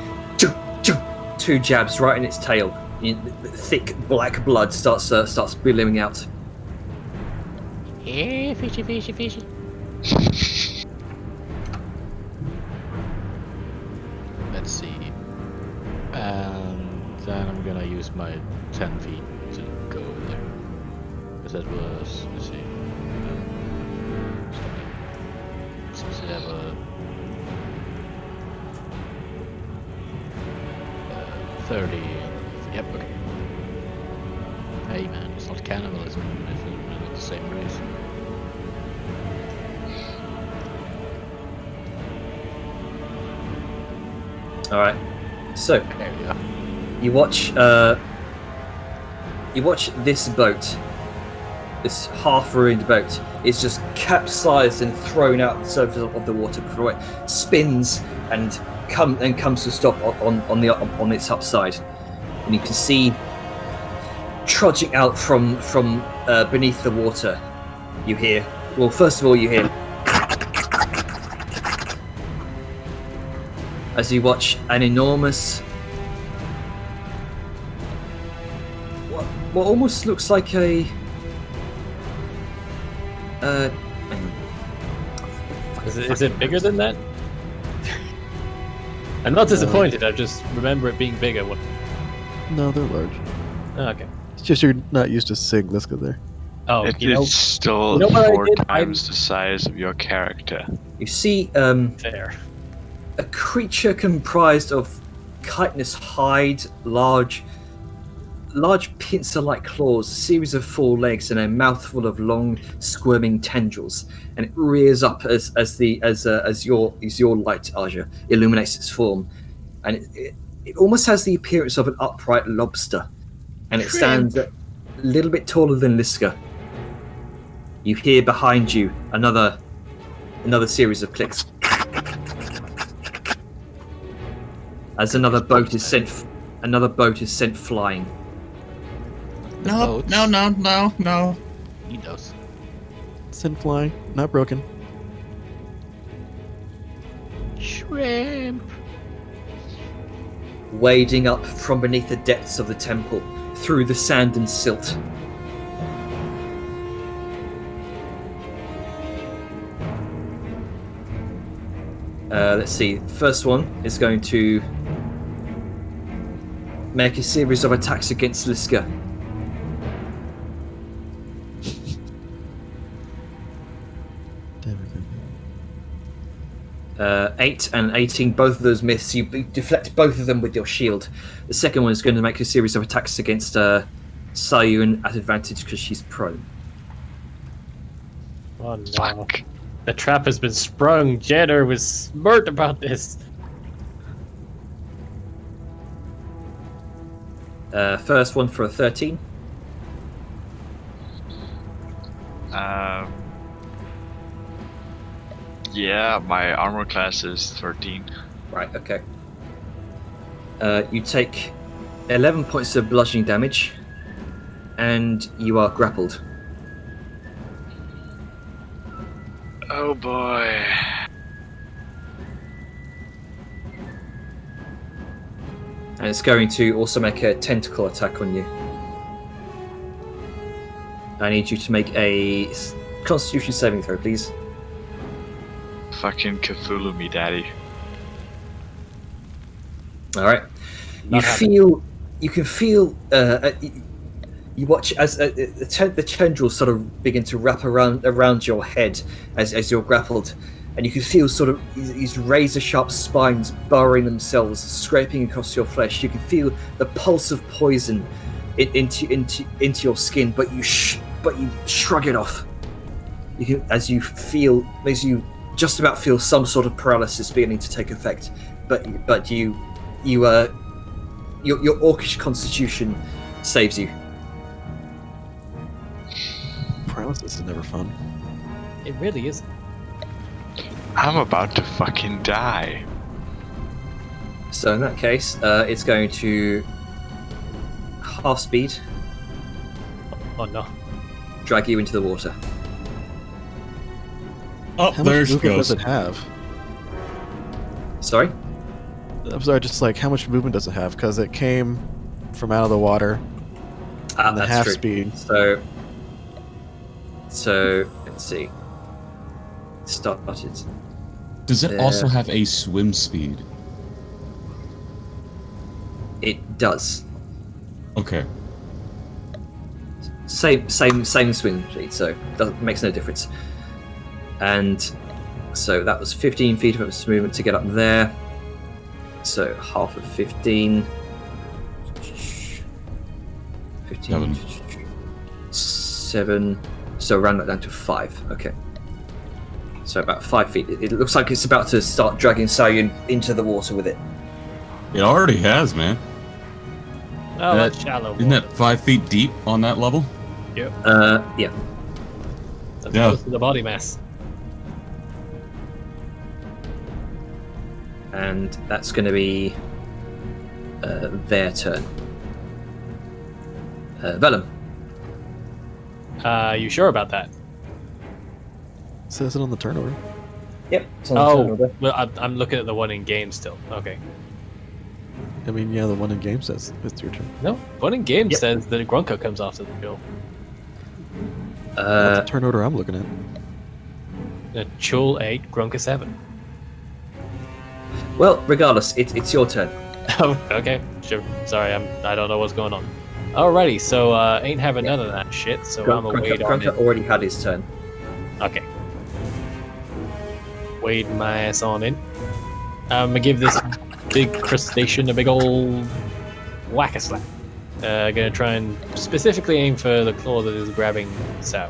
two jabs right in its tail. Thick black blood starts billowing out. Yeah, fishy. Let's see. And then I'm gonna use my 10 feet to go over there. Because that was, let's see. Since I have a 30. Yep, okay. Hey man, it's not cannibalism. It's not the same race. All right. So There we go. you watch this boat, this half-ruined boat. It's just capsized and thrown out the surface of the water before it spins and comes to stop on its upside. And you can see trudging out from beneath the water. You hear. Well, first of all, you hear as you watch an enormous, what almost looks like a Is it bigger than that? I'm not disappointed. I just remember it being bigger. No, they're large. Oh, okay. It's just you're not used to seeing Liska there. Oh, It's still you know what I 4 did? times the size of your character. you see fair. a creature comprised of chitinous hide, large pincer-like claws, a series of 4 legs, and a mouthful of long, squirming tendrils. And it rears up as your light, Aja, illuminates its form, and it almost has the appearance of an upright lobster, and it stands a little bit taller than Liska. You hear behind you another series of clicks as another boat is sent flying. No. He does. Send flying, not broken. Shrimp. Wading up from beneath the depths of the temple, through the sand and silt. Let's see. First one is going to make a series of attacks against Liska. 8 and 18, both of those miss. You deflect both of them with your shield. The second one is going to make a series of attacks against Sayun at advantage because she's prone. Oh no. The trap has been sprung. Jenner was smart about this. First one for a 13. Yeah, my armor class is 13. Right, okay. You take 11 points of bludgeoning damage, and you are grappled. Oh boy. And it's going to also make a tentacle attack on you. I need you to make a Constitution saving throw, please. Fucking Cthulhu me, daddy. All right. You can feel. You watch as the tendrils sort of begin to wrap around your head as you're grappled, and you can feel sort of these razor-sharp spines burrowing themselves, scraping across your flesh. You can feel the pulse of poison into your skin, but you shrug it off. You can, as you just about feel some sort of paralysis beginning to take effect, but your orcish constitution saves you. Paralysis is never fun. It really isn't. I'm about to fucking die. So in that case, it's going to half speed, Oh no. drag you into the water. Oh, How there much she movement goes. does it have? Sorry? I'm sorry, just like how much movement does it have? Because it came from out of the water. And the That's half true. speed. So let's see. Started. Does it there. also have a swim speed? It does. Okay. Same swing speed, so makes no difference. And so that was 15 feet of its movement to get up there. So half of 15. 15. 7. So round that down to 5. Okay. So about 5 feet. It looks like it's about to start dragging Sayun into the water with it. It already has, man. Oh, that's shallow. Isn't that 5 feet deep on that level? Yep. Yeah. That's Yeah. close to the body mass. And that's going to be their turn. Vellum. You sure about that? Says it on the turnover. Yep. Oh, well, I'm looking at the one in game still. Okay. I mean, yeah, the one in game says it's your turn. No, one in game Yep. says that Grunka comes off to the field. That's the turn order I'm looking at. Chul 8, Grunka 7. Well, regardless, it's your turn. Oh, okay, sure. Sorry, I don't know what's going on. Alrighty, so ain't having none of that shit. So I'm gonna wade on Grunka it. already had his turn. Okay. Wade my ass on in. I'm gonna give this big crustacean a big old whack-a-slap. Gonna try and specifically aim for the claw that is grabbing Sao.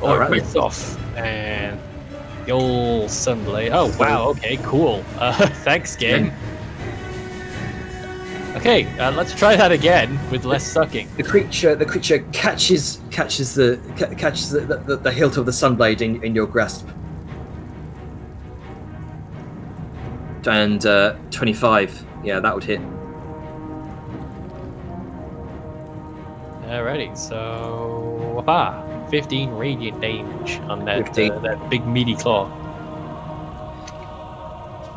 Oh, Alright. it breaks off. And the old sunblade. Oh, wow, okay, cool. Thanks, game. Okay, let's try that again with less sucking. The creature catches the hilt of the sunblade in your grasp. And 25. Yeah, that would hit. Alrighty, so 15 radiant damage on that 15. that big meaty claw.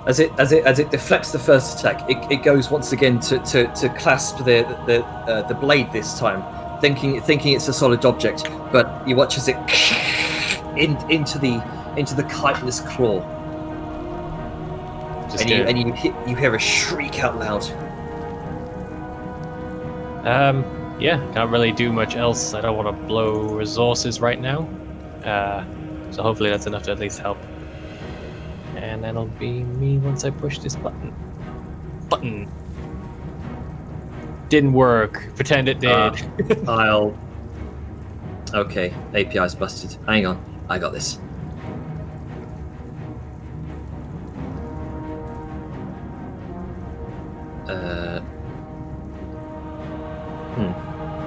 As it deflects the first attack, it goes once again to clasp the blade this time, thinking it's a solid object. But you watch as it into the chitinous claw, Just And you hear a shriek out loud. Yeah, can't really do much else. I don't want to blow resources right now. So hopefully that's enough to at least help. And that'll be me once I push this button. Didn't work. Pretend it did. Okay, API's busted. Hang on, I got this.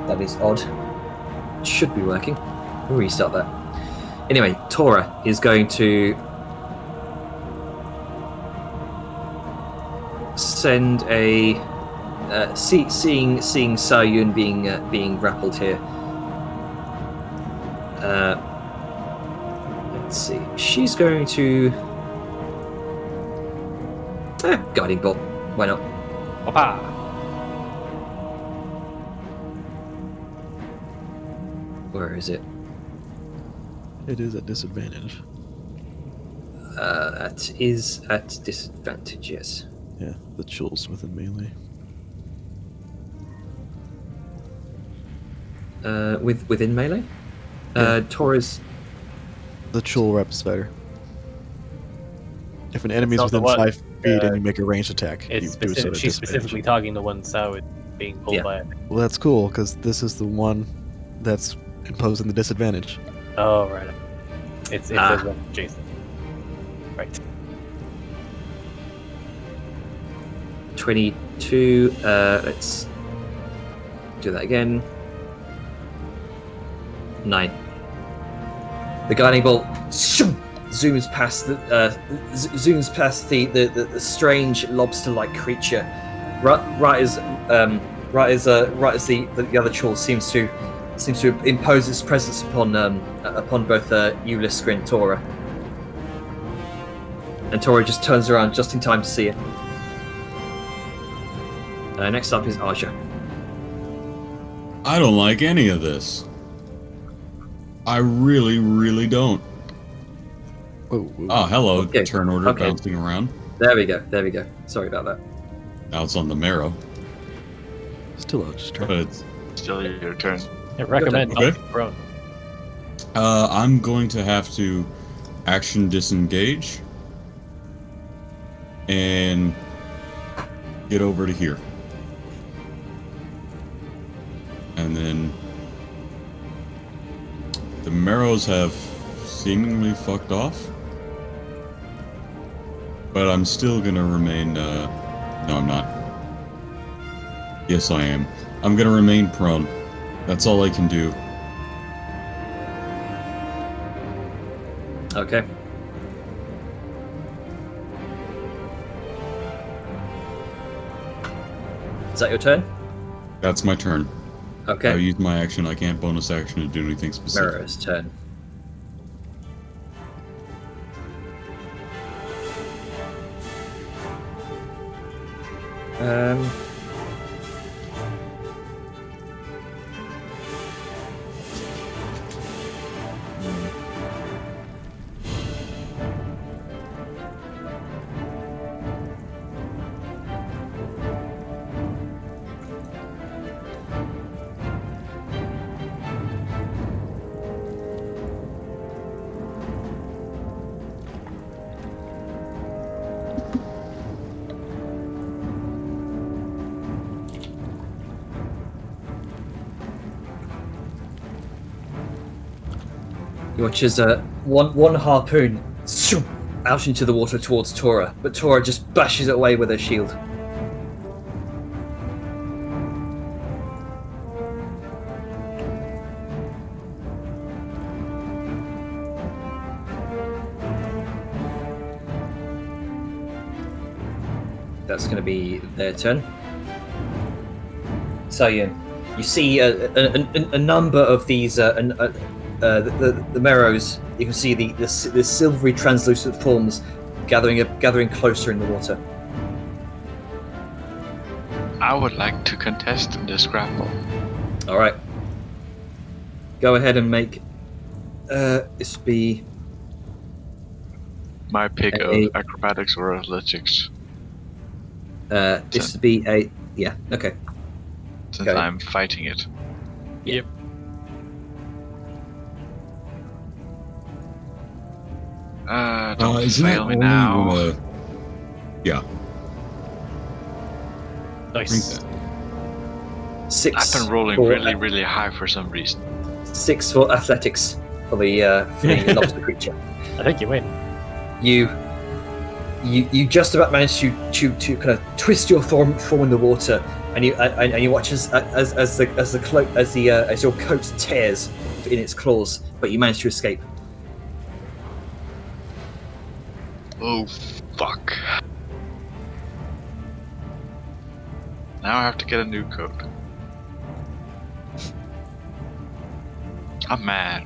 That is odd. Should be working. We'll restart that. Anyway, Tora is going to send a seeing Sayun being grappled here. Let's see. She's going to guiding bolt. Why not? Papa. Where is it? It is at disadvantage. That is at disadvantage. Yes. Yeah, the chill's within melee. Within melee. Tora's. The chill rep spider. If an enemy's not the within one. 5 feet and you make a ranged attack, It's you do so at she's disadvantage. specifically targeting the one Sao is being pulled by it. Well, that's cool because this is the one that's imposing the disadvantage. Oh, right. It's Jason. Right. 22. Let's do that again. 9. The guiding bolt zooms past the strange lobster-like creature, right as the other troll seems to impose its presence upon both Ulysker and Tora. And Tora just turns around just in time to see it. Next up is Aja. I don't like any of this. I really, really don't. Whoa. Oh, hello, Okay. turn order Okay. bouncing around. There we go. Sorry about that. Now it's on the marrow. Still out, just turn. But it's, Still your turn. I recommend Okay. not prone. I'm going to have to action disengage and get over to here. And then the marrows have seemingly fucked off. But I'm still gonna remain, no I'm not. Yes I am. I'm gonna remain prone. That's all I can do. Okay. Is that your turn? That's my turn. Okay. I used my action. I can't bonus action to do anything specific. Mirror's turn. You watch as one harpoon out into the water towards Tora, but Tora just bashes it away with her shield. That's going to be their turn. So you see a number of these the Merrows. You can see the silvery translucent forms gathering closer in the water. I would like to contest in this grapple. All right. Go ahead and make this be My pick Hey. of acrobatics or athletics. This would be a okay. Since Go. I'm fighting it. Yep. Don't isn't fail that me only now. when, yeah, Nice. drink that. 6. I've been rolling for- really, really high for some reason. 6 for athletics for the lobster creature. I think you win. You just about manage to kind of twist your form in the water, and you watch as your coat tears in its claws, but you manage to escape. Oh, fuck. Now I have to get a new coat. I'm mad.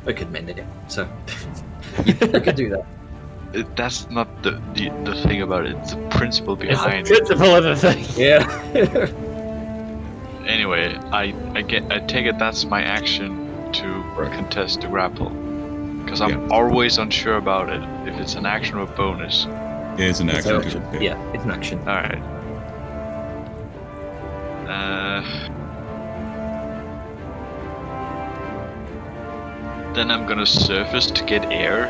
I could mend it, so you could do that. That's not the thing about it. It's the principle It's the behind it. principle of the thing. Yeah. Anyway, I take it that's my action to contest the grapple. Because I'm always unsure about it. If it's an action or a bonus. Yeah, it's an It's action. an action. Yeah, it's an action. Alright. Then I'm gonna surface to get air.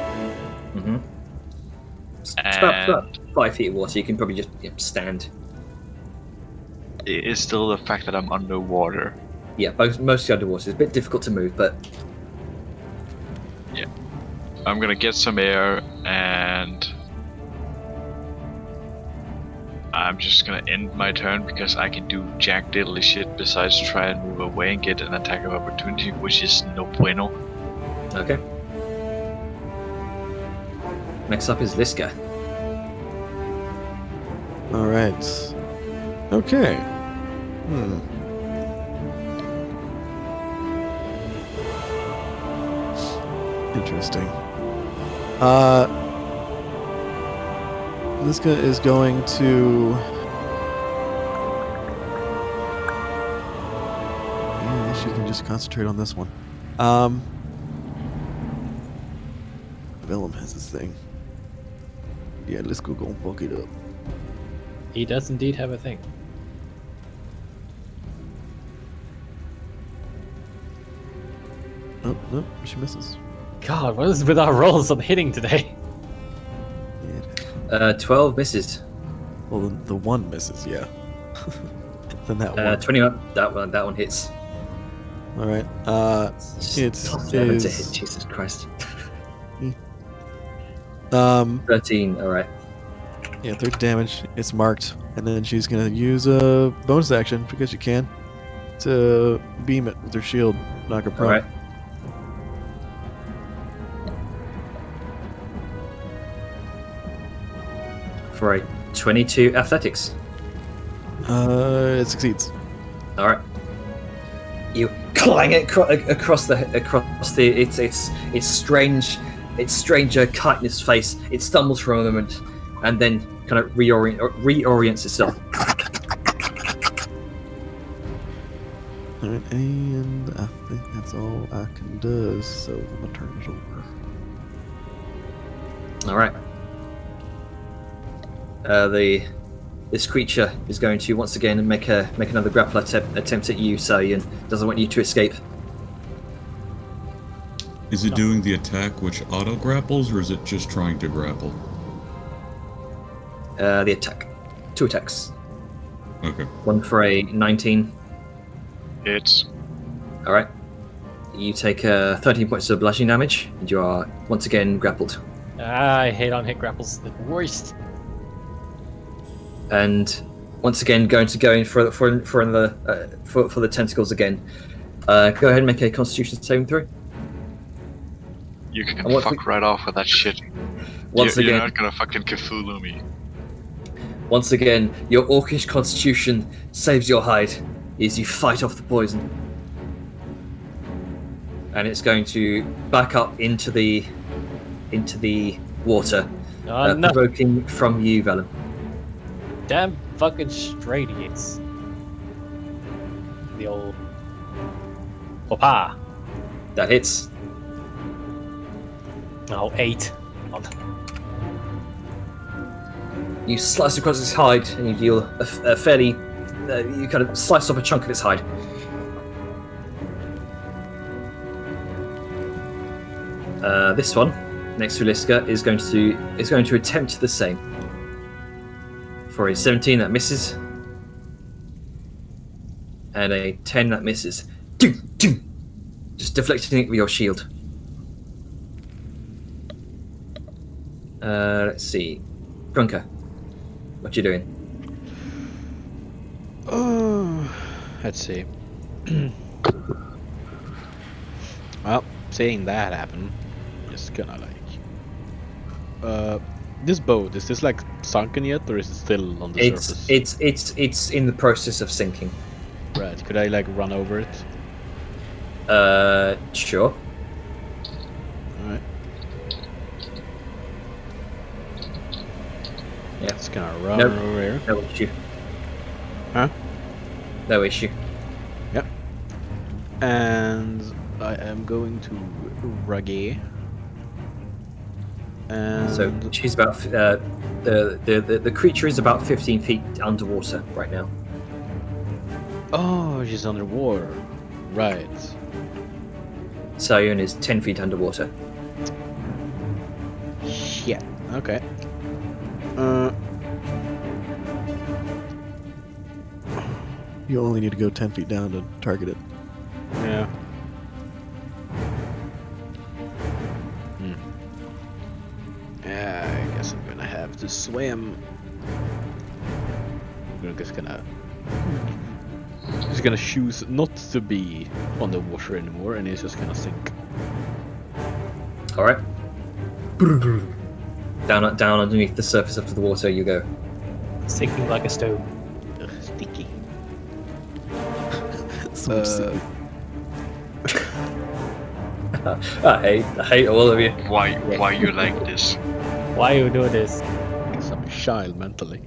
Mm-hmm. It's And about 5 feet of water. You can probably just stand. it is still the fact that I'm underwater. Yeah, mostly underwater. It's a bit difficult to move, but I'm gonna get some air and I'm just gonna end my turn because I can do jack diddly shit besides try and move away and get an attack of opportunity, which is no bueno. okay. Next up is Liska. All right. Okay. Interesting. This guy is going to. Yeah, I guess you can just concentrate on this one. Vellum has this thing. Yeah, let's go and fuck it up. He does indeed have a thing. Oh, no, she misses. God, what is with our rolls on hitting today? Yeah. 12 misses. Well, the one misses, yeah. Then that one. 21. That one hits. All right. It's Plus 11 to is- hit. Jesus Christ. 13. All right. Yeah, 3 damage. It's marked, and then she's gonna use a bonus action because she can to beam it with her shield, knock her All prone. right. For a 22 athletics. It succeeds. All right. You clang it across the its stranger chitinous face. It stumbles for a moment, and then kind of reorients itself. All right, and I think that's all I can do. So my turn is over. All right. This creature is going to once again make another grapple attempt at you, Say, and doesn't want you to escape. Is it doing the attack which auto grapples, or is it just trying to grapple? The attack. 2 attacks. Okay. One for a 19. It's All right. You take 13 points of bludgeoning damage, and you are once again grappled. I hate on hit grapples. The worst. And once again, going to go in for the tentacles again. Go ahead and make a Constitution saving throw. you can And what's fuck right off with that shit. Once You're again, not gonna fucking Cthulhu me. once again, your orcish Constitution saves your hide as you fight off the poison. And it's going to back up into the water, Oh, no. provoking from you, Vellum. Damn fucking straight idiots. The old. Papa. That hits. Oh, 8. You slice across its hide, and you deal a fairly. You kind of slice off a chunk of its hide. This one, next to Liska, is going to attempt the same. For a 17 that misses, and a 10 that misses. Just deflecting it with your shield. Let's see, Grunker, what you doing? Let's see. Well, seeing that happen, just gonna like. This boat, is this like sunken yet, or is it still on the surface? It's in the process of sinking. Right. Could I like run over it? Sure. Alright. Yeah. It's gonna run Nope. over here. No issue. Huh? No issue. Yep. And I am going to Raggy. And So she's about the creature is about 15 feet underwater right now. oh, she's underwater. Right. Sayun is 10 feet underwater. Shit. Okay. You only need to go 10 feet down to target it. Yeah. Yeah, I guess I'm gonna have to swim. I'm just gonna choose not to be on the water anymore, and it's just gonna sink. All right. Down underneath the surface of the water you go. Sinking like a stone. Ugh, sticky. So silly. I hate all of you. Why you like this? Why are you doing this? Guess I'm a child mentally.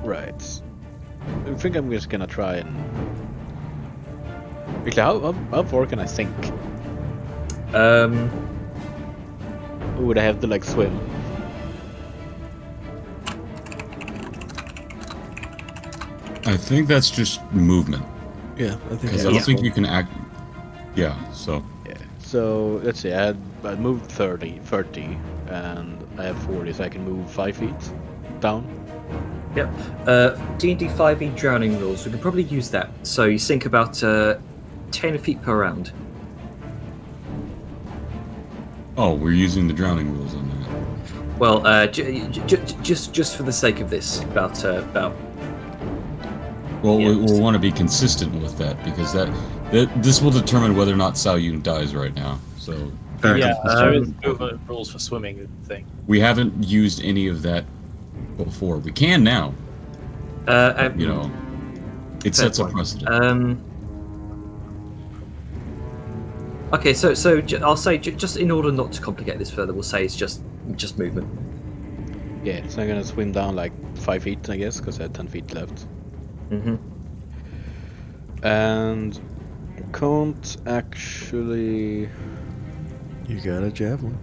Right. I think I'm just gonna try and. Actually, how far can I sink? Or would I have to like swim? I think that's just movement. Yeah, I think Because I don't think you can act. Yeah, so. Yeah. So let's see. I moved 30, and I have 40, so I can move 5 feet down. Yep. D&D 5e drowning rules. We could probably use that. So you sink about 10 feet per round. Oh, we're using the drowning rules on that. Well, just for the sake of this, about. Well, Yeah. we'll want to be consistent with that because this will determine whether or not Sao Yun dies right now. So Fair Yeah, enough. there is movement rules for swimming thing. we haven't used any of that before. We can now. You know, it Fair sets a point. precedent. Okay, so I'll say just in order not to complicate this further, we'll say it's just movement. Yeah. So I'm gonna swim down like 5 feet, I guess, because I had 10 feet left. Mm-hmm. And I can't actually. You got a javelin.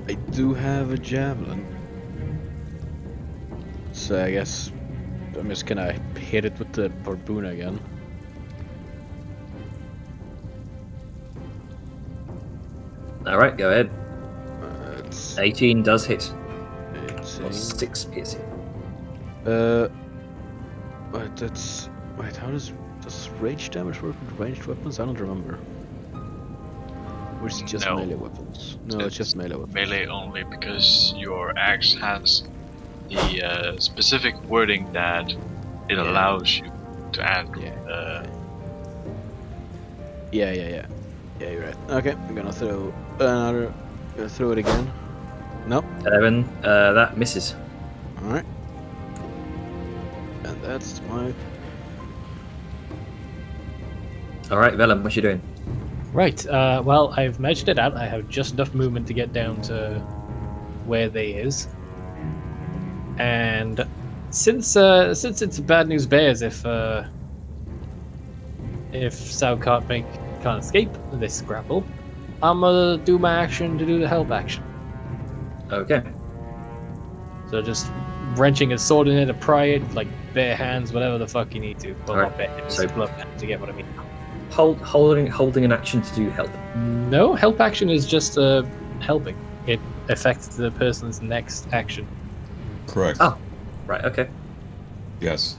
I do have a javelin. So I guess I'm just gonna hit it with the harpoon again. All right, go ahead. It's 18 does hit. 18. Or 6 piercing. Wait, that's. Wait, how does rage damage work with ranged weapons? I don't remember. Or is it just No. melee weapons? No, it's just melee weapons. Melee only because your axe has the specific wording that it allows you to add. Yeah. Yeah, you're right. Okay, I'm gonna throw another. Throw it again. Nope. 11. That misses. Alright. And that's my. All right, Vellum, what you doing? Right. Well, I've measured it out. I have just enough movement to get down to where they is. And since it's bad news bears if Sao can't escape this grapple, I'm gonna do my action to do the help action. Okay. So just wrenching a sword in it to pry it, like bare hands, whatever the fuck you need to. Well, Alright, not bare hands, so- glove hands, you get what I mean. Holding an action to do help. No, help action is just helping. It affects the person's next action. Correct. Oh. Right. Okay. Yes.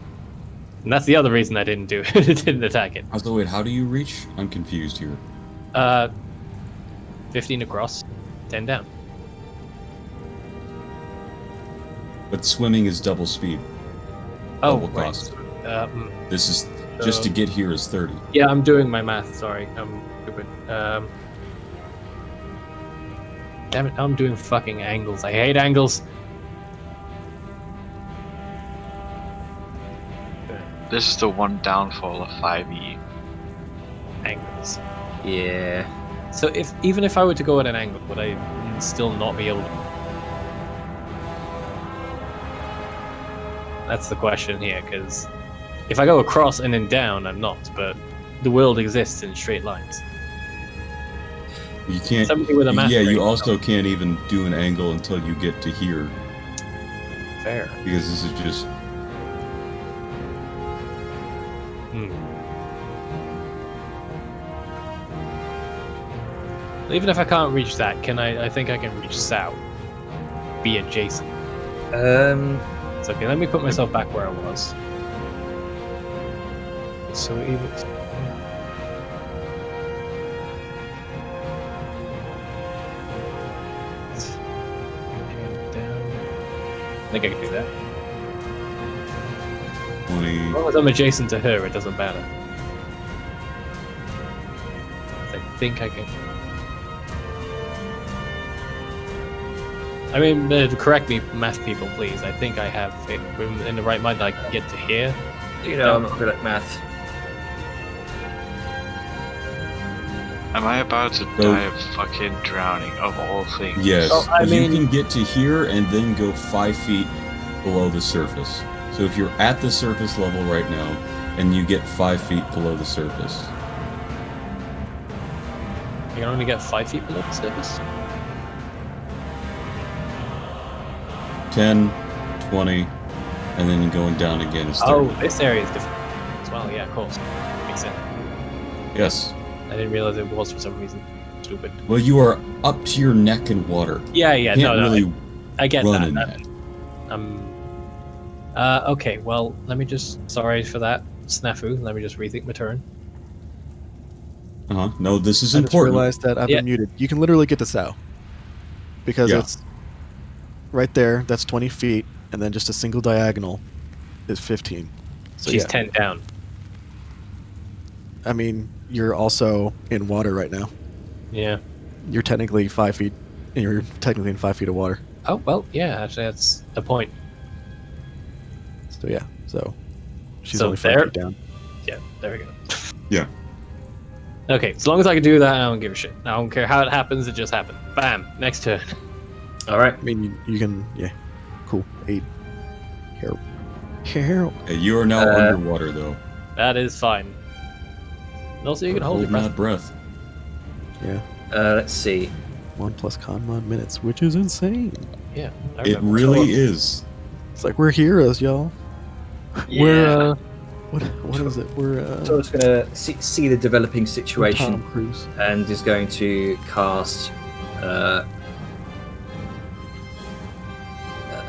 And that's the other reason I didn't do it. It didn't attack it. So wait, how do you reach? I'm confused here. 15 across, 10 down. But swimming is double speed. Oh, Double right. cost. Mm. This is just to get here is 30. Yeah, I'm doing my math. Sorry, I'm stupid. Damn it, I'm doing fucking angles. I hate angles. This is the one downfall of 5e. Angles. Yeah. So even if I were to go at an angle, would I still not be able to? That's the question here, because if I go across and then down, I'm not. But the world exists in straight lines. You can't. Somebody with a math Yeah, brain, you also can't even do an angle until you get to here Fair. because this is just. Even if I can't reach that, can I think I can reach south. Be adjacent. It's okay, let me put myself back where I was. So even... I think I can do that. 20. As long as I'm adjacent to her, it doesn't matter. I think I can... I mean, correct me, math people, please. I think I have it in the right mind that I can get to here. You know, I'm not good at math. Am I about to die of fucking drowning, of all things? Yes, Oh, I you mean- can get to here and then go 5 feet below the surface. So if you're at the surface level right now, and you get 5 feet below the surface. You can only get 5 feet below the surface. 10, 20, and then going down again is 30. Oh, this area is different as well. Yeah, of course. Makes sense. Yes. I didn't realize it was for some reason. Stupid. Well, you are up to your neck in water. Yeah, You no, can't no. really I get run that. in that. Okay, well, let me just... Sorry for that snafu. Let me just rethink my turn. Uh-huh. No, this is I just important. realized that I've Yeah. been muted. You can literally get to Sao. Because Yeah. it's right there, that's 20 feet, and then just a single diagonal is 15. So She's yeah. 10 down. I mean, you're also in water right now. Yeah. You're technically 5 feet, and you're technically in 5 feet of water. Oh, well, yeah, actually, that's a point. So yeah, so she's So only 5 there- feet down. Yeah, there we go. Yeah. Okay, as long as I can do that, I don't give a shit. I don't care how it happens, it just happened. Bam! Next turn. All right. I mean, you can, yeah, cool. 8. Here. Hey, you are now underwater, though. That is fine. And also, you can hold your Hold breath. that breath. Yeah, Let's see. 1 plus con mod minutes, which is insane. Yeah, I It remember. really is. It's like we're heroes, y'all. Yeah. We're what is it? We're So it's going to see the developing Tom situation Cruise. and is going to cast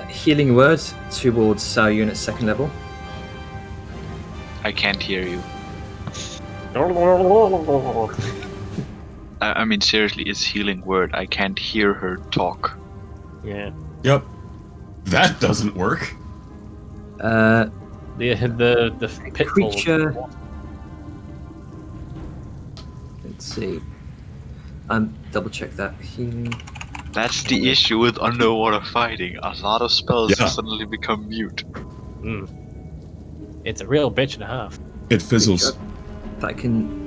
healing word towards Saoyun at second level. I can't hear you. I mean, seriously, it's healing word. I can't hear her talk. Yeah. Yep. That doesn't work. The pitfall. Creature. Let's see. Double check that. Healing. That's the issue with underwater fighting. A lot of spells Yeah. suddenly become mute. It's a real bitch and a half. It fizzles. That can.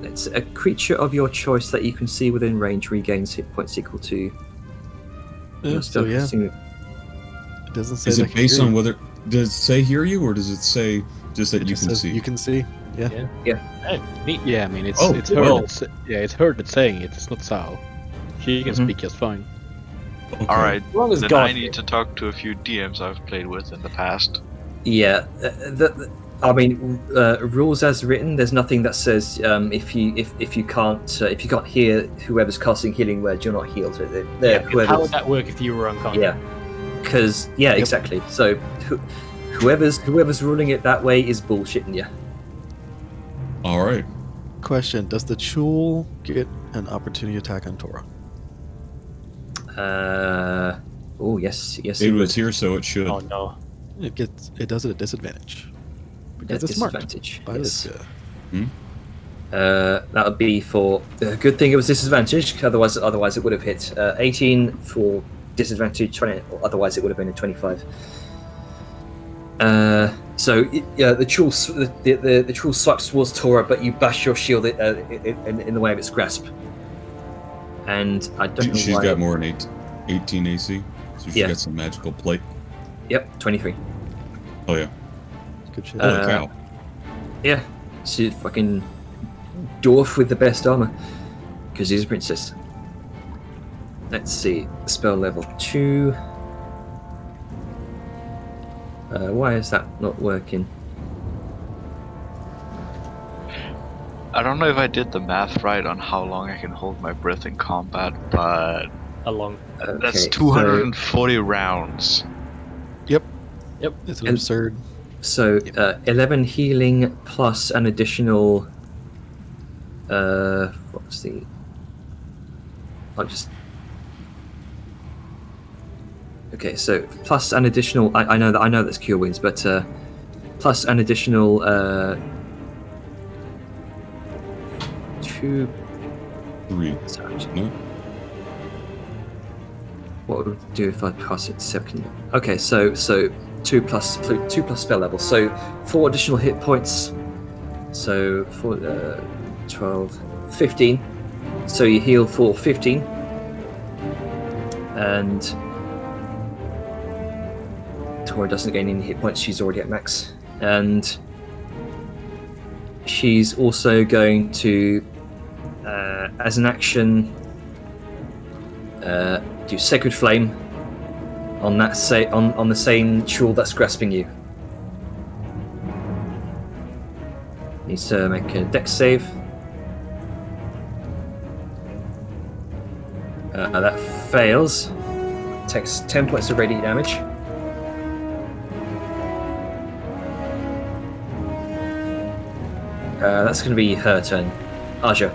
It's a creature of your choice that you can see within range regains hit points equal to. Yeah, your so yeah, spellcasting- it doesn't say Is that it can based hear on you. whether does it say hear you or does it say just that It you just can says see? You can see. Yeah. Hey, neat. Yeah, I mean it's Oh, it's her. well. It's, yeah, it's her that's saying it. It's not Sao. She can Mhm. speak just fine. Okay. All right. As long as Then God I need to talk to a few DMs I've played with in the past. Yeah, rules as written. There's nothing that says if you can't hear whoever's casting healing word, you're not healed. How would that work if you were unconscious? Yeah, because exactly. So whoever's ruling it that way is bullshitting you. All right. Question: does the Chul get an opportunity attack on Torah? Oh yes, It would. was here, so it should. Oh no. It does it at disadvantage because At it's marked disadvantage, by yes. this guy. That would be for good thing it was disadvantage. Otherwise it would have hit 18 for disadvantage, 20. Otherwise it would have been a 25. So the Chul swipes towards Tora, but you bash your shield in the way of its grasp. And I don't know She's why. got more than 18 AC, so she's Yeah. got some magical plate. Yep, 23. Oh yeah. Good shit. Holy cow. Yeah, she's fucking dwarf with the best armor because he's a princess. Let's see, spell level 2. Why is that not working? I don't know if I did the math right on how long I can hold my breath in combat, but Along. that's Okay, 240 rounds. Yep. Yep. It's And- absurd. So 11 healing plus an additional. What's the? I'll just. Okay, so plus an additional. I know that's cure wounds, but plus an additional 2. 3. Sorry, No? what would it do if I pass it second? Okay, so 2 plus spell level, so 4 additional hit points. So 4, 12, 15. So you heal for 15, and Tora doesn't gain any hit points. She's already at max, and she's also going to, as an action, do Sacred Flame on that on the same Chul that's grasping you. Needs to make a dex save. That fails. Takes 10 points of radiant damage. That's going to be her turn. Aja.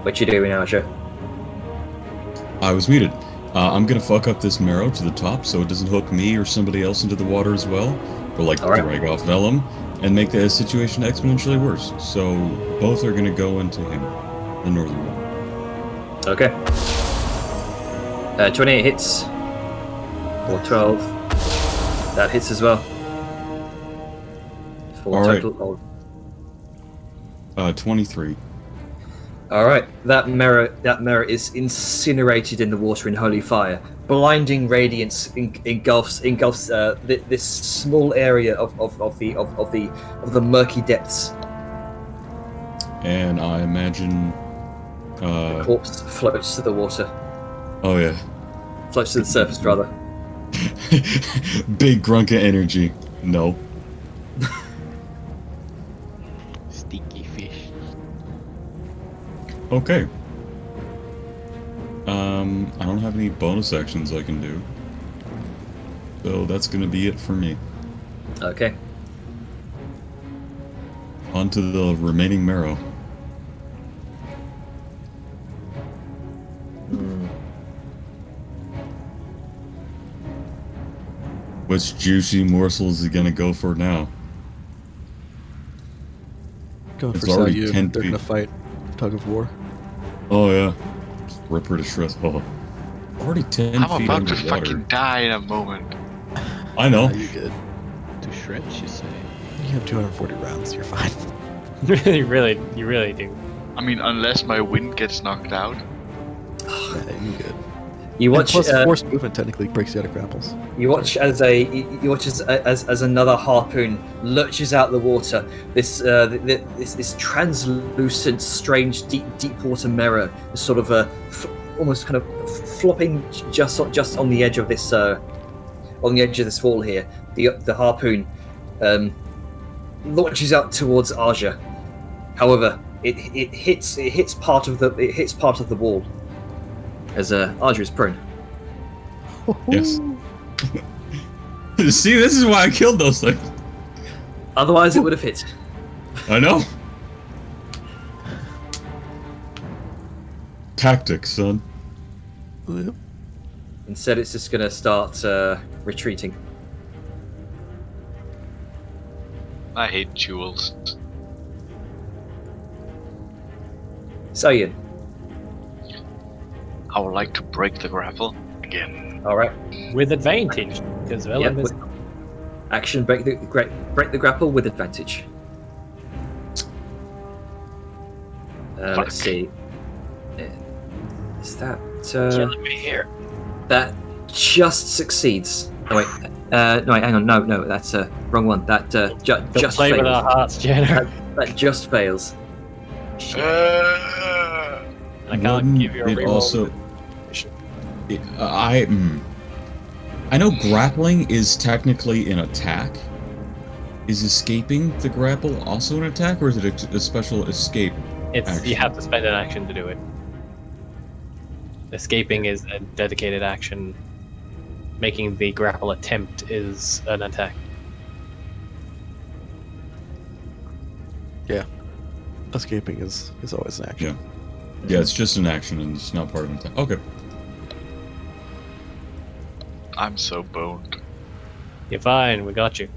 What you doing, Aja? I was muted. I'm gonna fuck up this marrow to the top so it doesn't hook me or somebody else into the water as well, or like Alright. drag off Vellum, and make the situation exponentially worse. So both are gonna go into him, the northern one. Okay. 28 hits. Or 12. That hits as well. For Alright. total of 23. All right, that mirror is incinerated in the water in holy fire. Blinding radiance engulfs this small area of the murky depths. And I imagine. Corpse floats to the water, Oh yeah. floats to the surface rather. Big Grunka energy. No. Sticky fish. Okay. I don't have any bonus actions I can do. So that's gonna be it for me. Okay. On to the remaining marrow. Which juicy morsel is he gonna go for now? Going It's for already Sayu. 10 They're feet. gonna fight tug of war. Oh yeah. Just rip her to shreds. Oh. Already 10 I'm feet about to underwater. fucking die in a moment. I know. You good? To shreds, you say? You have 240 rounds. You're fine. you really do. I mean, unless my wind gets knocked out. Yeah, you good? You And watch. plus, force movement technically breaks you out of grapples. You watch as another harpoon lurches out the water. This translucent, strange, deep water mirror is sort of almost kind of flopping just on the edge of this wall here. The harpoon launches out towards Aja. However, it hits part of the wall as Aja is prone. Yes. See, this is why I killed those things. Otherwise, it would have hit. I know. Tactics, son. Yep. Instead, it's just going to start retreating. I hate jewels. Sayan. I would like to break the grapple again. All right. With advantage, because Vellum is... Action: break the grapple with advantage. Let's see. Is that killing me here. that just succeeds? Oh wait, no, wait, hang on, no, that's wrong one. That just play fails. with our hearts, Jenner. That just fails. I can't give you a It reroll. also, I know grappling is technically an attack. Is escaping the grapple also an attack, or is it a special escape? It's action? you have to spend an action to do it. Escaping is a dedicated action. Making the grapple attempt is an attack. Yeah. Escaping is always an action. Yeah, it's just an action and it's not part of an attack. Okay. I'm so boned. You're fine, we got you.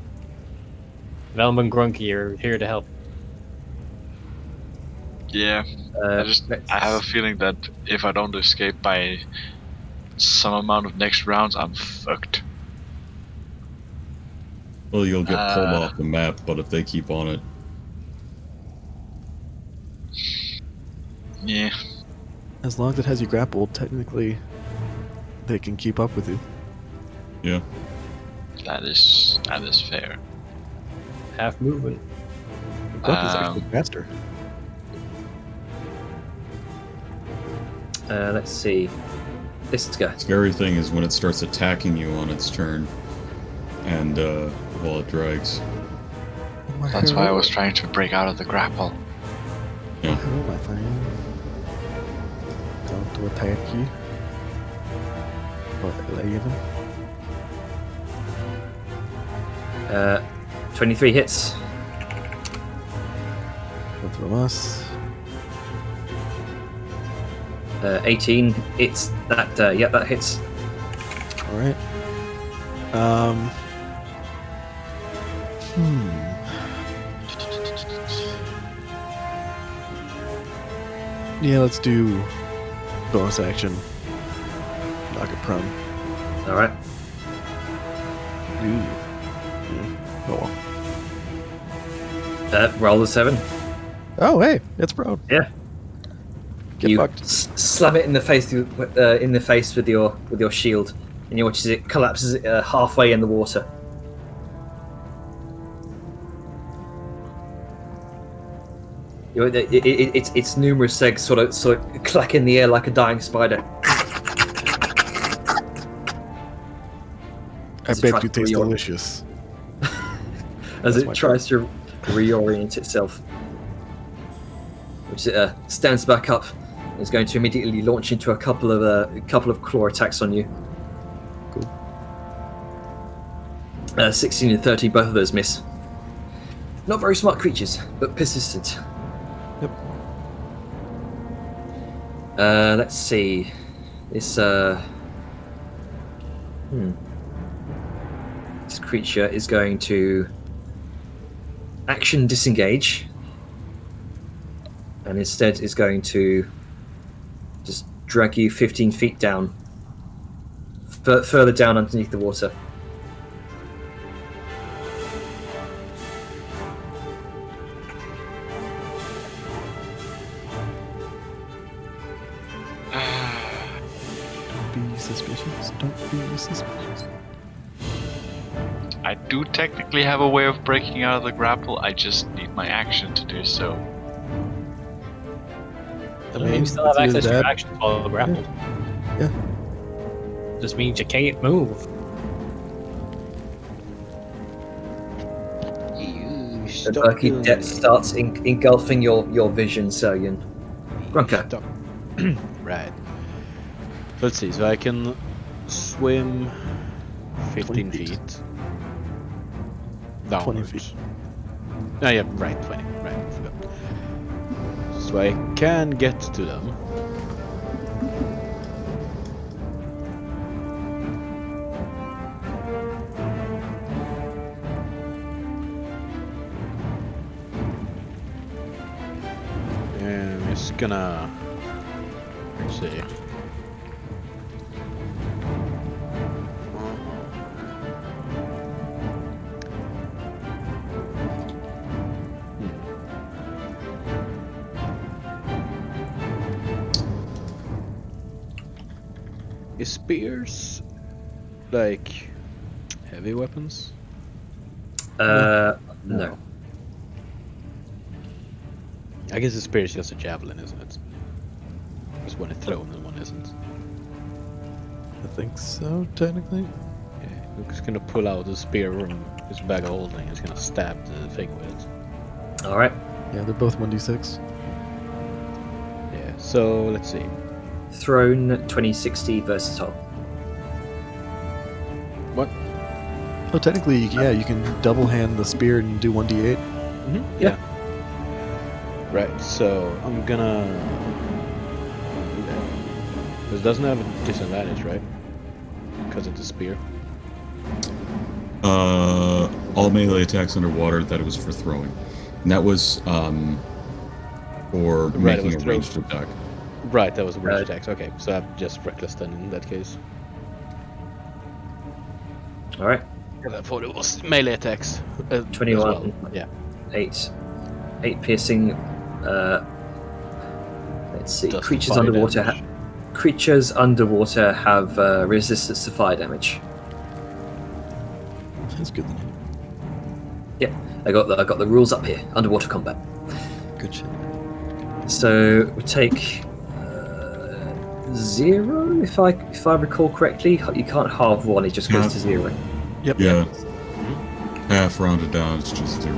Velm and Grunky are here to help. Yeah, I have a feeling that if I don't escape by some amount of next rounds, I'm fucked. Well, you'll get pulled off the map, but if they keep on it, Yeah. As long as it has you grappled, technically, they can keep up with you. yeah. That is fair. Half movement. Grumpy's actually faster. Uh, let's see. This guy. Scary thing is when it starts attacking you on its turn, and while it drags. That's why I was trying to break out of the grapple. Yeah. Hello, my friend. Going to attack you. What, 11? 23 hits. Go from us. 18. It's that. Yeah, that hits. All right. Yeah, let's do bonus action. Knock it prone. All right. Ooh. Oh well. Roll the 7. Oh hey, it's prone. Yeah. Get You fucked. slam it in the face with your shield, and you watch as it collapses halfway in the water. Its numerous legs sort of clack in the air like a dying spider. I As it bet tries you to taste reorient. delicious. As That's it my tries to reorient itself, which it stands back up and is going to immediately launch into a couple of claw attacks on you. Cool. 16 and 30, both of those miss. Not very smart creatures, but persistent. Yep. Let's see. This this creature is going to action disengage, and instead is going to just drag you 15 feet down, further down underneath the water. Be suspicious. Very suspicious. I do technically have a way of breaking out of the grapple. I just need my action to do so. I You mean, still have it's either access to your that- actions while grappled. Yeah. Just means you can't move. The murky depth starts engulfing your vision, Sergen. Grunker. Stop. Right. So let's see. So I can swim 15 20 feet. feet. 20 Downwards. feet. Oh yeah, right, 20. Right, I forgot. So I can get to them. And I'm just gonna... Let's see. Is spears like heavy weapons? No. I guess a spear is just a javelin, isn't it? Just one is thrown and one isn't. I think so, technically. Yeah, Luke's gonna pull out a spear from his bag of holding. He's gonna stab the thing with it. All right. Yeah, they're both 1d6. Yeah. So let's see. Thrown 2060 versatile. What? Oh, technically, yeah, you can double hand the spear and do 1d8. Mm-hmm. Yeah. Right. So I'm gonna do that. This doesn't have a disadvantage, right? Because it's a spear. All melee attacks underwater, that was for throwing. And that was for Right, it making was a throw. ranged attack. Right. That was a range Right. attack. Okay. So I'm just reckless then in that case. All right. I thought it was melee attacks. 21. As well. But yeah. 8 piercing. Let's see. Does Creatures fire underwater. damage. Creatures underwater have resistance to fire damage. That's good then. Yep, I got the rules up here. Underwater combat. Good shit. So we take 0 if I recall correctly. You can't halve 1; it just goes Yeah. to 0. Yep. Yeah. Half rounded down, it's just 0.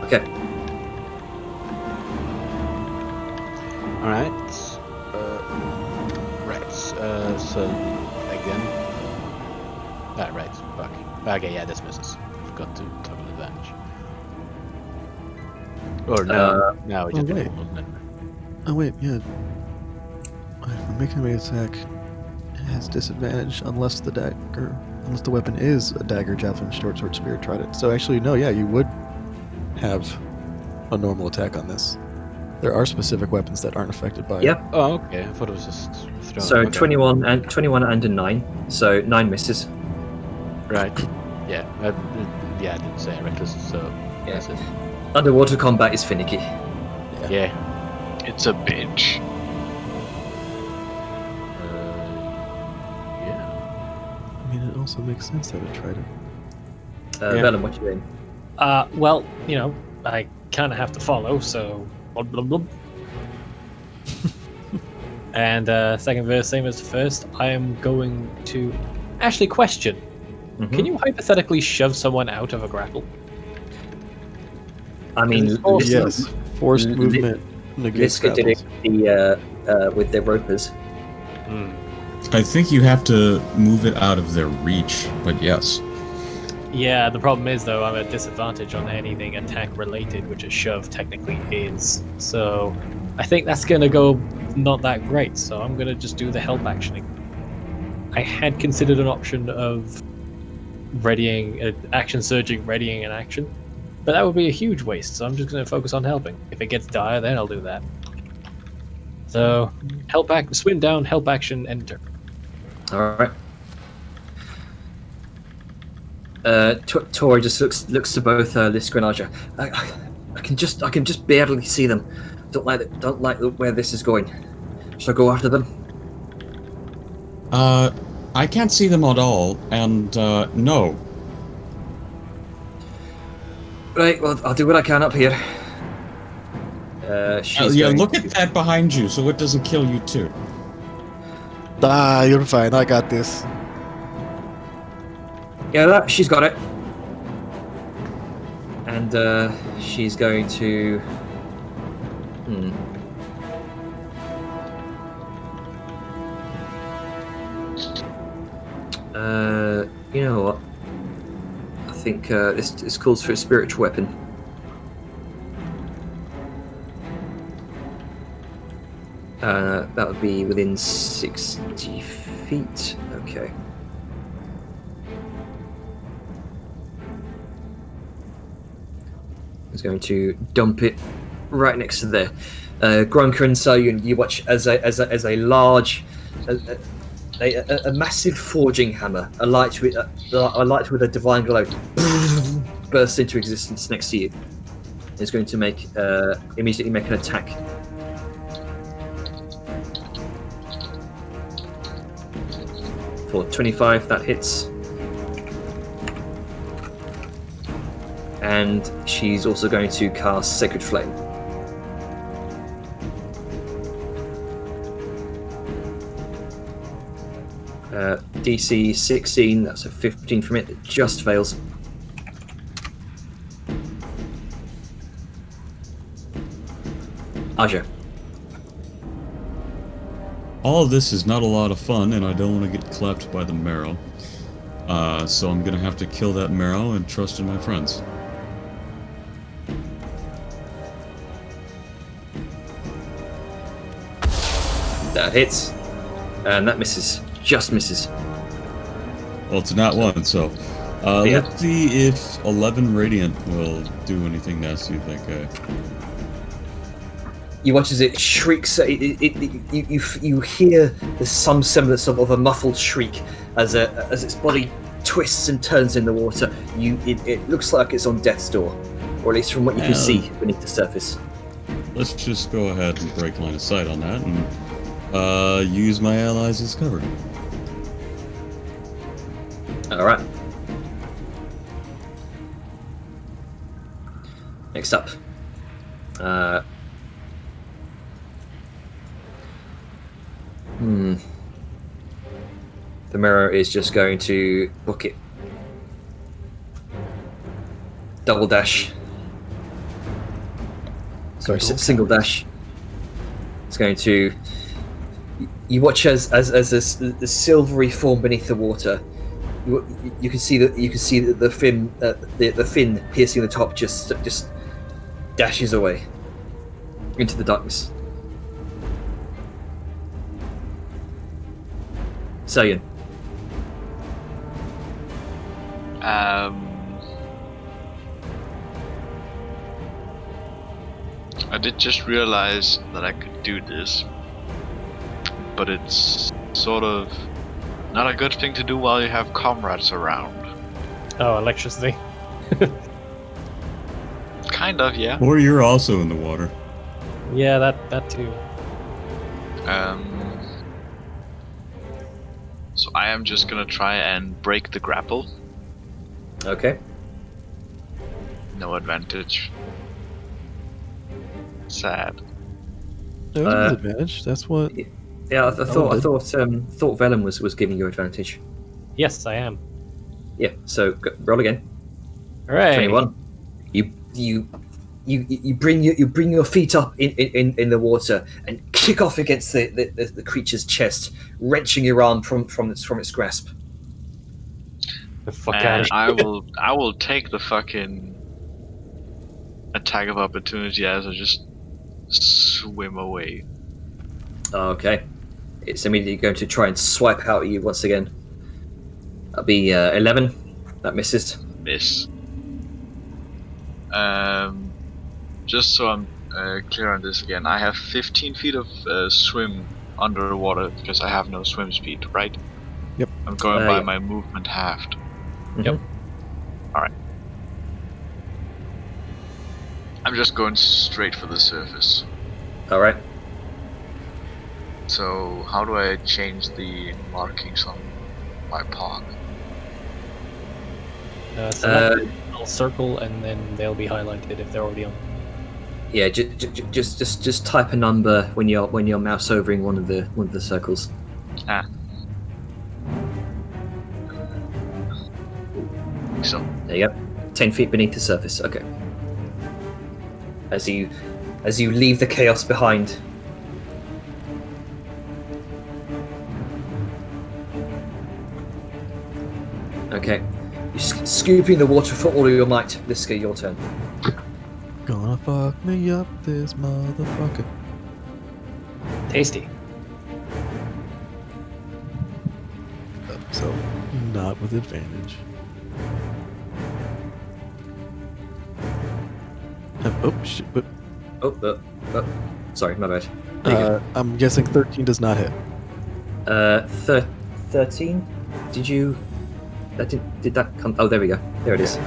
Okay. All right. Right. So again. Ah, right. Fuck. Okay. Yeah, this misses. Forgot to double advantage. Or no. No, it just wait. wasn't it? Oh, wait, yeah. When making a melee attack, it has disadvantage unless the weapon is a dagger, javelin, short sword, spear, trident. So actually, no, yeah, you would have a normal attack on this. There are specific weapons that aren't affected by Yep. Oh, okay. I thought it was just thrown. So Okay. 21 and a 9. So 9 misses. Right. Yeah. I didn't say reckless, so Yeah. that's it. Underwater combat is finicky. Yeah. It's a bitch. Yeah. I mean, it also makes sense that it trident. Yeah. Vellum, what you doing? Well, you know, I kind of have to follow, so blah blah blah. And second verse, same as the first. I am going to actually question. Mhm. Can you hypothetically shove someone out of a grapple? I mean, It's forced- Yes, forced Li- movement negates Liska did grapples. it with their ropers. I think you have to move it out of their reach, but yes. Yeah, the problem is though I'm at disadvantage on anything attack related, which a shove technically is. So I think that's gonna go not that great. So I'm gonna just do the help action. I had considered an option of readying, action surging, readying an action, but that would be a huge waste. So I'm just gonna focus on helping. If it gets dire, then I'll do that. So help act, swim down, help action, enter. All right. Tori just looks to both Liska and Aja. I can just barely see them. Don't like where this is going. Should I go after them? I can't see them at all, and no. Right, well, I'll do what I can up here. She's Yeah, going look to... at that behind you, so it doesn't kill you too. You're fine. I got this. Yeah, she's got it. And she's going to... you know what? I think this calls for a spiritual weapon. That would be within 60 feet. Okay. He's going to dump it right next to there. Grunker and so you watch as a large, a massive forging hammer, a light with a divine glow, bursts into existence next to you. He's going to immediately make an attack. For 25, that hits. And she's also going to cast Sacred Flame. DC 16, that's a 15 from it, just fails. Aja. All of this is not a lot of fun, and I don't want to get clapped by the marrow. So I'm gonna have to kill that marrow and trust in my friends. That hits. And that misses. Just misses. Well, it's not one, so... Yeah. Let's see if 11 Radiant will do anything nasty with that guy. You watch as it shrieks. You hear some semblance of a muffled shriek as its body twists and turns in the water. It looks like it's on death's door, or at least from what you can see beneath the surface. Let's just go ahead and break line of sight on that and use my allies as cover. All right. Next up. The mirror is just going to book it. Double dash. Sorry, single dash. It's going to. You watch as the silvery form beneath the water. You can see that the fin the fin piercing the top just dashes away into the darkness. Sayan. I did just realize that I could do this, but it's sort of not a good thing to do while you have comrades around. Oh, electricity. Kind of, yeah. Or you're also in the water. Yeah, that too. So I am just gonna try and break the grapple. Okay. No advantage. Sad. That was an advantage. That's what. Yeah, I thought Vellum was giving you advantage. Yes, I am. Yeah. So roll again. Hooray! 21. You bring your feet up in the water and kick off against the creature's chest, wrenching your arm from its grasp. The fuck out of And I will take the fucking attack of opportunity as I just swim away. Okay. It's immediately going to try and swipe out at you once again. That'll be 11. That misses. Miss. Just so I'm clear on this again, I have 15 feet of swim underwater because I have no swim speed, right? Yep. I'm going by yeah. my movement halved. Yep. Alright. I'm just going straight for the surface. All right. So how do I change the markings on my pog? Select a little circle, and then they'll be highlighted if they're already on. Yeah, just type a number when you're mouse overing one of the circles. So There you go. 10 feet beneath the surface. Okay. As you leave the chaos behind. Okay. You're scooping the water for all of your might. Liska, your turn. Gonna fuck me up, this motherfucker. Tasty. So, not with advantage. Oh, shit. But, Oh, sorry, my bad. I'm guessing 13 does not hit. 13? Did you... Did that come... Oh, there we go. There it is.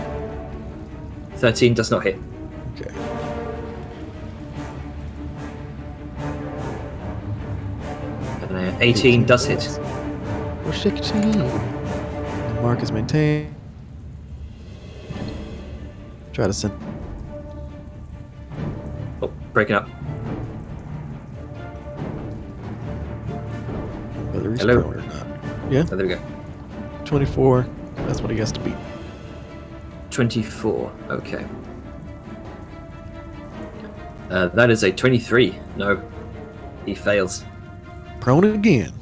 13 does not hit. Okay. And 18 does hit. Oh, shake it. The mark is maintained. Try to send... Oh, breaking up. Whether he's Hello? prone or not. Yeah, Oh, there we go. 24. That's what he has to beat. 24. Okay. That is a 23. No. He fails. Prone again.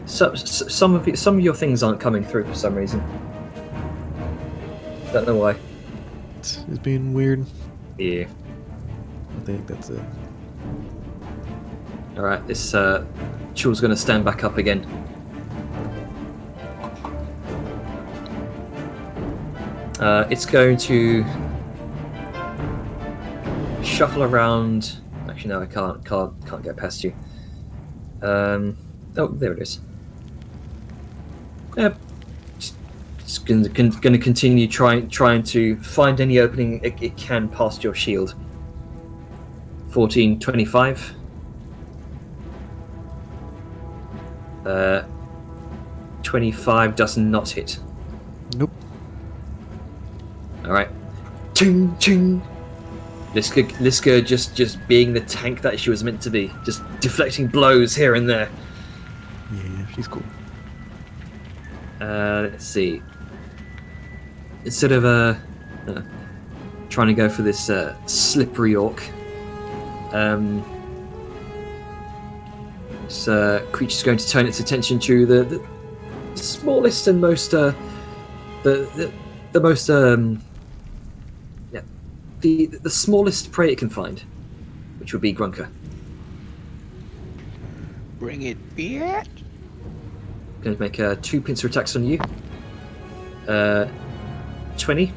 So, some of your things aren't coming through for some reason. Don't know why. It's being weird. Yeah. I think that's it. Alright, this Chul's going to stand back up again. It's going to shuffle around. Actually, no, I can't get past you. Oh, there it is. It's going to continue trying to find any opening it can past your shield. 14, 25. 25 does not hit. Nope. Alright. Ching, ching. Liska just being the tank that she was meant to be. Just deflecting blows here and there. Yeah, she's cool. Let's see. Instead of trying to go for this slippery orc, this creature's going to turn its attention to the smallest and most the smallest prey it can find, which would be Grunker. Bring it, bitch. Going to make 2 pincer attacks on you. 20.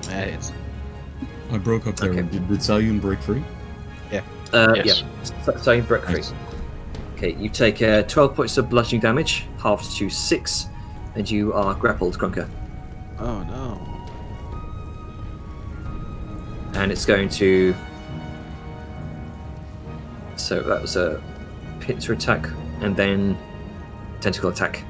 It's I broke up there. Okay. Did Salian break free? Yes. Yeah. So you broke free. Nice. Okay, you take 12 points of bludgeoning damage, halved to 6, and you are grappled, Grunker. Oh no. And it's going to... So that was a pincer attack, and then tentacle attack.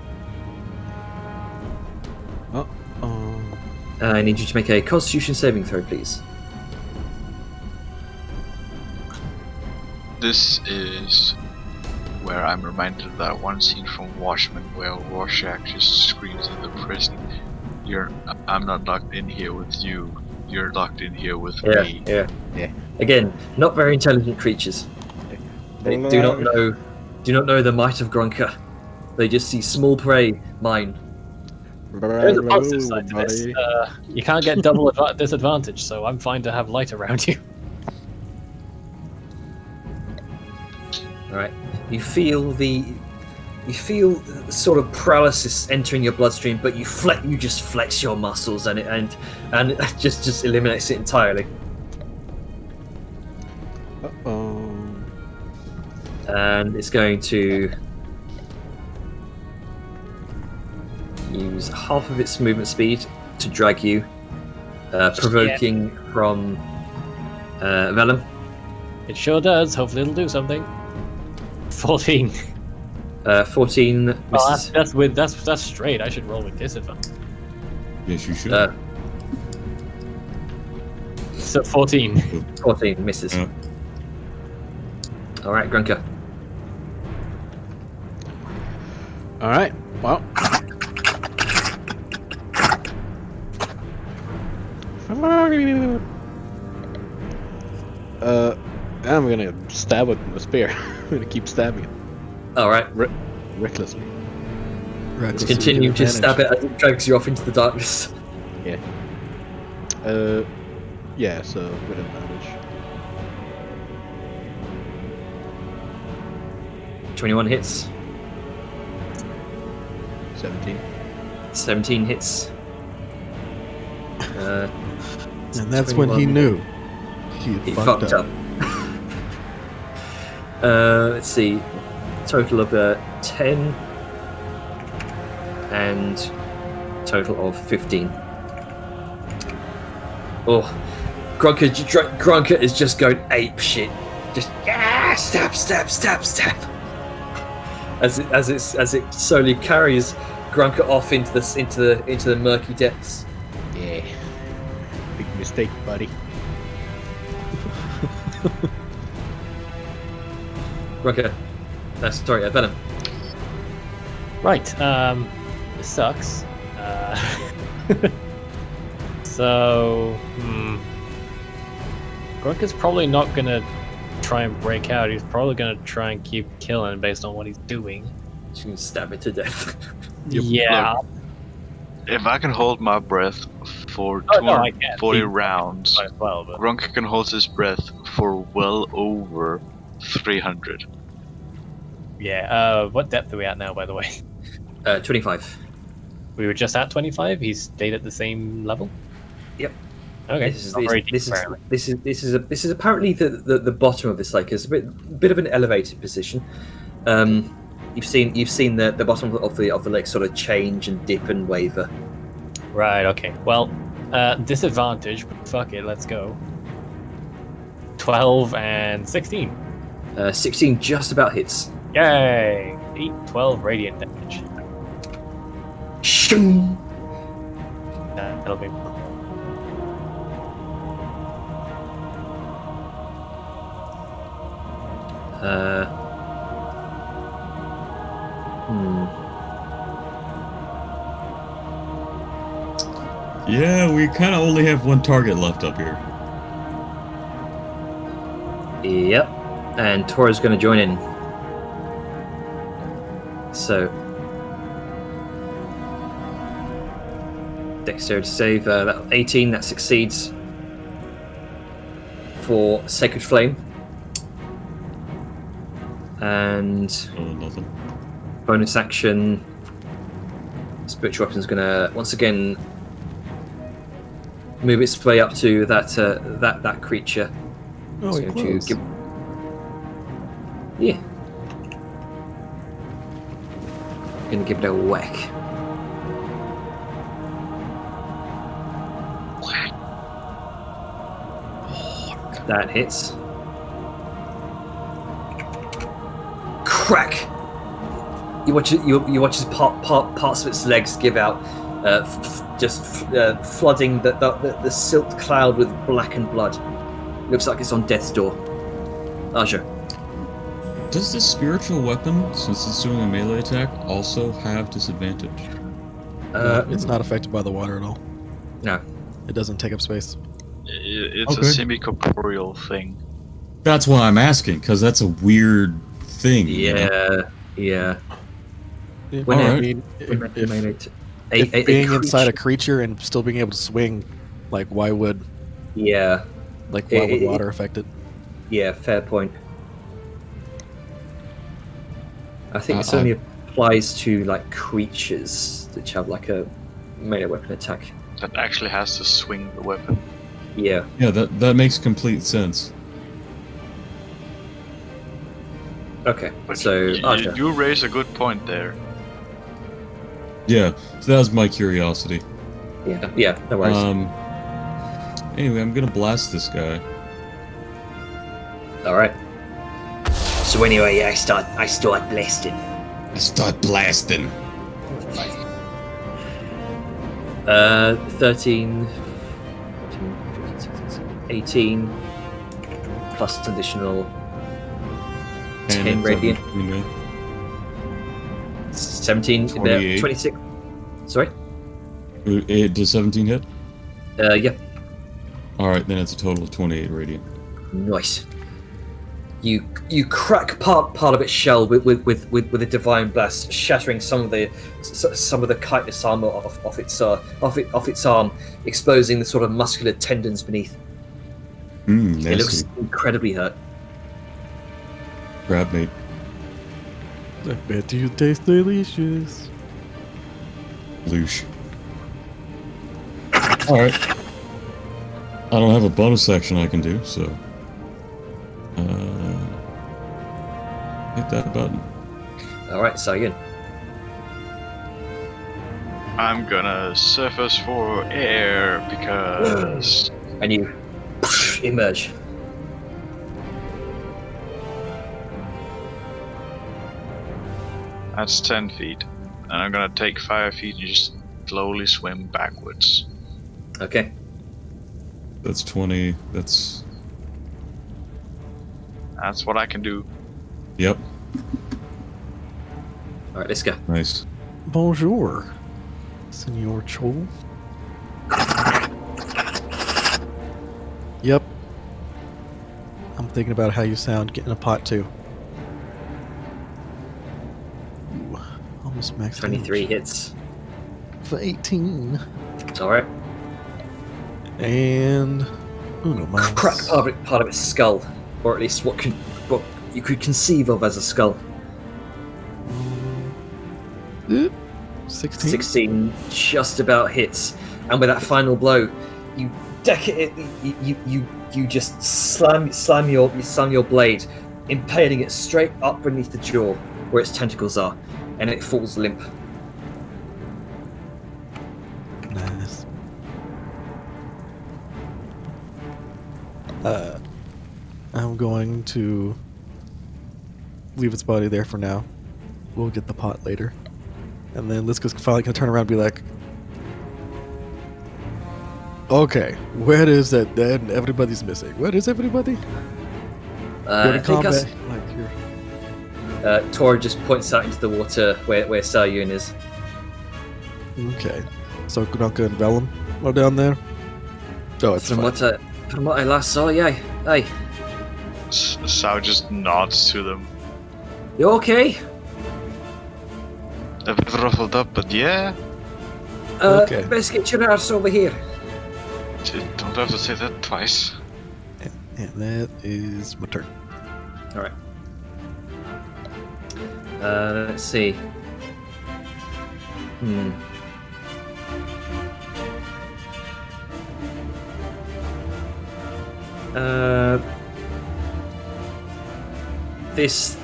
I need you to make a Constitution saving throw, please. This is where I'm reminded of that one scene from Watchmen where Rorschach just screams in the prison, I'm not locked in here with you, you're locked in here with me. Yeah. Again, not very intelligent creatures. They do not know the might of Grunker. They just see small prey, mine. There's a positive side to this. You can't get double disadvantage, so I'm fine to have light around you. Alright. You feel sort of paralysis entering your bloodstream, but you just flex your muscles and it just eliminates it entirely. And it's going to use half of its movement speed to drag you, provoking from Vellum. It sure does. Hopefully it'll do something. 14. 14 Oh, misses. that's straight. I should roll with disadvantage. Yes, you should. So 14. 14 misses. Yeah. All right, Grunker. All right. Well. I'm gonna stab it with a spear. I'm gonna keep stabbing it All right. recklessly. Let's continue to stab it as it drags you off into the darkness. Yeah. Yeah. So with advantage. 21 hits. 17. 17 hits. And that's when he 21. knew He fucked up. Let's see. Total of 10 and total of 15. Oh, Grunker is just going ape shit. Just stab, stab, stab, stab. As it slowly carries Grunker off into the murky depths. Yeah. Big mistake, buddy. Grunker. Sorry, Venom. Right. This sucks. So, Grunker's probably not gonna try and break out. He's probably gonna try and keep killing based on what he's doing. You can stab it to death. Yeah. Look, if I can hold my breath for Oh, no, I 240 can't. rounds, As well, but Grunker can hold his breath for well over 300. yeah. What depth are we at now, by the way? 25. We were just at 25. He stayed at the same level. Yep. Okay. This is Not very deep, this apparently. is apparently the bottom of this lake. It's a bit of an elevated position. You've seen the bottom of the lake sort of change and dip and waver. Right. Okay. Well, disadvantage, but fuck it. Let's go. 12 and 16. 16 just about hits. Yay! 8, 12 radiant damage. Shing! That'll be. Yeah, we kind of only have one target left up here. Yep. And Tora's going to join in. So, dexterity save, that 18, that succeeds for Sacred Flame. And Oh, nothing. bonus action, Spiritual Weapon's going to once again move its way up to that creature. Oh, It's he going to close. Yeah. Gonna give it a whack. That hits. Crack! You watch his parts of its legs give out, flooding the silt cloud with blackened blood. Looks like it's on death's door. Aja. Does this spiritual weapon, since it's doing a melee attack, also have disadvantage? It's not affected by the water at all. No. It doesn't take up space. It's Okay. a semi-corporeal thing. That's why I'm asking, because that's a weird thing. you know? Yeah. When Alright. I mean, if A being inside a creature- creature and still being able to swing, like why would Yeah, water affect it? yeah, fair point. I think this I- only applies to like creatures which have like a melee weapon attack. That actually has to swing the weapon. Yeah. Yeah, that makes complete sense. Okay. But So Aja. you raise a good point there. Yeah, so that was my curiosity. Yeah, no worries. Anyway, I'm gonna blast this guy. All right. So anyway, I start blasting. Start blasting. 13, 18, plus additional 10 radiant. 17, 28. 26. Sorry? Does 17 hit? Yeah. Alright, then it's a total of 28 radiant. Nice. You crack part of its shell with a divine blast, shattering some of the chitinous armor off its arm, exposing the sort of muscular tendons beneath. Nasty. It looks incredibly hurt. Crab meat. I bet you taste delicious. Loosh. Alright. I don't have a bonus action I can do, so... hit that button. Alright, Sagan. I'm gonna surface for air because... And you emerge. That's 10 feet. And I'm gonna take 5 feet and just slowly swim backwards. Okay. That's 20. That's That's what I can do. Yep. Alright, let's go. Nice. Bonjour, Senor Chol. Yep. I'm thinking about how you sound getting a pot too. Ooh, almost max 23 damage. hits. For 18. Alright. And Uno minus. Crack part of its skull. Or at least what you could conceive of as a skull. 16. 16 just about hits, and with that final blow, you deck it. You just slam your blade, impaling it straight up beneath the jaw where its tentacles are, and it falls limp. Nice. I'm going to leave its body there for now. We'll get the pot later. And then Liska's finally gonna turn around and be like, okay, where is that then? Everybody's missing. Where is everybody? Go to combat. Like here. Tor just points out into the water where Sayun is. Okay. So Gronka and Vellum are down there? Oh, it's From fine. what I last saw, yeah. Hey, Sao just nods to them. you okay? A bit ruffled up, but yeah. Okay. Best get your arse over here. You don't have to say that twice. And that is my turn. All right. Let's see.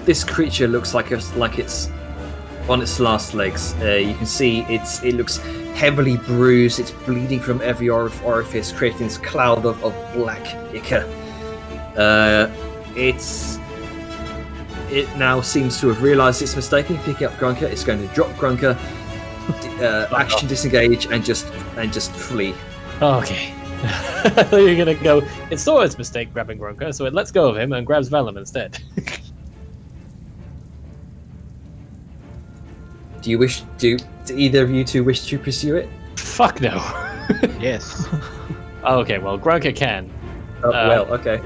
This creature looks like it's on its last legs. You can see it looks heavily bruised. It's bleeding from every orifice, creating this cloud of black ichor. It now seems to have realised its mistake and picking up Grunker. It's going to drop Grunker, action disengage, and just flee. Okay. I thought you were gonna go. It saw its mistake grabbing Grunker, so it lets go of him and grabs Vellum instead. Do either of you two wish to pursue it? Fuck no. Yes. Okay, well, Grunker can. Oh, well, okay.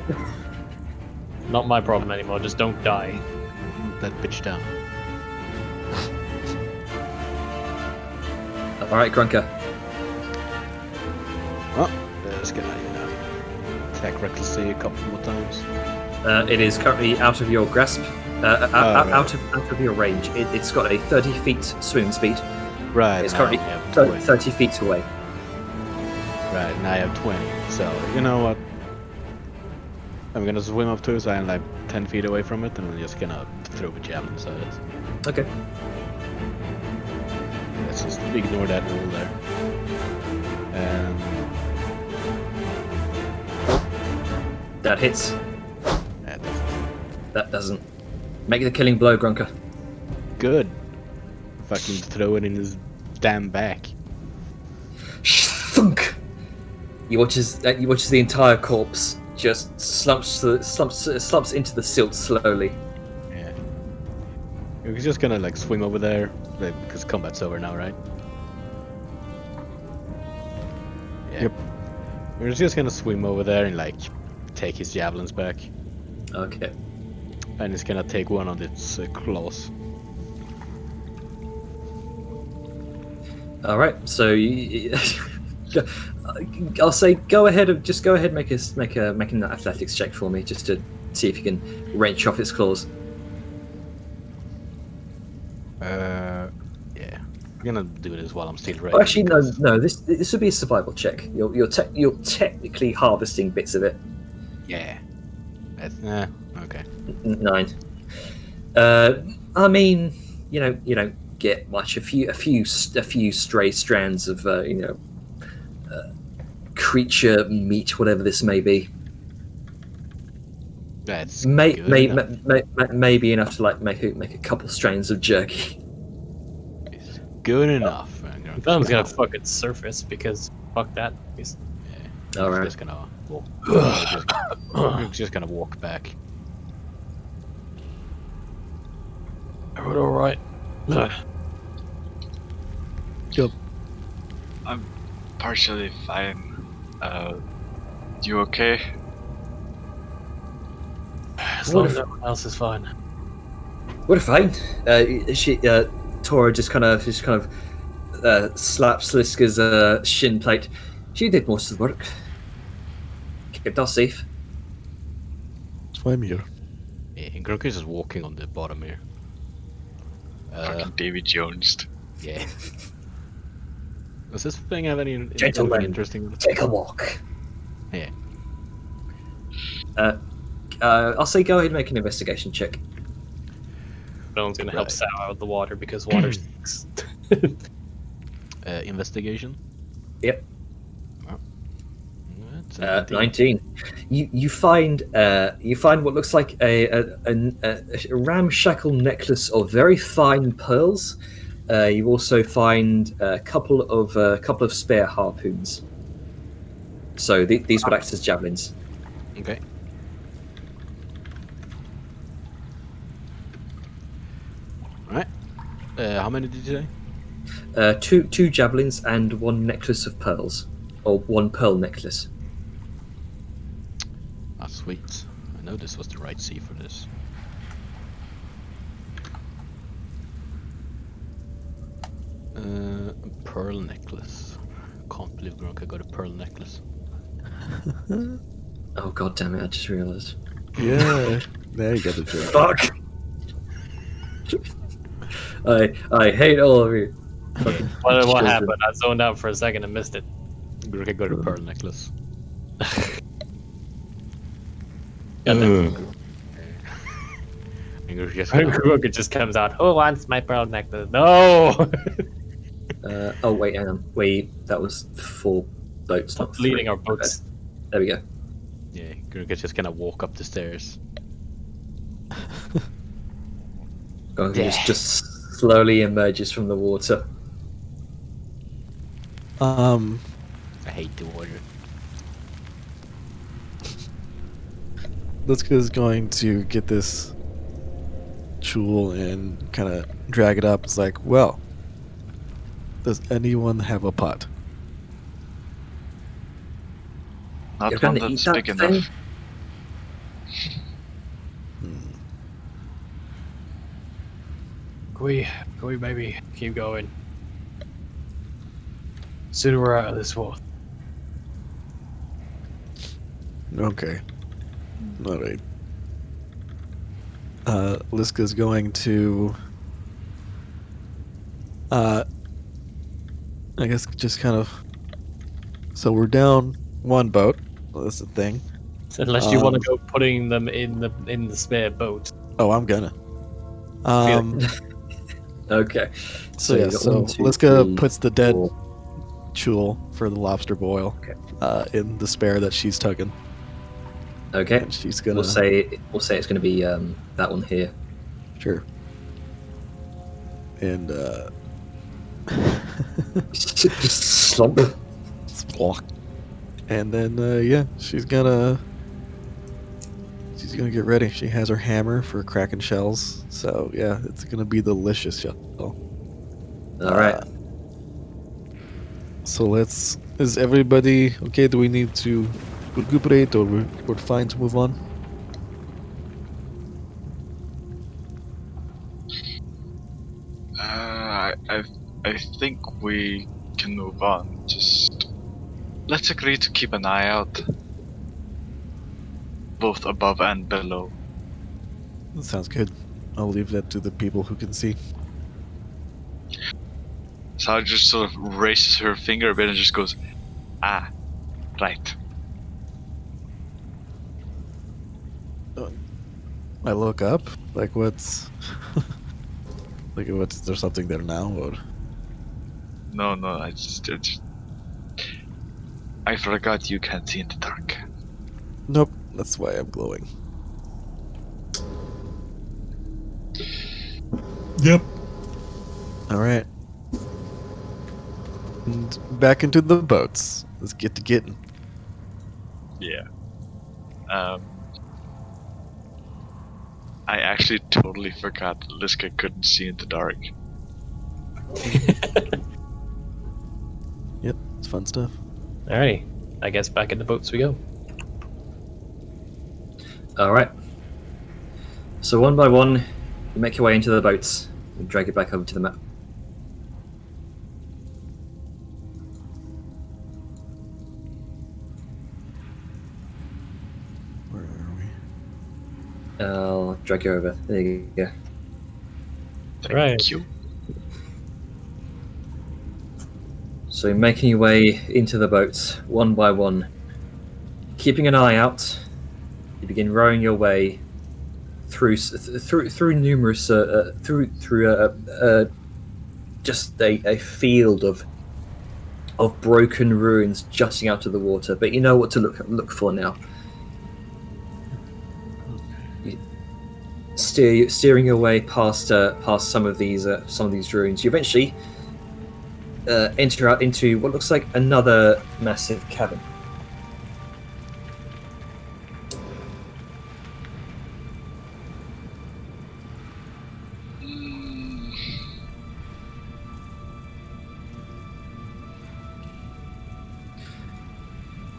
Not my problem anymore. Just don't die. Move that bitch down. All right, Grunker. Oh, let's get attack recklessly a couple more times. It is currently out of your grasp, right. out of your range. It's got a 30 feet swim speed. Right. It's now currently I have 20. 30 feet away. Right, and I have 20. So, you know what? I'm gonna swim up to it, so I'm like 10 feet away from it, and I'm just gonna throw a javelin at it. Okay. Let's just ignore that roll there. And That hits. that That doesn't. Make the killing blow, Grunker. Good. Fucking throw it in his damn back. Thunk! You watch as the entire corpse just slumps into the silt slowly. Yeah. We're just gonna like swim over there, like, because combat's over now, right? Yeah. Yep. We're just gonna swim over there and like take his javelins back, Okay. and it's gonna take one of its claws. All right. So I'll say go ahead and make an athletics check for me, just to see if you can wrench off its claws. Yeah. We're gonna do this while I'm still ready. Oh, actually, no. This would be a survival check. You're technically harvesting bits of it. Yeah. That's okay. 9. I mean, you don't get much. A few stray strands of creature meat, whatever this may be. That's Maybe enough to like make a couple strains of jerky. good enough. I'm gonna fucking surface because fuck that. Yeah. All right. Just gonna walk. just gonna walk back. Everyone all right? Yep. I'm partially fine. You okay? As long as everyone else is fine. What fine. Tora just kind of slaps Liska's shin plate. She did most of the work. Kept us safe. Swim here. Yeah, and Grunker's just walking on the bottom here. Fucking Davy Jones. Yeah. Does this thing have anything Gentlemen, interesting? Take a walk. Yeah. I'll say go ahead and make an investigation check. No one's gonna help Right. Sal out of the water because water stinks. Investigation. Yep. That's 19. You find what looks like a ramshackle necklace of very fine pearls. You also find a couple of spare harpoons. So these would act as javelins. Okay. Alright. How many did you say? Two javelins and one necklace of pearls, or one pearl necklace. Ah, sweet. I know this was the right sea for this. Pearl necklace. Can't believe Grunker got a pearl necklace. Oh god damn it! I just realised. Yeah. There you got the joke. Fuck. I hate all of you. What happened? I zoned out for a second and missed it. Grunker got a pearl necklace. Ugh. And Grunker just Grunker just comes out. Who wants my pearl necklace? No. Oh wait, hang on. That was 4 boats, not 3. Leading our boats. There we go. yeah, Grunker's just gonna walk up the stairs. Gonka just slowly emerges from the water. I hate the water. Liska's going to get this jewel and kind of drag it up. It's like, well, does anyone have a pot? Not You're one gonna that's eat that big thing? enough. Can we maybe keep going? Sooner we're out of this war. Okay. All right. Liska's going to, I guess, just kind of. So we're down one boat. Well, that's the thing. Unless you want to go putting them in the spare boat. Oh, I'm gonna. Okay. So you yeah, got so 1, 2, Liska 3, puts the dead 4. jewel for the lobster boil in the spare that she's tugging. Okay. And she's gonna. We'll say it's going to be that one here. Sure. And Just slump. walk. And then yeah, she's gonna get ready. She has her hammer for cracking shells. So yeah, it's gonna be delicious shell. All right. So is everybody okay? Do we need to recuperate, or we're fine to move on? I think we can move on. Just let's agree to keep an eye out, both above and below. That sounds good. I'll leave that to the people who can see. Sarah just sort of raises her finger a bit and just goes, "Ah, right." I look up. Like, what's what's there something there now? Or No, I forgot you can't see in the dark. nope. That's why I'm glowing. Yep. All right. And back into the boats. Let's get to getting. Yeah. I actually totally forgot Liska couldn't see in the dark. Yep, it's fun stuff. Alrighty, I guess back in the boats we go. All right. So one by one, you make your way into the boats and drag it back over to the map. Where are we? I'll drag you over. There you go. Thank Right. you. So you're making your way into the boats one by one, keeping an eye out. You begin rowing your way through numerous just a field of broken ruins jutting out of the water. But you know what to look for now. Steering your way past some of these ruins, you eventually enter out into what looks like another massive cavern.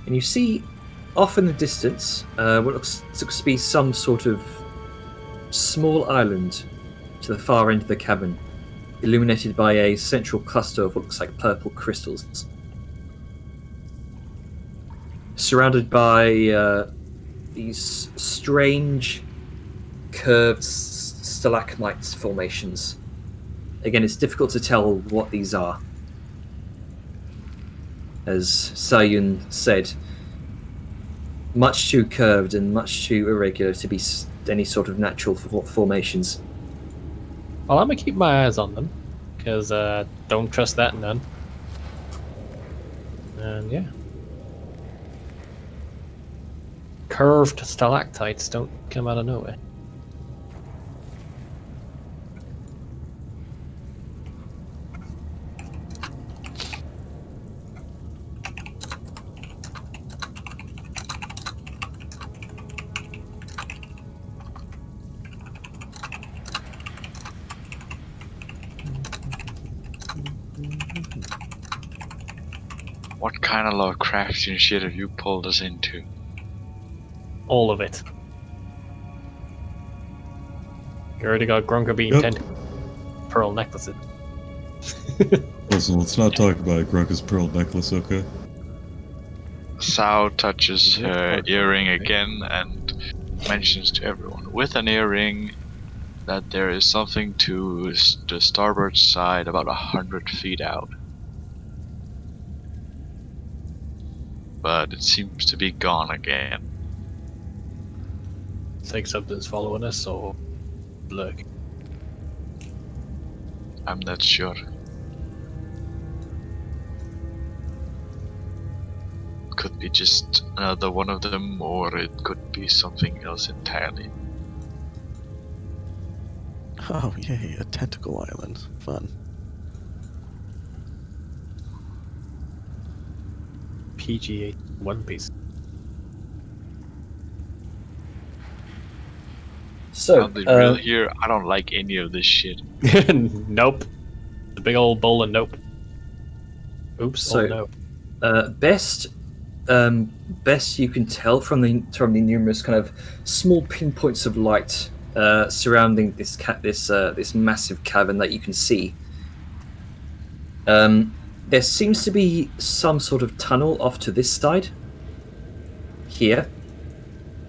And you see off in the distance what looks to be some sort of small island to the far end of the cavern, illuminated by a central cluster of what looks like purple crystals. Surrounded by these strange curved stalagmite formations. Again, it's difficult to tell what these are. As Sayun said, much too curved and much too irregular to be any sort of natural formations. Well, I'm gonna keep my eyes on them, because don't trust that none. And yeah. Curved stalactites don't come out of nowhere. What kind of Lovecraftian shit have you pulled us into? All of it. You already got Grunker being Yep. 10 pearl necklaces. Listen, let's not talk about Grunka's pearl necklace, okay? Sao touches What her part? earring again and mentions to everyone with an earring that there is something to the starboard side about 100 feet out. But it seems to be gone again. Think something's following us, or look. I'm not sure. Could be just another one of them, or it could be something else entirely. Oh, yay, a tentacle island. Fun. PGA One Piece. So, Are they real here? I don't like any of this shit. Nope. The big old bowl of nope. Oops. So- Oh no. best you can tell from the numerous kind of small pinpoints of light surrounding this massive cavern that you can see. There seems to be some sort of tunnel off to this side. Here,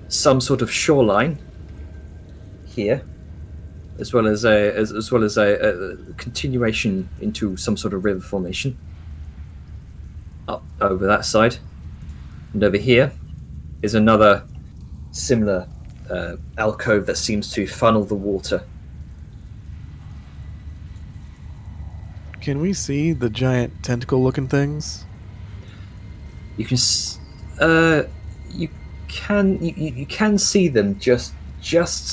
some sort of shoreline. Here, as well as a continuation into some sort of river formation. Up over that side, and over here is another similar alcove that seems to funnel the water. Can we see the giant tentacle-looking things? You can you can see them just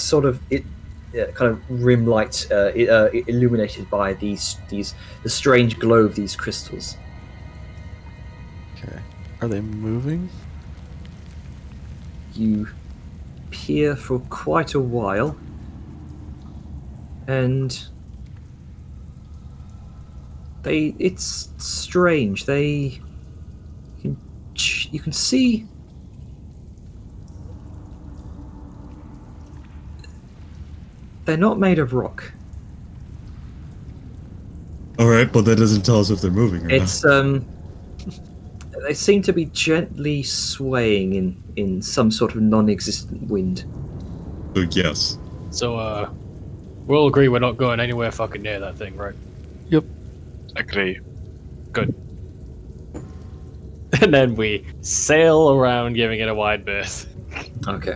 sort of kind of rim light illuminated by the strange glow of these crystals. Okay. Are they moving? You peer for quite a while, and it's strange. You can see they're not made of rock. All right, but that doesn't tell us if they're moving or It's they seem to be gently swaying in some sort of non-existent wind. not. So yes. So we'll agree we're not going anywhere fucking near that thing, right? Yep. Agree. Good. And then we sail around, giving it a wide berth. Okay.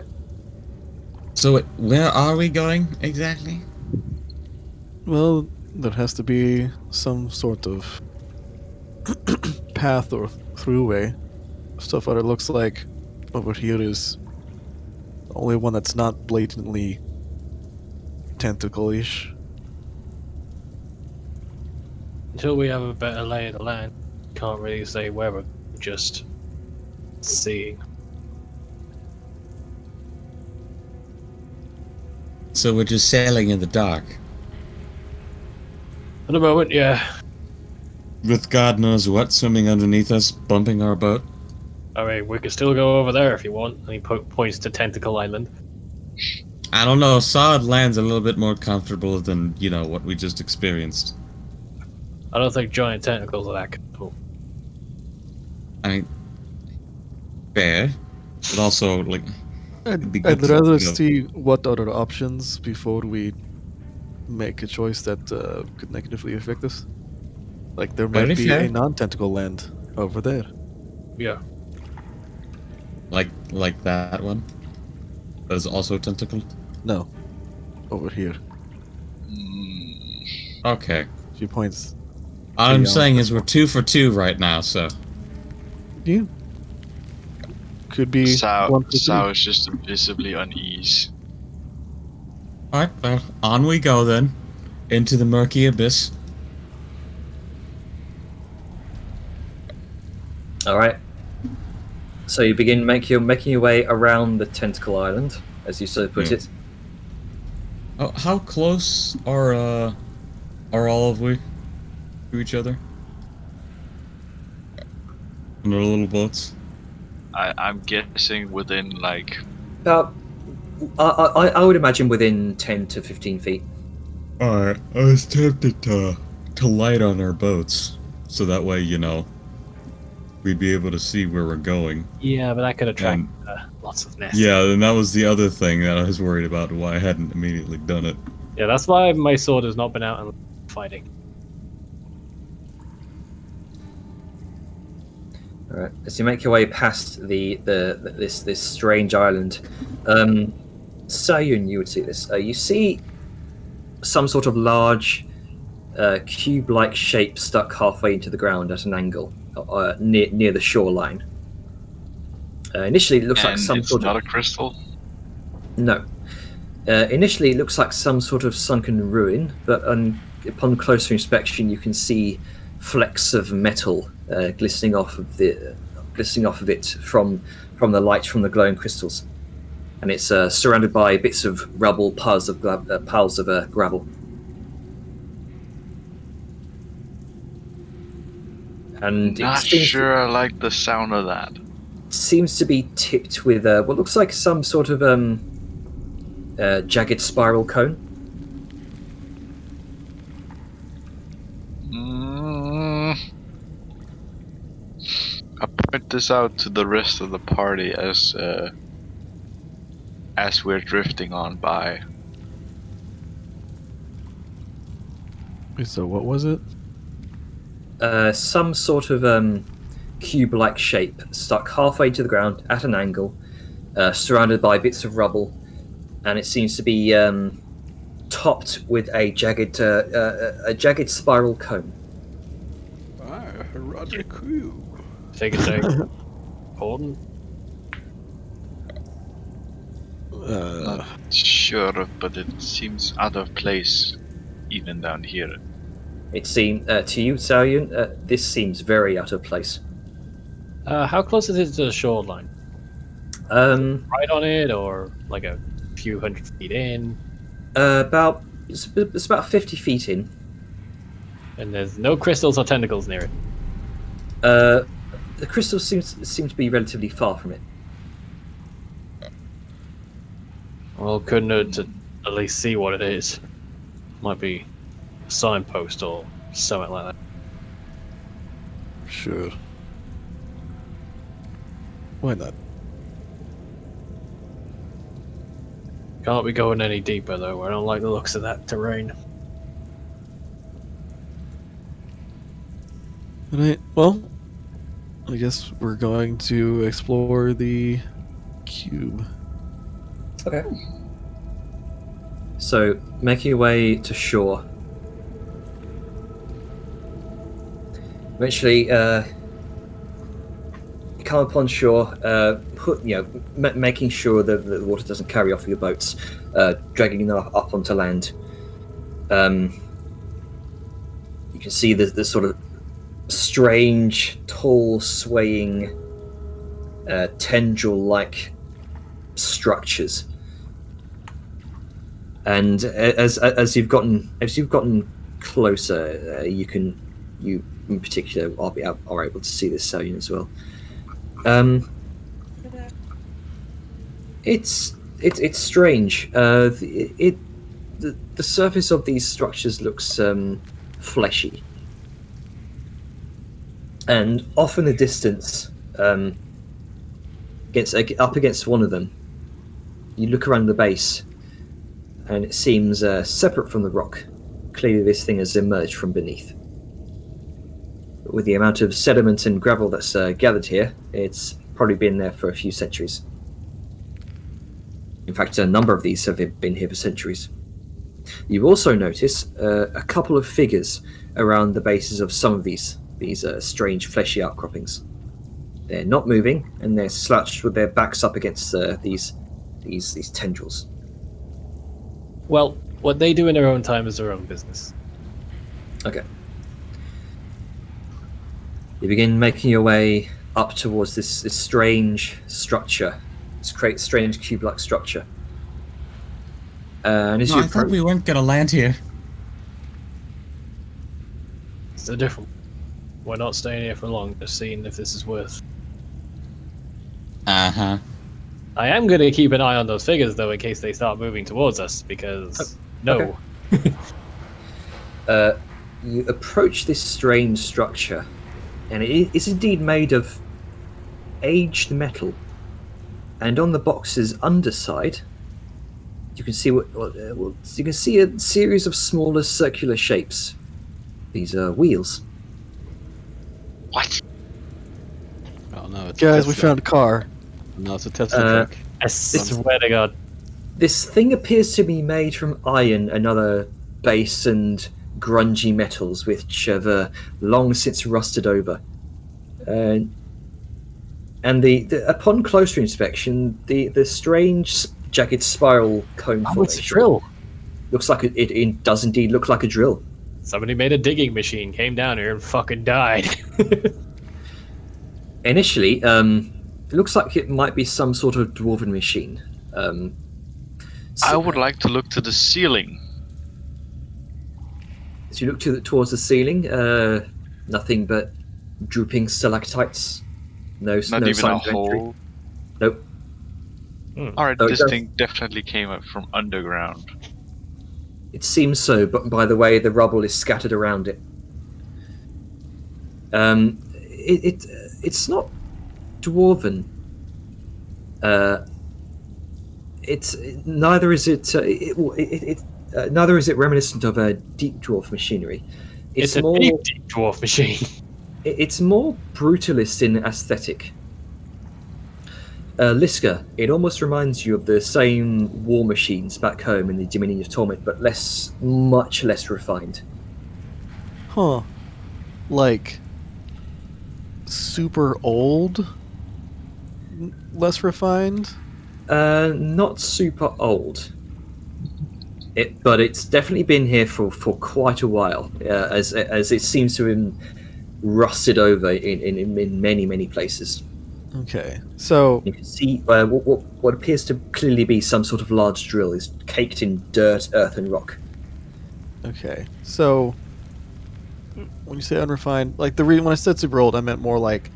So where are we going exactly? Well, there has to be some sort of path or throughway. Stuff what it looks like over here is the only one that's not blatantly tentacle-ish. Until we have a better lay of the land, can't really say where we're just seeing. So we're just sailing in the dark. At the moment, yeah. With God knows what swimming underneath us, bumping our boat. I mean, we could still go over there if you want. And he points to Tentacle Island. I don't know, solid land's a little bit more comfortable than, what we just experienced. I don't think giant tentacles are that comfortable. I mean, fair. But also, like, it'd be good I'd to, rather you know- see what other options before we make a choice that could negatively affect us. Like, there might Very be fair. a non-tentacle land over there. Yeah. like that one. That is also tentacled. No. Over here. Okay. She points. All I'm Yeah. saying is we're 2 for 2 right now, so. Yeah. Could be one for Sao three. is just visibly unease. Alright, well, on we go then. Into the murky abyss. All right. So you begin making your way around the tentacle island, as you so put Yeah. it. Oh, how close are all of we to each other? In our little boats? I'm guessing within like About, I would imagine within 10 to 15 feet. Alright, I was tempted to light on our boats, so that way, we'd be able to see where we're going. Yeah, but that could attract lots of nests. Yeah, and that was the other thing that I was worried about, why I hadn't immediately done it. Yeah, that's why my sword has not been out and fighting. All right. As you make your way past this strange island, Sayun, you would see this. You see some sort of large cube-like shape stuck halfway into the ground at an angle near the shoreline. Initially, it looks like and some it's sort not of a crystal. no. Initially, it looks like some sort of sunken ruin, but upon closer inspection, you can see flecks of metal glistening off of it from the light from the glowing crystals, and it's surrounded by bits of rubble, piles of gravel. And Not sure I like the sound of that. Seems to be tipped with what looks like some sort of jagged spiral cone. I point this out to the rest of the party as we're drifting on by. So what was it? Some sort of cube-like shape stuck halfway to the ground at an angle, surrounded by bits of rubble, and it seems to be topped with a jagged spiral cone. Rather cool. Take a take. Gordon? Not sure, but it seems out of place, even down here. It seems to you, Saoyun, this seems very out of place. How close is it to the shoreline? Right on it, or like a few hundred feet in? It's about 50 feet in. And there's no crystals or tentacles near it. The crystals seem to be relatively far from it. Well, couldn't hurt to at least see what it is. Might be a signpost or something like that. Sure. Why not? Can't be going any deeper though. I don't like the looks of that terrain. Alright, well, I guess we're going to explore the cube. Okay. So, making your way to shore. Eventually, you come upon shore, making sure that the water doesn't carry off your boats, dragging them up onto land. You can see the sort of strange, tall, swaying, tendril-like structures. And as you've gotten closer, you in particular are able to see this Saoyun as well. It's strange. The surface of these structures looks fleshy, and off in the distance, up against one of them, you look around the base, and it seems separate from the rock. Clearly, this thing has emerged from beneath. But with the amount of sediment and gravel that's gathered here, it's probably been there for a few centuries. In fact, a number of these have been here for centuries. You also notice a couple of figures around the bases of some of these strange fleshy outcroppings. They're not moving, and they're slouched with their backs up against these tendrils. Well, what they do in their own time is their own business. Okay. You begin making your way up towards this strange structure, this strange cube-like structure. And as I thought we weren't gonna land here. It's a different. We're not staying here for long, just seeing if this is worth. Uh-huh. I am going to keep an eye on those figures, though, in case they start moving towards us, because... No. Okay. You approach this strange structure, and it is indeed made of aged metal. And on the box's underside, you can see you can see a series of smaller circular shapes. These are wheels. What? Oh no, it's Guys, a we Tesla. found a car. No, it's a Tesla truck. I swear to God. This thing appears to be made from iron and other base and grungy metals, which have long since rusted over. And the upon closer inspection, the strange jagged spiral cone Oh, it's a formation. drill. Looks like it does indeed look like a drill. Somebody made a digging machine, came down here, and fucking died. Initially, it looks like it might be some sort of dwarven machine. I would like to look to the ceiling. As you look towards the ceiling, nothing but drooping stalactites. No Not even sign a of entry. hole. Nope. Alright, Oh, it this does. thing definitely came up from underground. It seems so, but by the way the rubble is scattered around it. It's not dwarven. It's neither is it. Neither is it reminiscent of a deep dwarf machinery. It's a more. deep dwarf machine. It's more brutalist in aesthetic. Liska, it almost reminds you of the same war machines back home in the Dominion of Torment, but much less refined. Huh. Like super old? Less refined? Not super old. But it's definitely been here for quite a while, as it seems to have been rusted over in many places. Okay. So You can see what appears to clearly be some sort of large drill is caked in dirt, earth, and rock. okay. So when you say unrefined, like when I said super old, I meant more like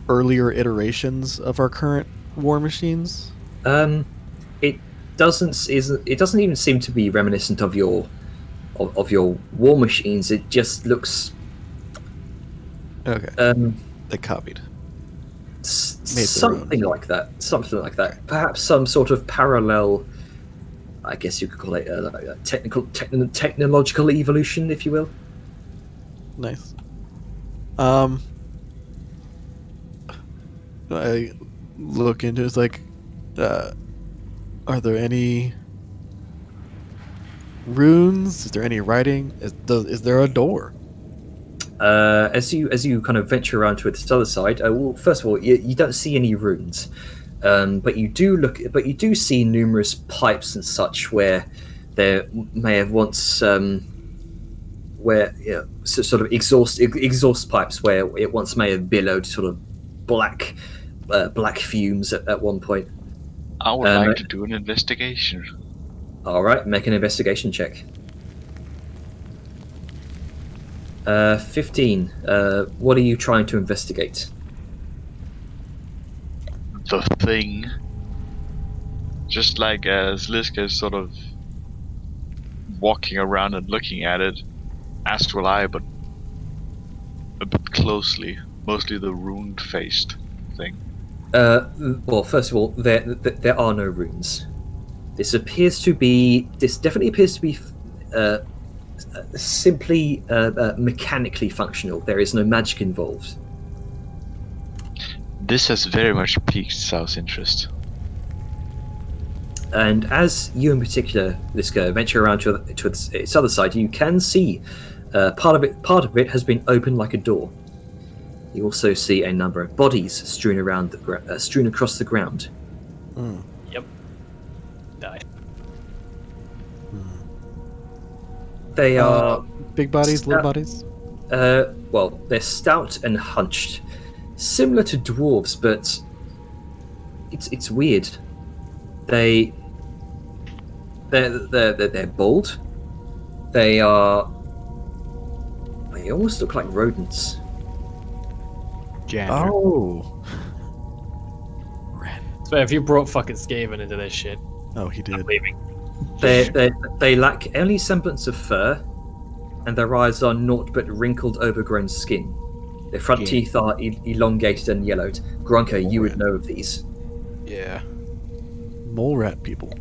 earlier iterations of our current war machines. It doesn't even seem to be reminiscent of your war machines. It just looks Okay. They copied. Made their own. something like that. Perhaps some sort of parallel. I guess you could call it a technological evolution, if you will. Nice. I look into it's like, are there any runes? Is there any writing? Is there a door? As you kind of venture around to this other side, well, first of all, you don't see any runes, but you do see numerous pipes and such where there may have once sort of exhaust pipes where it once may have billowed sort of black fumes at one point. I would like to do an investigation. All right, make an investigation check. 15. What are you trying to investigate? The thing. Just like as Liska is sort of walking around and looking at it, astral eye, but a bit closely. Mostly the rune-faced thing. Well, first of all, there are no runes. This definitely appears to be simply mechanically functional. There is no magic involved. This has very much piqued Sal's interest. And as you in particular, Liska, venture around to its other side, you can see part of it has been opened like a door. You also see a number of bodies strewn across the ground. Yep. Died. They are big bodies, little bodies. well, they're stout and hunched, similar to dwarves, but it's weird. They're bald. They almost look like rodents. Janitor. Oh. So if you brought fucking Skaven into this shit, Oh, he did. I'm leaving. They lack any semblance of fur, and their eyes are naught but wrinkled, overgrown skin. Their front teeth are elongated and yellowed. Grunker, you would know of these. Yeah. Mole rat people.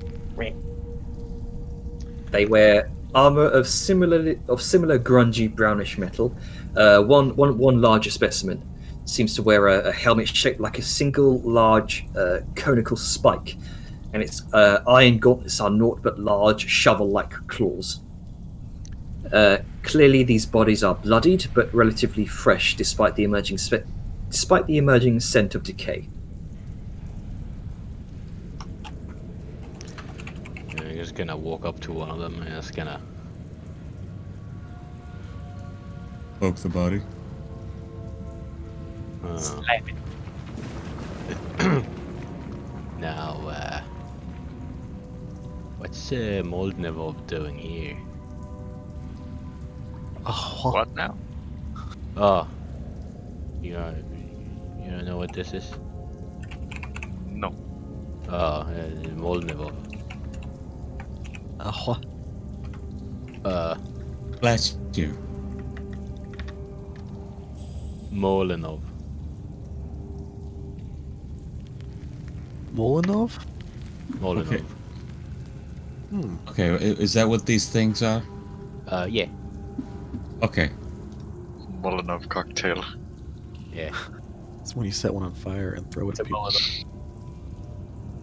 They wear armor of similar grungy brownish metal. One larger specimen seems to wear a helmet shaped like a single large conical spike, and its iron gauntlets are naught but large shovel-like claws. Clearly, these bodies are bloodied but relatively fresh, despite the emerging scent of decay. gonna walk up to one of them and just gonna. Poke the body. Slap it. Now, what's Moldnevov doing here? Oh, What now? Oh, you don't know what this is? No. Oh, Moldnevov. Bless you. Molinov. Molinov? Molinov. Okay. Okay, is that what these things are? Yeah. Okay. Molinov cocktail. Yeah. It's when you set one on fire and throw it It's at a people.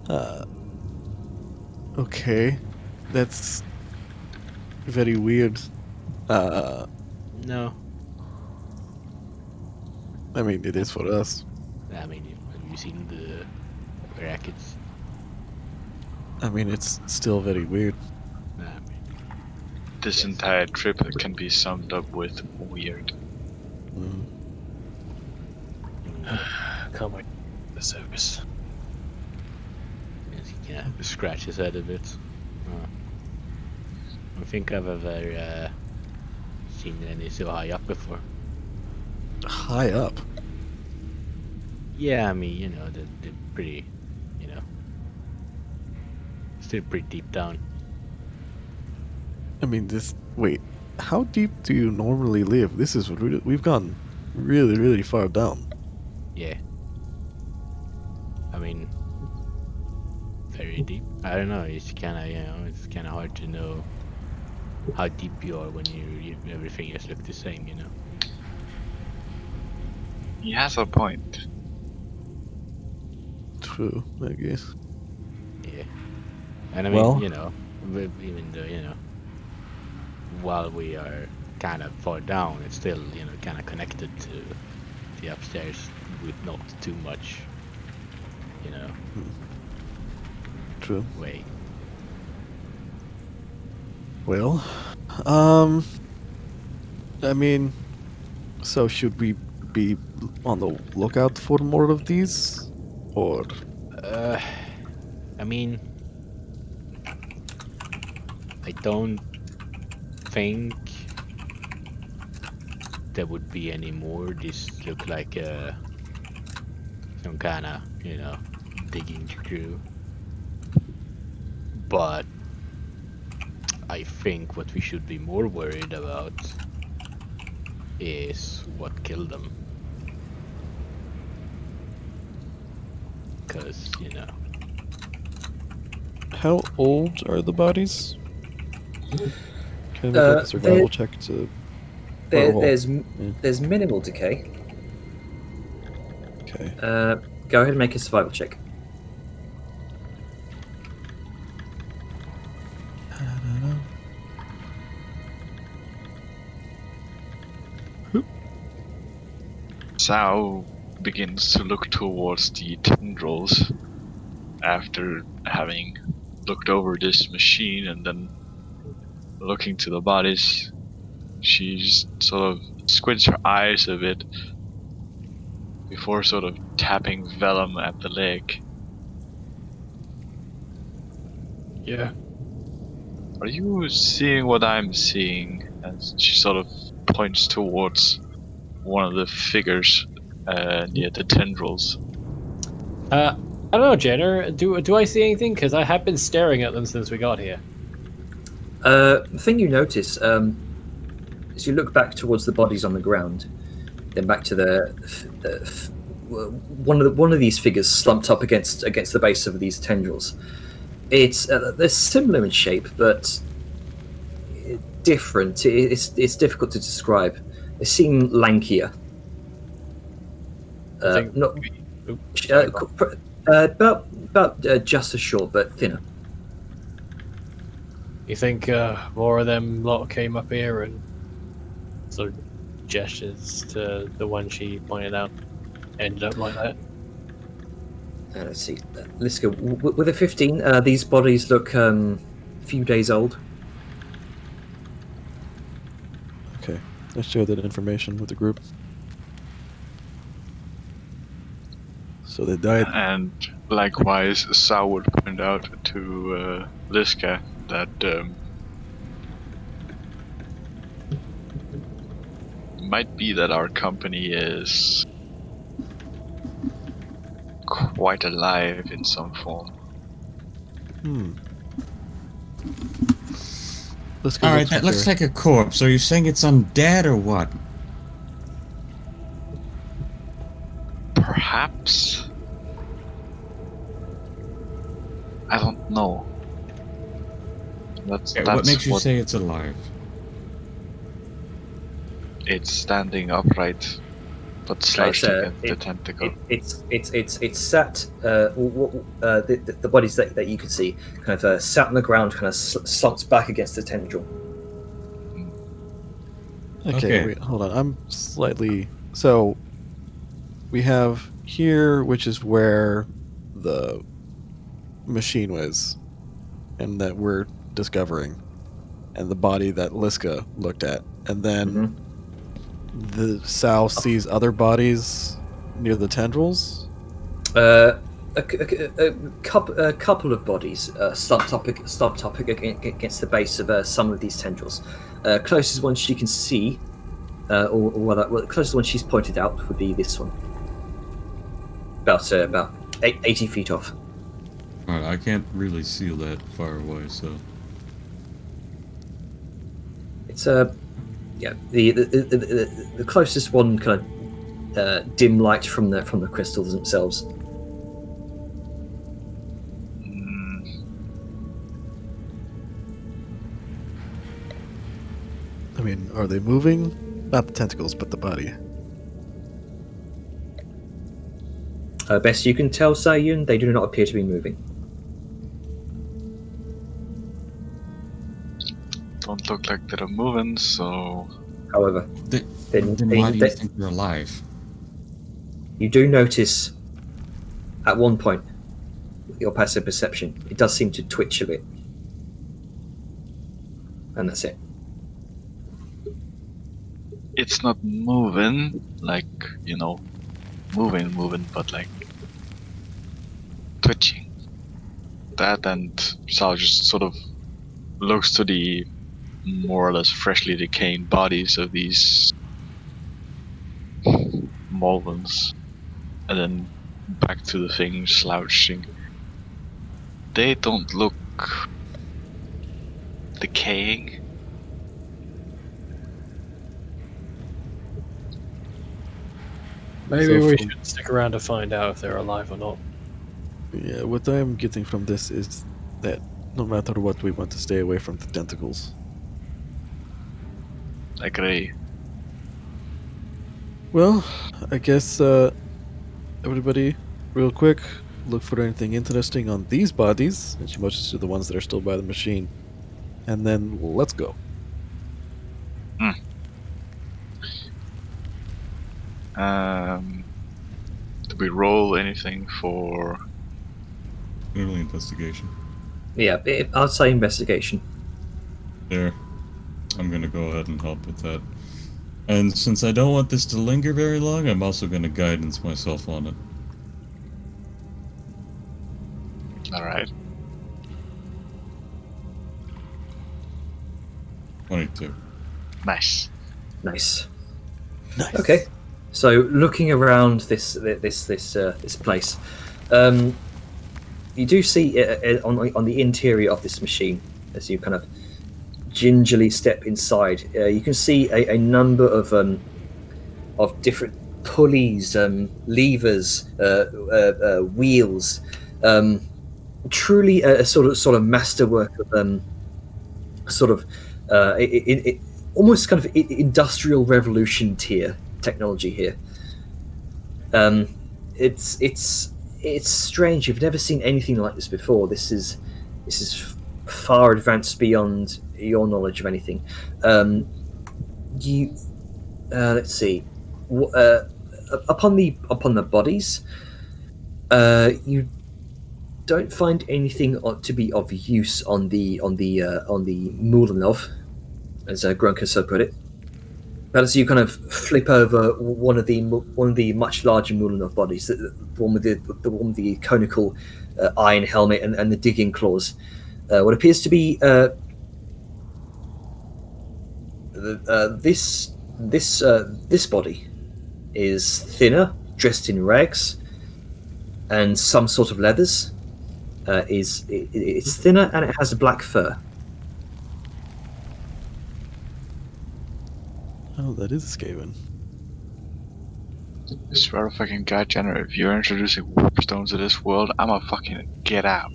Molotov. Okay. That's very weird. No. I mean, it is for us. I mean, have you seen the rackets? I mean, it's still very weird. I mean, This entire trip can be summed up with weird. Mm. Can't wait for the service. yes, he can scratch his head a bit. I don't think I've ever seen any so high up before. High up. Yeah, I mean, you know, they're pretty, you know, still pretty deep down. I mean, this. Wait, how deep do you normally live? This is really, we've gone really, really far down. Yeah. I mean, very deep. I don't know. It's kind of, you know, it's kind of hard to know how deep you are when everything just look the same, you know. He has a point. True, I guess. Yeah. And I mean, Well- you know, even though, you know, while we are kind of far down, it's still, you know, kind of connected to the upstairs with not too much, you know, True. way. Well, I mean, so should we be on the lookout for more of these, or I mean, I don't think there would be any more. This look like some kind of, you know, digging crew. But I think what we should be more worried about is what killed them. Because, you know, how old are the bodies? Can I make like a survival they're- check to? There, Oh, there's minimal decay. Okay. Go ahead and make a survival check. Sao begins to look towards the tendrils after having looked over this machine and then looking to the bodies. She just sort of squints her eyes a bit before sort of tapping Vellum at the leg. Yeah. Are you seeing what I'm seeing? As she sort of points towards one of the figures near the tendrils. I don't know, Jenner. Do I see anything? Because I have been staring at them since we got here. The thing you notice as you look back towards the bodies on the ground, then back to one of these figures slumped up against the base of these tendrils. It's they're similar in shape, but different. It's difficult to describe. They seem lankier. I think Not Oop, about just as short, but thinner. you think more of them lot came up here and sort of gestures to the one she pointed out ended up like that? Let's see. Let's go with a 15. These bodies look few days old. Okay, I share that information with the group. So they died. And likewise, Sao would point out to Liska that might be that our company is quite alive in some form. Let's go. All right, that looks like a corpse. Are you saying it's undead or what? Perhaps? I don't know. That's What makes you say it's alive? it's standing upright, but slouched against the tentacle. It's sat. The bodies that you can see kind of sat on the ground, kind of slumped back against the tendril. Okay, wait, hold on. I'm slightly... So, we have here, which is where the machine was, and that we're discovering, and the body that Liska looked at. And then the Sal sees other bodies near the tendrils? A couple of bodies slumped up against the base of some of these tendrils. Closest one she can see, or the closest one she's pointed out would be this one. About 80 feet off. Alright, I can't really see that far away, so... It's the closest one kind of dim light from the crystals themselves. I mean, are they moving? Not the tentacles, but the body. Best you can tell, Sayun, they do not appear to be moving. Don't look like they're moving, so... However, then why do you think they're alive? You do notice, at one point, with your passive perception, it does seem to twitch a bit. And that's it. It's not moving, like, moving, but like twitching. That, and Sal just sort of looks to the more or less freshly decaying bodies of these Molvins, and then back to the thing slouching. They don't look decaying. Maybe we should stick around to find out if they're alive or not. Yeah, what I'm getting from this is that no matter what, we want to stay away from the tentacles. Agree. Well, I guess everybody, real quick, look for anything interesting on these bodies, and she motions to the ones that are still by the machine. And then let's go. Do we roll anything for... Early investigation. Yeah, I'd say investigation. There. I'm gonna go ahead and help with that. And since I don't want this to linger very long, I'm also gonna guidance myself on it. Alright. 22. Nice. Nice. Nice. Okay. So looking around this place, you do see on the interior of this machine, as you kind of gingerly step inside, you can see a number of different pulleys, levers, wheels. Truly a sort of masterwork of almost kind of industrial revolution tier technology here. It's strange. You've never seen anything like this before. This is far advanced beyond your knowledge of anything. Let's see. Upon the bodies, you don't find anything to be of use on the Mulanov, as Grunker so put it. But as you kind of flip over one of the much larger Mulanov bodies, the one with the conical iron helmet and the digging claws, what appears to be this body is thinner, dressed in rags and some sort of leathers. It's thinner and it has black fur. Oh, that is a Skaven. I swear to fucking God, Jenner, if you're introducing warpstones to this world, I'ma fucking get out.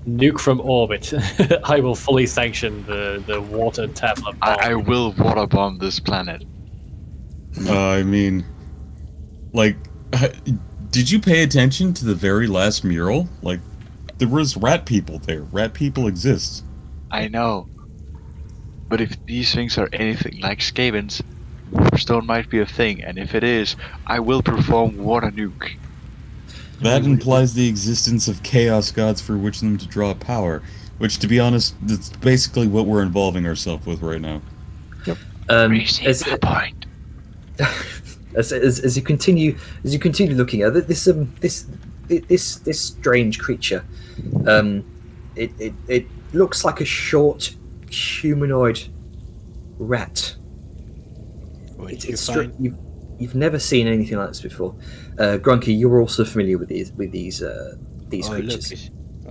Nuke from orbit. I will fully sanction the water tablet. I will water bomb this planet. I mean, like, did you pay attention to the very last mural? Like, there was rat people there. Rat people exist. I know. But if these things are anything like Skavens, warpstone might be a thing, and if it is, I will perform water nuke. That implies the existence of chaos gods for which them to draw power, which, to be honest, that's basically what we're involving ourselves with right now. Yep. As my point. As you continue looking at it, this strange creature, it looks like a short humanoid rat. You've never seen anything like this before. Grunky, you're also familiar with these creatures.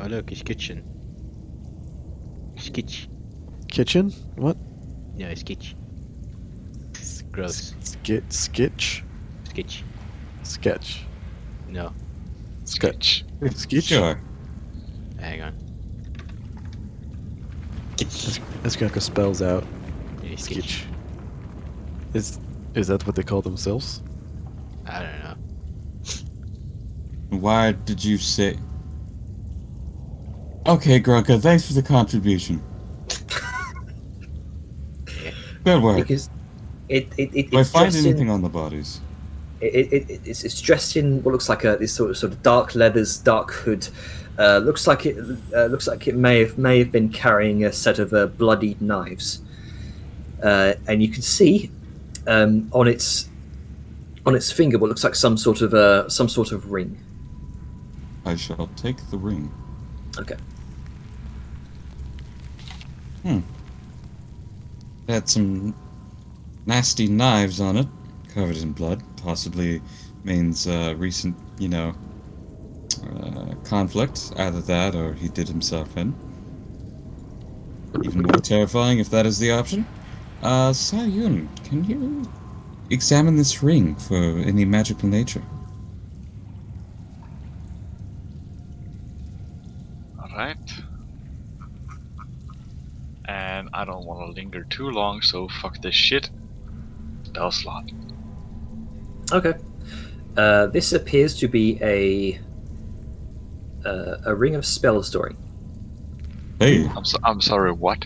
Look, it's kitchen. Skitch. Kitchen? What? No, it's skitch. Gross. Skitch? Skitch. Sketch. No. Sketch. Skitch? Sure. Hang on. That's Gunka spells out. Yeah, Skitch. Is that what they call themselves? I don't know. Why did you say... Okay, Grunka, thanks for the contribution. Good work. Because Do I it's find dressed anything in, on the bodies? it's dressed in what looks like this sort of dark leathers, dark hood. Looks like it may have been carrying a set of bloodied knives, and you can see on its finger what looks like some sort of ring. I shall take the ring. Okay. Had some nasty knives on it, covered in blood. Possibly means recent, conflict. Either that or he did himself in. Even more terrifying if that is the option. Sayun, can you examine this ring for any magical nature? Alright. And I don't want to linger too long, so fuck this shit. Spell slot. Okay. This appears to be a ring of spell storing. Hey, I'm sorry, what?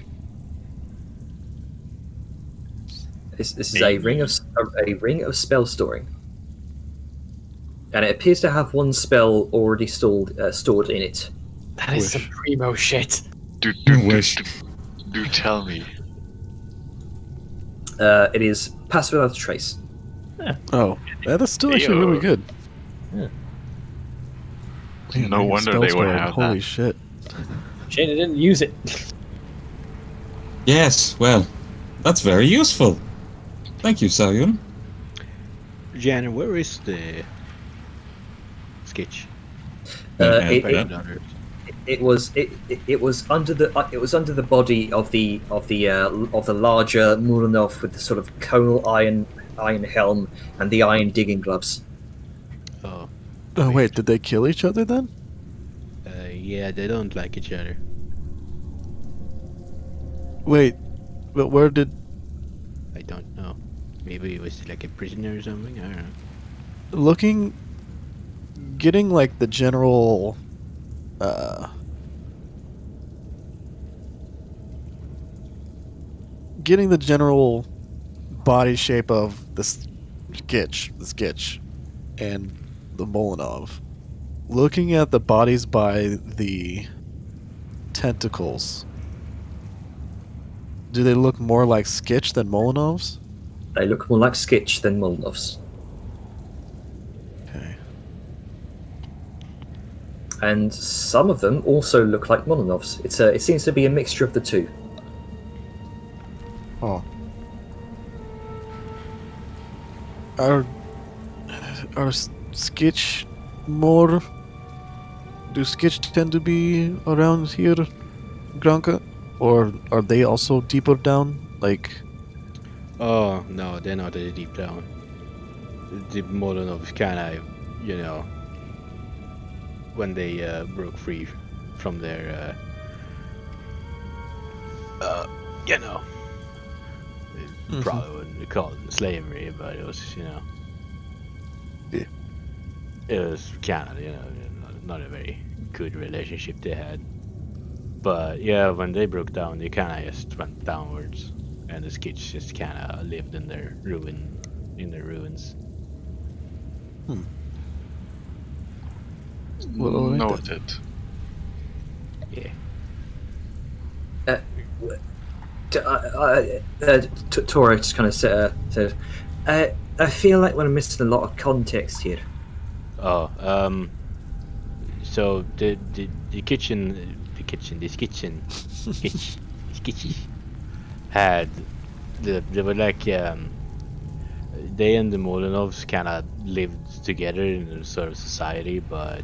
This is a ring of spell storing, and it appears to have one spell already stored in it. That is some primo shit. Do tell me. It is pass without a trace. Oh, that's still actually really good. Yeah. Man, No ring of wonder spell they would storing, have holy that. shit. Shane, I didn't use it. yes, well, that's very useful. Thank you, Sayun. Jan, where is the sketch? It was under the body of the larger Muranov with the sort of conal iron helm and the iron digging gloves. Oh. Oh wait, did they kill each other then? Yeah, they don't like each other. Wait, but where did... I don't know. Maybe he was like a prisoner or something? I don't know. Getting like the general... getting the general body shape of the sketch, and the Molinov. looking at the bodies by the tentacles, do they look more like Skitch than Molinovs? They look more like Skitch than Molinovs. Okay. And some of them also look like Molinovs. It seems to be a mixture of the two. Oh. Are Skitch more? Do Skitch tend to be around here, Granka? Or are they also deeper down? Like, Oh, no, they're not really deep down. The Molinovs kind of, when they broke free from their, you know, probably wouldn't call it slavery, but it was, Yeah. it was kind of, not a very good relationship they had. But yeah, when they broke down, they kind of just went downwards, and the Skitch just kind of lived in their ruins. Well, all right then. Noted. Yeah. Tora just kind of said, I feel like we're missing a lot of context here. Oh, so the kitchen had they were like they and the Molinovs kind of lived together in a sort of society, but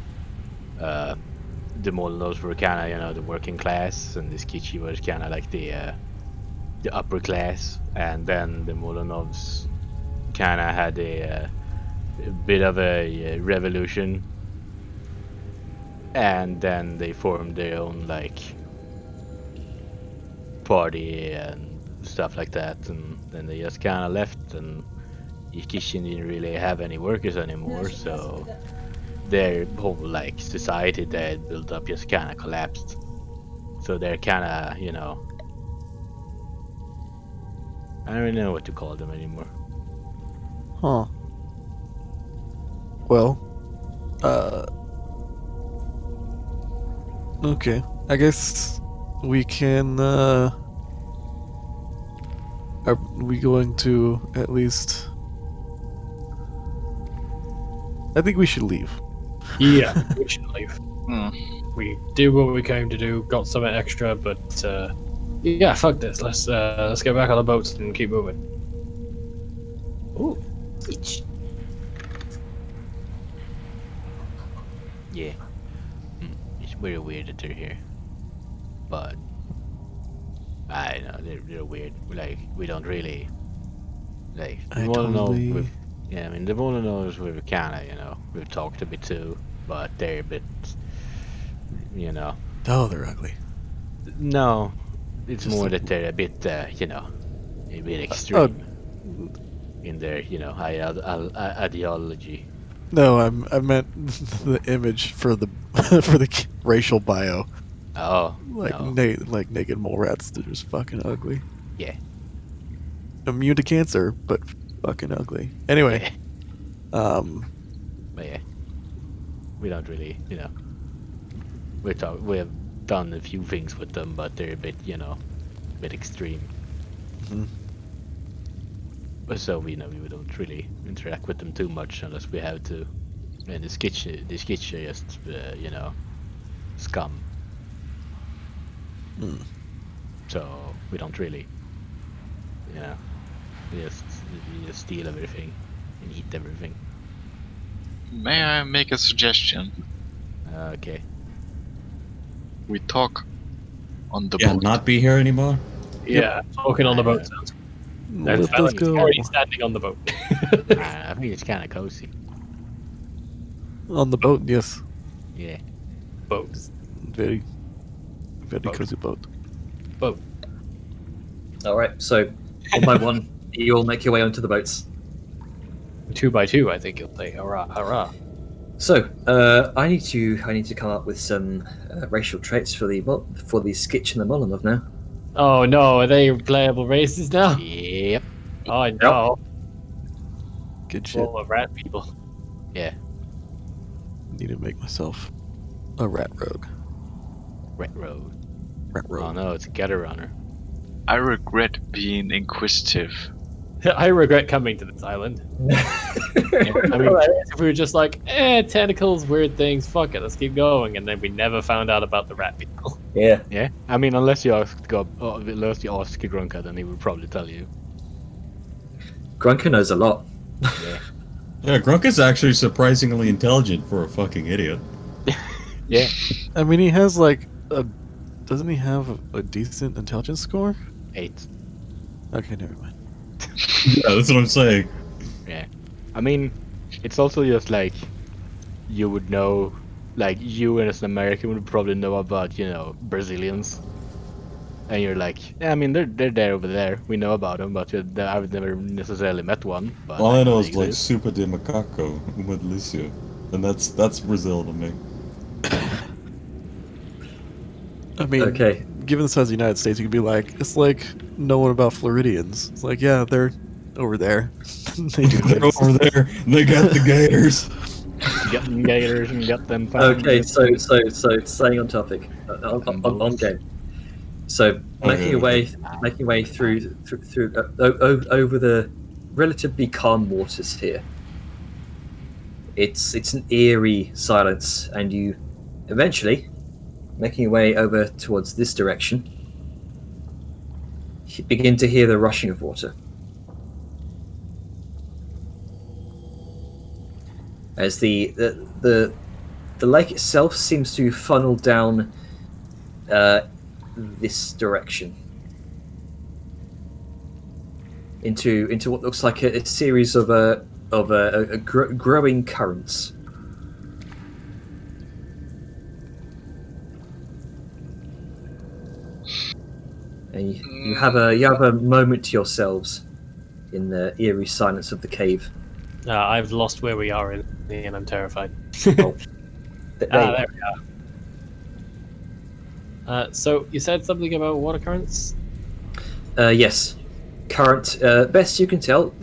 the Molinovs were kind of the working class, and this Kichi was kind of like the upper class, and then the Molinovs kind of had a bit of a revolution, and then they formed their own like party and stuff like that, and then they just kind of left, and Kishin didn't really have any workers anymore, so their whole like society they had built up just kind of collapsed. So they're kind of I don't really know what to call them anymore. Huh. Well, okay. I guess we can, are we going to at least... I think we should leave. Yeah, we should leave. Hmm. We do what we came to do, got something extra, but yeah, fuck this. Let's get back on the boats and keep moving. Ooh, beach. Yeah. It's very weird that they're here. But I don't know, they're weird. Like, we don't really like I the totally- Molinovs yeah, I mean the Molinovs we've kinda, we've talked a bit too, but they're a bit Oh, they're ugly. no. It's Just more like- that they're a bit a bit extreme in their, ideology. No, I meant the image for the for the racial bio. Oh, Like no. like naked mole rats. They're just fucking ugly. Yeah. Immune to cancer, but fucking ugly. Anyway, Yeah. But yeah, we don't really, we have done a few things with them, but they're a bit, a bit extreme. Mhm. So we don't really interact with them too much unless we have to. And the sketch are just, scum. Hmm. So we don't really, we just steal everything and eat everything. May I make a suggestion? Okay. We talk on the Yeah, boat. not be here anymore. Yeah, talking on the boat sounds good. That's Let us go already standing on the boat. I think it's kind of cozy. on the boat. Yes, Yeah. Boat. very Boat. cozy boat. Boat. All right, so one by one, you all make your way onto the boats. 2 by 2, I think you'll say. Hurrah, hurrah. So I need to come up with some racial traits for the Skitch and the Molinov now. Oh no, are they playable races now? Yep. Oh no. Good shit. Full of rat people. Yeah. need to make myself a rat rogue. Red Road. Rat rogue. Oh no, it's a Getter Runner. I regret being inquisitive. I regret coming to this island. I mean, if we were just like, tentacles, weird things, fuck it, let's keep going, and then we never found out about the rat people. Yeah. Yeah, I mean, unless you ask Grunka, then he would probably tell you. Grunker knows a lot. Yeah. Yeah, Grunk is actually surprisingly intelligent for a fucking idiot. Yeah. I mean, he has like a. Doesn't he have a decent intelligence score? 8. Okay, never mind. Yeah, that's what I'm saying. Yeah. I mean, it's also just like you would know, like you as an American would probably know about, Brazilians. And you're like, yeah, I mean, they're there over there. We know about them, but I've never necessarily met one. But All I know they is like exist. Super de Macaco, uma delícia. And that's Brazil to me. I mean, Okay. given the size of the United States, you could be like, it's like knowing about Floridians. It's like, yeah, they're over there. They do They're things. over there. They got the gators. Get them gators and get them. Okay, so staying on topic, on game. So making your way through over the relatively calm waters here. It's an eerie silence, and you eventually, making your way over towards this direction, you begin to hear the rushing of water. As the lake itself seems to funnel down this direction into what looks like a series of growing currents. And you have a moment to yourselves in the eerie silence of the cave. I've lost where we are and I'm terrified. Oh. There we are. So you said something about water currents? Yes, current. Best you can tell,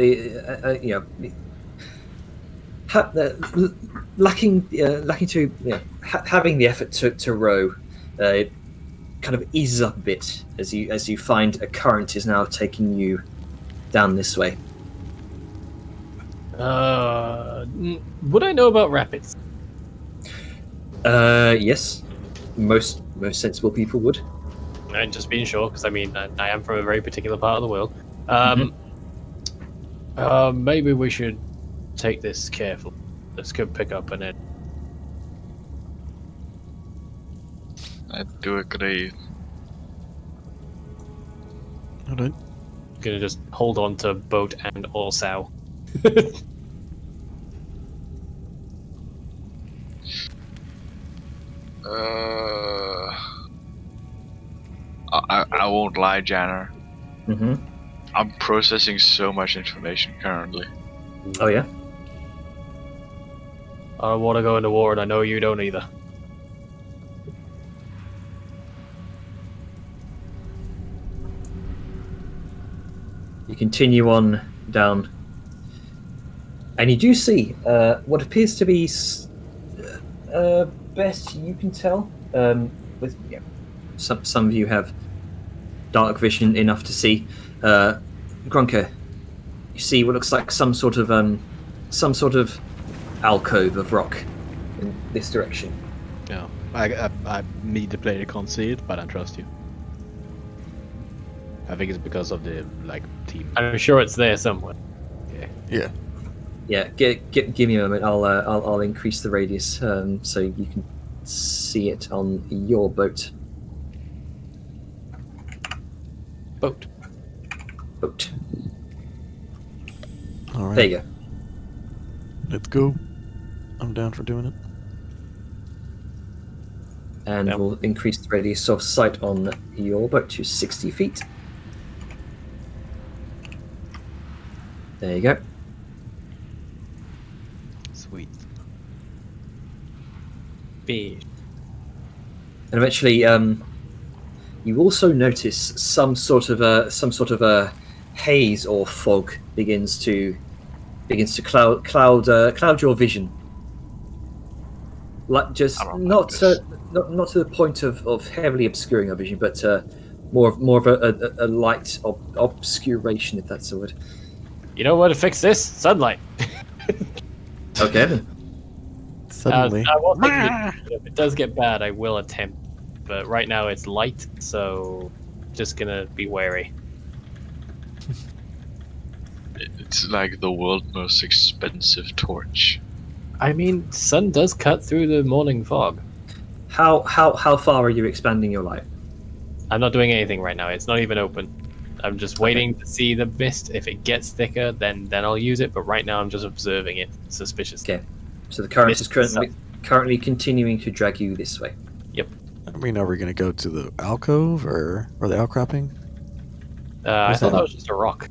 lacking to having the effort to row, it kind of eases up a bit as you find a current is now taking you down this way. Would I know about rapids? Yes, most sensible people would. I'm just being sure, because I mean, I am from a very particular part of the world. Maybe we should take this careful. This could pick up an end. I do agree. Alright. Gonna just hold on to boat and all sow. I won't lie, Janner. Mm-hmm. I'm processing so much information currently. Oh yeah. I don't want to go into war, and I know you don't either. You continue on down, and you do see what appears to be, best you can tell, with some of you have dark vision enough to see. Grunker, you see what looks like some sort of alcove of rock in this direction. Yeah. Me, the player, can't see it, but I trust you. I think it's because of the team. I'm sure it's there somewhere. Yeah. Yeah, give me a moment. I'll increase the radius so you can see it on your boat. Boat. Alright. There you go. Let's go. I'm down for doing it. And Yep. we'll increase the radius of sight on your boat to 60 feet. There you go. Sweet. B. And eventually, you also notice some sort of a haze or fog begins to cloud your vision. like just I don't not like this. not to the point of heavily obscuring our vision, but more of a light obscuration, if that's the word. You know what to fix this? Sunlight. Okay then. Suddenly, I won't take it. If it does get bad, I will attempt. But right now it's light, so just gonna be wary. It's like the world's most expensive torch. I mean, sun does cut through the morning fog. How far are you expanding your light? I'm not doing anything right now. It's not even open. I'm just waiting to see the mist. If it gets thicker, then I'll use it. But right now, I'm just observing it suspiciously. Okay. So the current is Mist currently continuing to drag you this way. Yep. I mean, are we going to go to the alcove or the outcropping? I What's thought that? that was just a rock.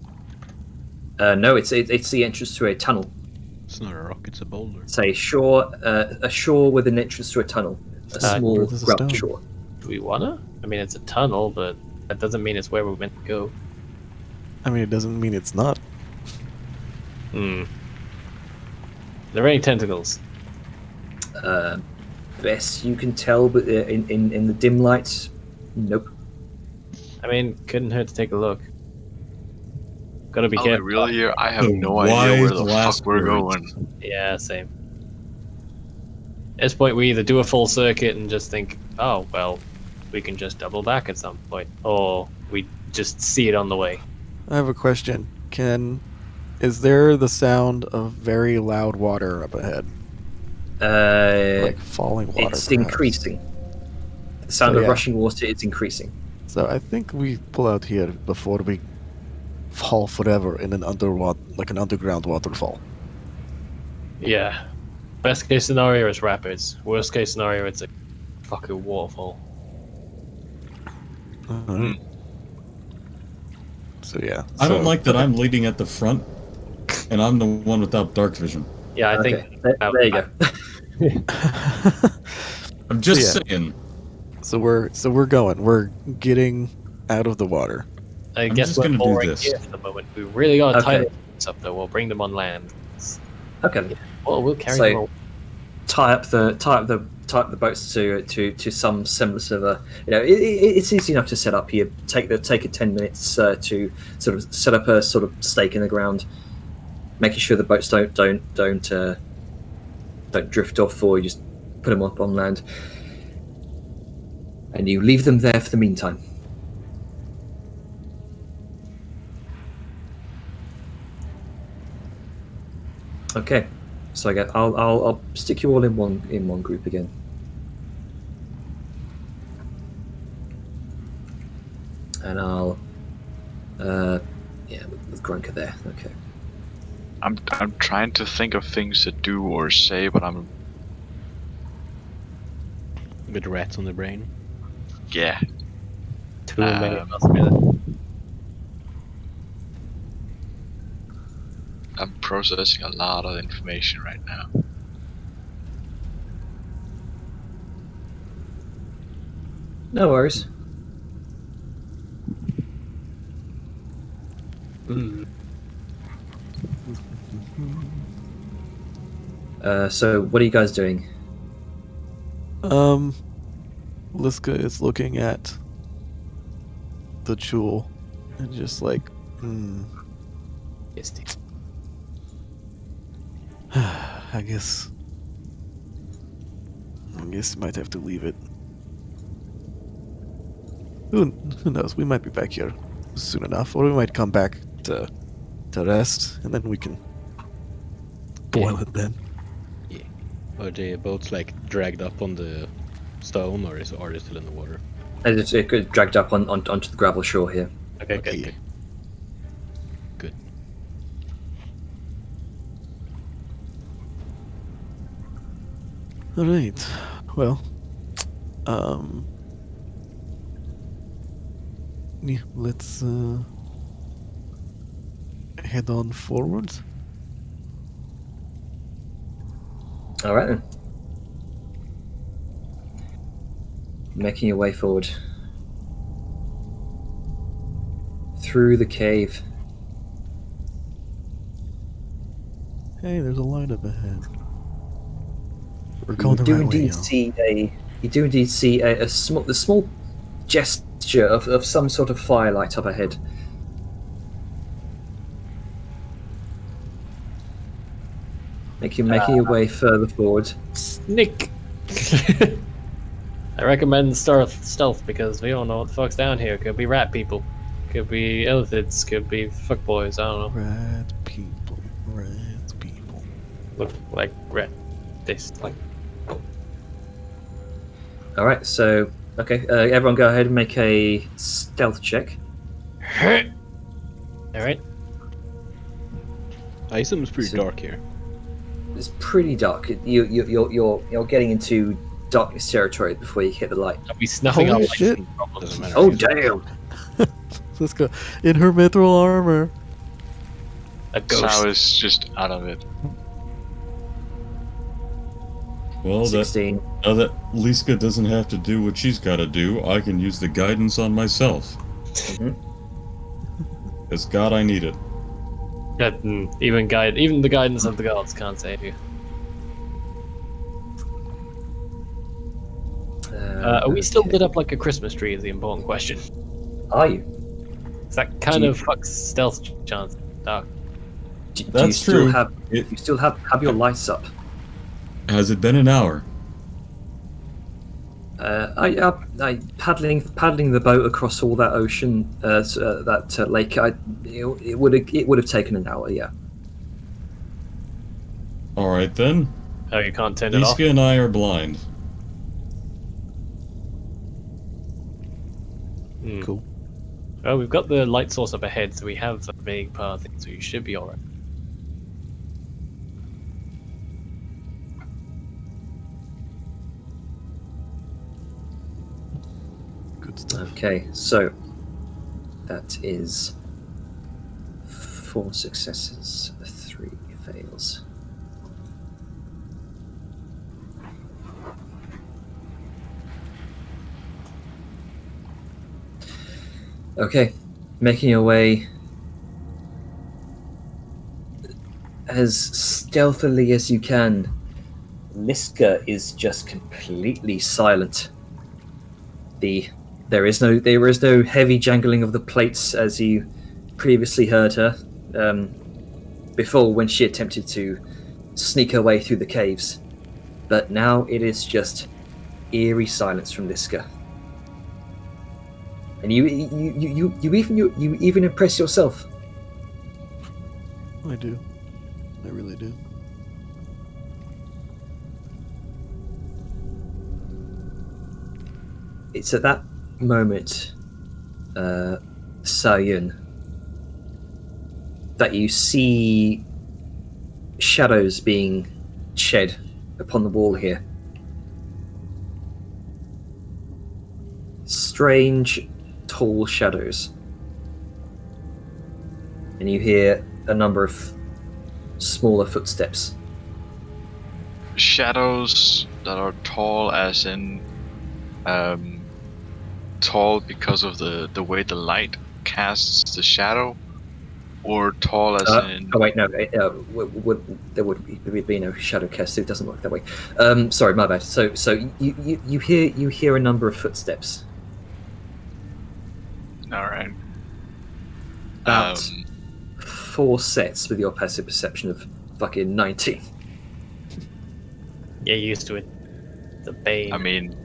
No, it's the entrance to a tunnel. It's not a rock, it's a boulder. It's a shore with an entrance to a tunnel. A small there's a gravel stone. shore. Do we wanna? I mean, it's a tunnel, but that doesn't mean it's where we're meant to go. I mean, it doesn't mean it's not. Hmm. Are there any tentacles? Best you can tell, but in the dim lights, nope. I mean, couldn't hurt to take a look. Gotta be I'll be careful. real here. I have The no idea where wise the last fuck we're words. going. Yeah, same. At this point, we either do a full circuit and just think, oh, well, we can just double back at some point, or we just see it on the way. I have a question. Is there the sound of very loud water up ahead? Like falling water, it's perhaps? increasing. The sound So, of yeah. rushing water is increasing. So I think we pull out here before we fall forever in an underground waterfall. Yeah. Best case scenario is rapids. Worst case scenario, it's a fucking waterfall. Alright. So yeah. I don't so- like that I'm leading at the front, and I'm the one without dark vision. Yeah, I Okay, think. there you go. I'm just Yeah. saying. So we're going. We're getting out of the water. I I'm guess just we're gonna do boring this. here for the moment. We really gotta tie Okay. the boats up, though. We'll bring them on land. Okay. Well, we'll carry So- them all. tie up the boats to some semblance of a it's easy enough to set up here. Take it 10 minutes to sort of set up a sort of stake in the ground, making sure the boats don't drift off, or you just put them up on land, and you leave them there for the meantime. Okay. So I'll stick you all in one group again. And I'll with Grunker there. Okay. I'm trying to think of things to do or say, but I'm With rats on the brain. yeah. Too many of us, really. I'm processing a lot of information right now. No worries. Mm. So what are you guys doing? Liska is looking at the jewel and just like, Yes, Steve. I guess you might have to leave it. Who knows? We might be back here soon enough, or we might come back to rest, and then we can boil it then. Yeah. Are the boats like dragged up on the stone, or are they still in the water? And it got dragged up onto the gravel shore here. Okay, Okay. good. Good. All right. Well, yeah, let's head on forward. All right then. Making your way forward through the cave. Hey, there's a light up ahead. We're going the right way, yo. You do indeed see a small gesture of some sort of firelight up ahead. Making your way further forward. Nick. I recommend stealth because we don't know what the fuck's down here. Could be rat people, could be illithids, could be fuckboys. I don't know. Rat people. Look like rat. This like. All right, so okay, everyone, go ahead and make a stealth check. All right. I assume it's pretty dark here. It's pretty dark. You're getting into darkness territory before you hit the light. I'll be snuffing Holy out shit. Doesn't matter. Oh damn! Let's go. In her mithril armor. a ghost. Sao is just out of it. Well, 16. now that Liska doesn't have to do what she's got to do, I can use the guidance on myself. Mhm. As God, I need it. Even the guidance of the gods can't save you. Are we still okay. lit up like a Christmas tree? Is the important question. Are you? 'Cause that kind of fucks stealth chance. Dark. Do you That's still true. have? You still have your lights up? Has it been an hour? I paddling the boat across all that ocean, that lake. It would have taken an hour. Yeah. Alright then. Oh, you can't turn it off. Liska and I are blind. Cool. Oh, we've got the light source up ahead, so we have a vague path, so you should be alright. Good stuff. Okay, so that is 4 successes, 3 fails. Okay, making your way as stealthily as you can. Liska is just completely silent. There is no heavy jangling of the plates as you previously heard her before when she attempted to sneak her way through the caves. But now it is just eerie silence from Liska. And you even impress yourself. I do. I really do. It's at that moment, Sayun, that you see shadows being shed upon the wall here. Strange, tall shadows. And you hear a number of smaller footsteps. Shadows that are tall, as in tall because of the way the light casts the shadow, or tall as in. Oh wait, no. There would be no shadow cast. So it doesn't work that way. Sorry, my bad. So you hear a number of footsteps. All right. About 4 sets with your passive perception of fucking 90. Get used to it. The bane. I mean,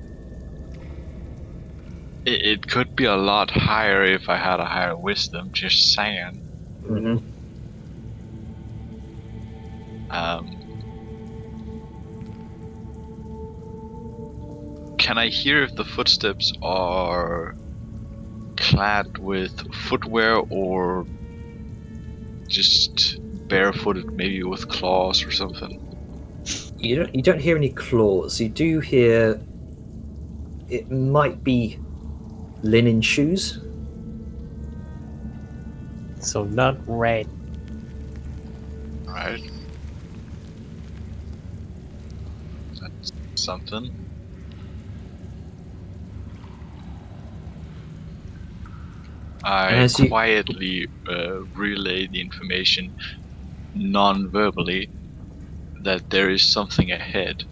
it could be a lot higher if I had a higher wisdom. Just saying. Mm-hmm. Can I hear if the footsteps are clad with footwear or just barefooted, maybe with claws or something? You don't hear any claws. You do hear it might be linen shoes. So not red. Right. That's something. I quietly relay the information non-verbally that there is something ahead.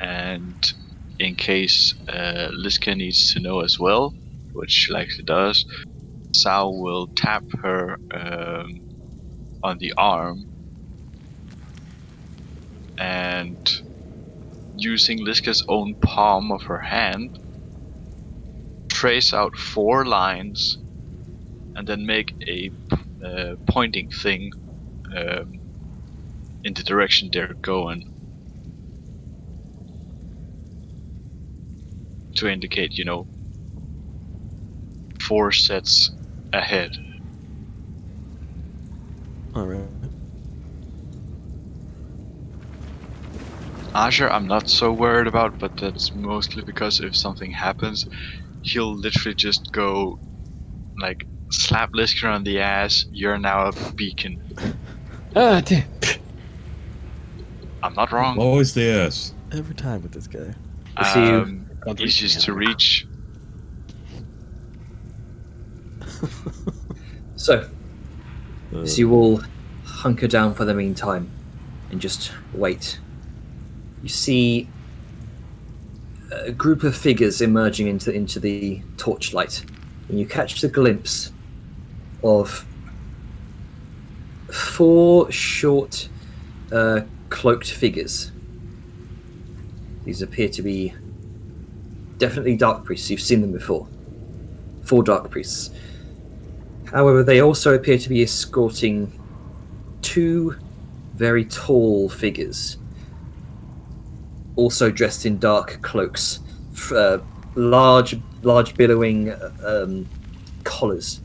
and in case Liska needs to know as well, which she likely does, Sao will tap her on the arm, and using Liska's own palm of her hand, trace out 4 lines, and then make a pointing thing in the direction they're going, to indicate, 4 sets ahead. All right. Asher, I'm not so worried about, but that's mostly because if something happens, he'll literally just go, like, slap Lisker on the ass. You're now a beacon. Ah, damn. I'm not wrong. Always the ass. Every time with this guy. So Easiest to reach. So you all hunker down for the meantime and just wait. You see a group of figures emerging into the torchlight, and you catch the glimpse of 4 short, cloaked figures. These appear to be definitely dark priests. You've seen them before. 4 dark priests. However, they also appear to be escorting 2 very tall figures, also dressed in dark cloaks, large billowing collars,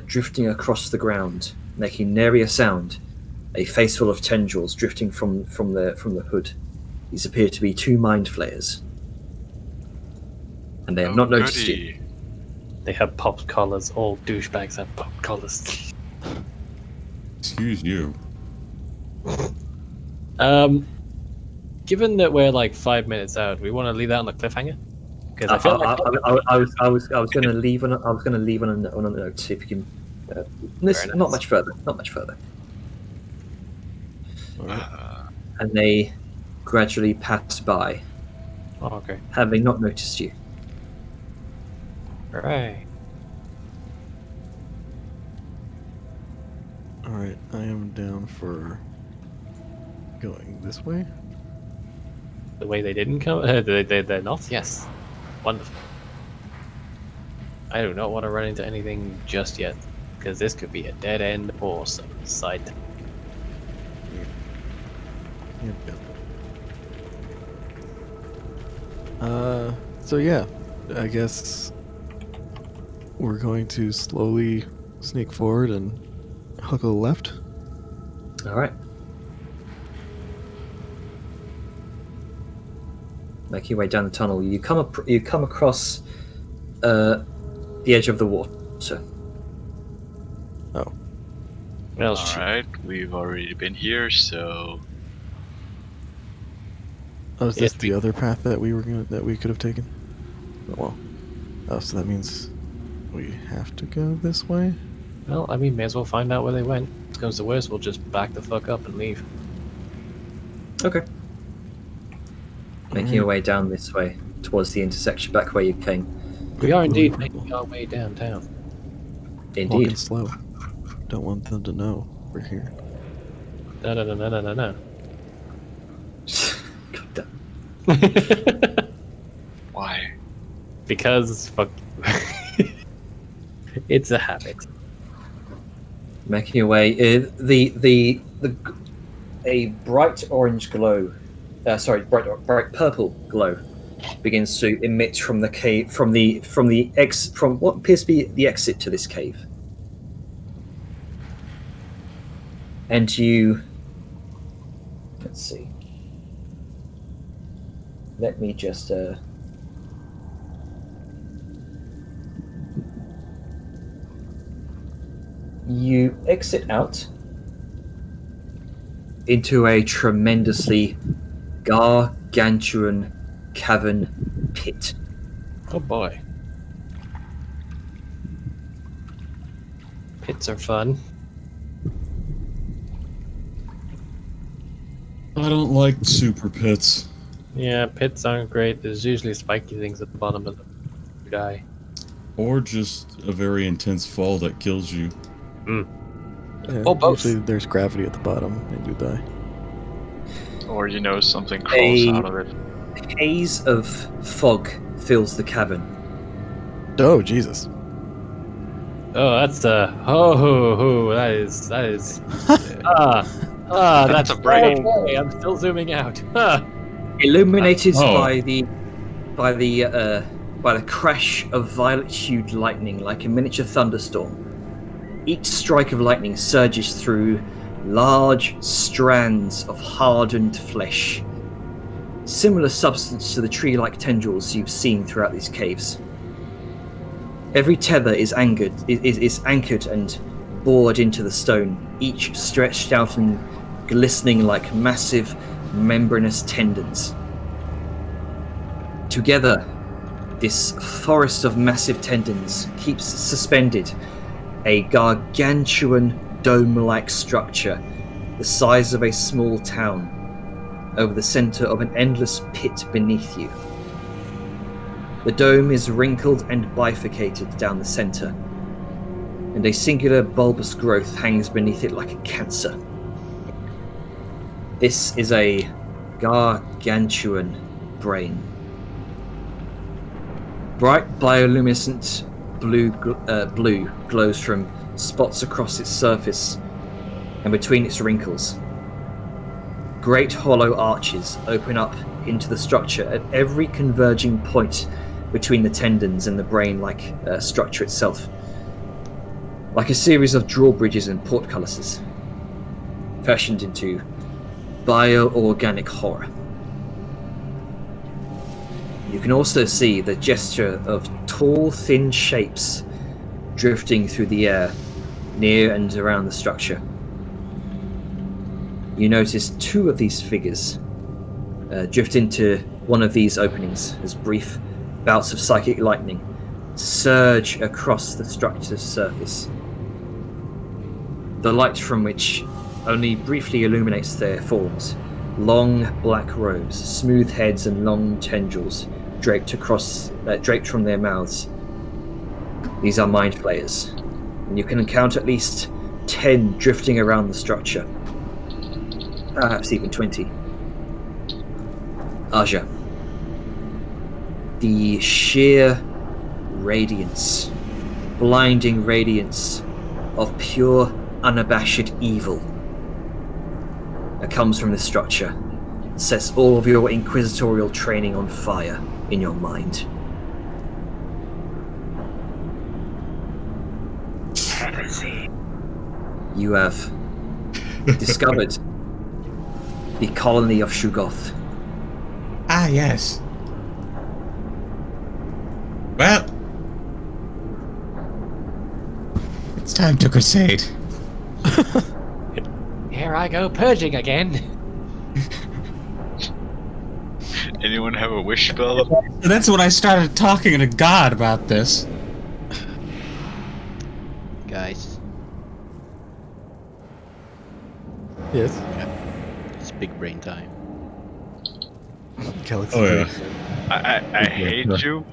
drifting across the ground, making nary a sound. A face full of tendrils drifting from the hood. These appear to be 2 mind flayers, and they have not noticed you. They have popped collars. All douchebags have popped collars. Excuse you. Given that we're like 5 minutes out, we want to leave that on the cliffhanger. Because I feel like I was going to leave on a note. See if you can. Not much further. And they gradually pass by. Oh, okay. Having not noticed you. Right. All right, I am down for going this way. The way they didn't come? They're not? Yes. Wonderful. I do not want to run into anything just yet, because this could be a dead end or some side. So yeah, I guess we're going to slowly sneak forward and hook a left. All right. Make your way down the tunnel. You come across the edge of the water. Oh. Well, Alright, we've already been here, so Oh, is this If the we- other path that we could have taken? Oh, well. Oh, so that means we have to go this way? well, I mean, may as well find out where they went. If it comes to worse, we'll just back the fuck up and leave. Okay. Making your way down this way towards the intersection, back where you came. We are indeed Really making our way downtown. Indeed. Walking slow. Don't want them to know we're here. No. God damn. why? Because fuck you. It's a habit. Making your way, a bright orange glow, bright purple glow, begins to emit from the cave, from what appears to be the exit to this cave, and you. Let's see. Let me just. You exit out into a tremendously gargantuan cavern pit. Oh boy. Pits are fun. I don't like super pits. Yeah, pits aren't great. There's usually spiky things at the bottom of them. You die. Or just a very intense fall that kills you. Yeah, Or both. usually there's gravity at the bottom and you die. Or something crawls out of it. Haze of fog fills the cavern. Oh, Jesus. Oh, that's that is that's a break. Okay, I'm still zooming out. Huh. Illuminated Oh. by the crash of violet-hued lightning like a miniature thunderstorm. Each strike of lightning surges through large strands of hardened flesh, similar substance to the tree-like tendrils you've seen throughout these caves. Every tether is anchored and bored into the stone, each stretched out and glistening like massive membranous tendons. Together, this forest of massive tendons keeps suspended a gargantuan dome-like structure the size of a small town over the center of an endless pit beneath you. The dome is wrinkled and bifurcated down the center, and a singular bulbous growth hangs beneath it like a cancer. This is a gargantuan brain. Bright bioluminescent blue glows from spots across its surface and between its wrinkles. Great hollow arches open up into the structure at every converging point between the tendons and the brain-like structure itself, like a series of drawbridges and portcullises, fashioned into bioorganic horror. You can also see the gesture of tall, thin shapes drifting through the air near and around the structure. You notice two of these figures drift into one of these openings as brief bouts of psychic lightning surge across the structure's surface, the light from which only briefly illuminates their forms. Long black robes, smooth heads, and long tendrils draped from their mouths. These are mind flayers, and you can count at least 10 drifting around the structure, perhaps even 20. Aja, the sheer radiance, blinding radiance of pure, unabashed evil that comes from this structure sets all of your inquisitorial training on fire in your mind. Heresy. You have discovered the colony of Shugoth. Ah, yes. Well, it's time to crusade. Here I go purging again. Anyone have a wish spell? That's when I started talking to God about this. Guys, Yes. it's big brain time. Galaxy Oh, yeah. I hate you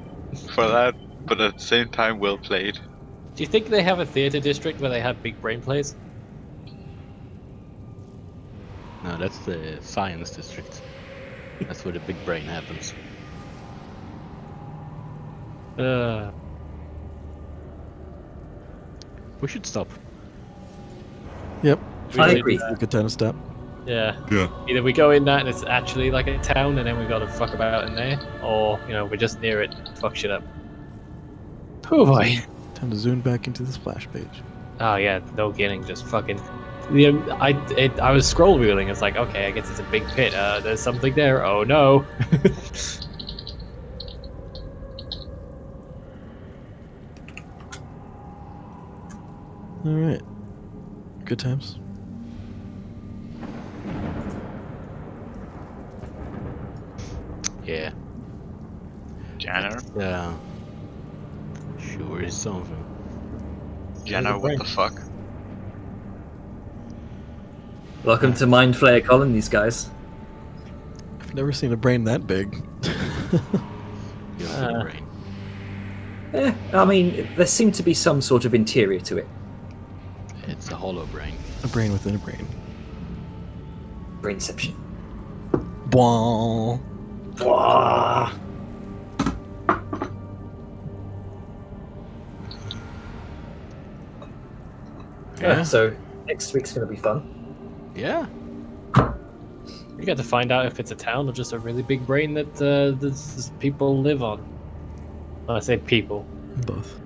for that, but at the same time, well played. Do you think they have a theater district where they have big brain plays? No, that's the science district. That's where the big brain happens. We should stop. Yep. I agree. A good time to stop. Yeah. Yeah. Either we go in that and it's actually like a town and then we gotta fuck about in there, or, we're just near it and fuck shit up. Oh boy. Time to zoom back into the splash page. Oh yeah, no kidding, just fucking... I was scroll wheeling, it's like, okay, I guess it's a big pit, there's something there, oh no. Alright. Good times. Yeah. Janner? Sure is something. Janner, what the fuck? Welcome to Mind Flayer Colonies, guys. Never seen a brain that big. Beautiful brain. I mean, there seemed to be some sort of interior to it. It's a hollow brain. A brain within a brain. Brainception. Bwah. Blah. Yeah. So next week's going to be fun. Yeah. We got to find out if it's a town or just a really big brain that this people live on. When I say people. Both.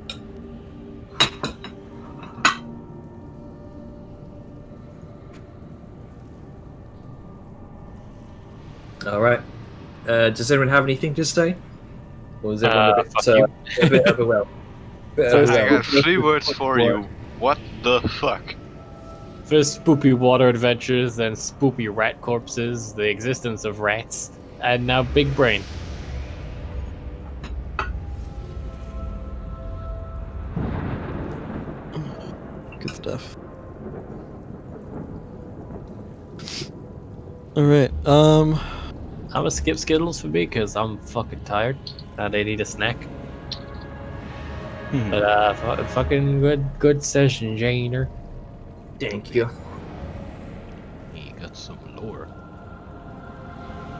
All right. Does anyone have anything to say? Or is everyone fuck you. a bit overwhelmed? I got 3 words for you. What the fuck? First, spoopy water adventures, then spoopy rat corpses, the existence of rats, and now big brain. Good stuff. All right. I'm gonna skip Skittles for me because I'm fucking tired and I need a snack. But fucking good session, Janer. Thank you. He got some lore.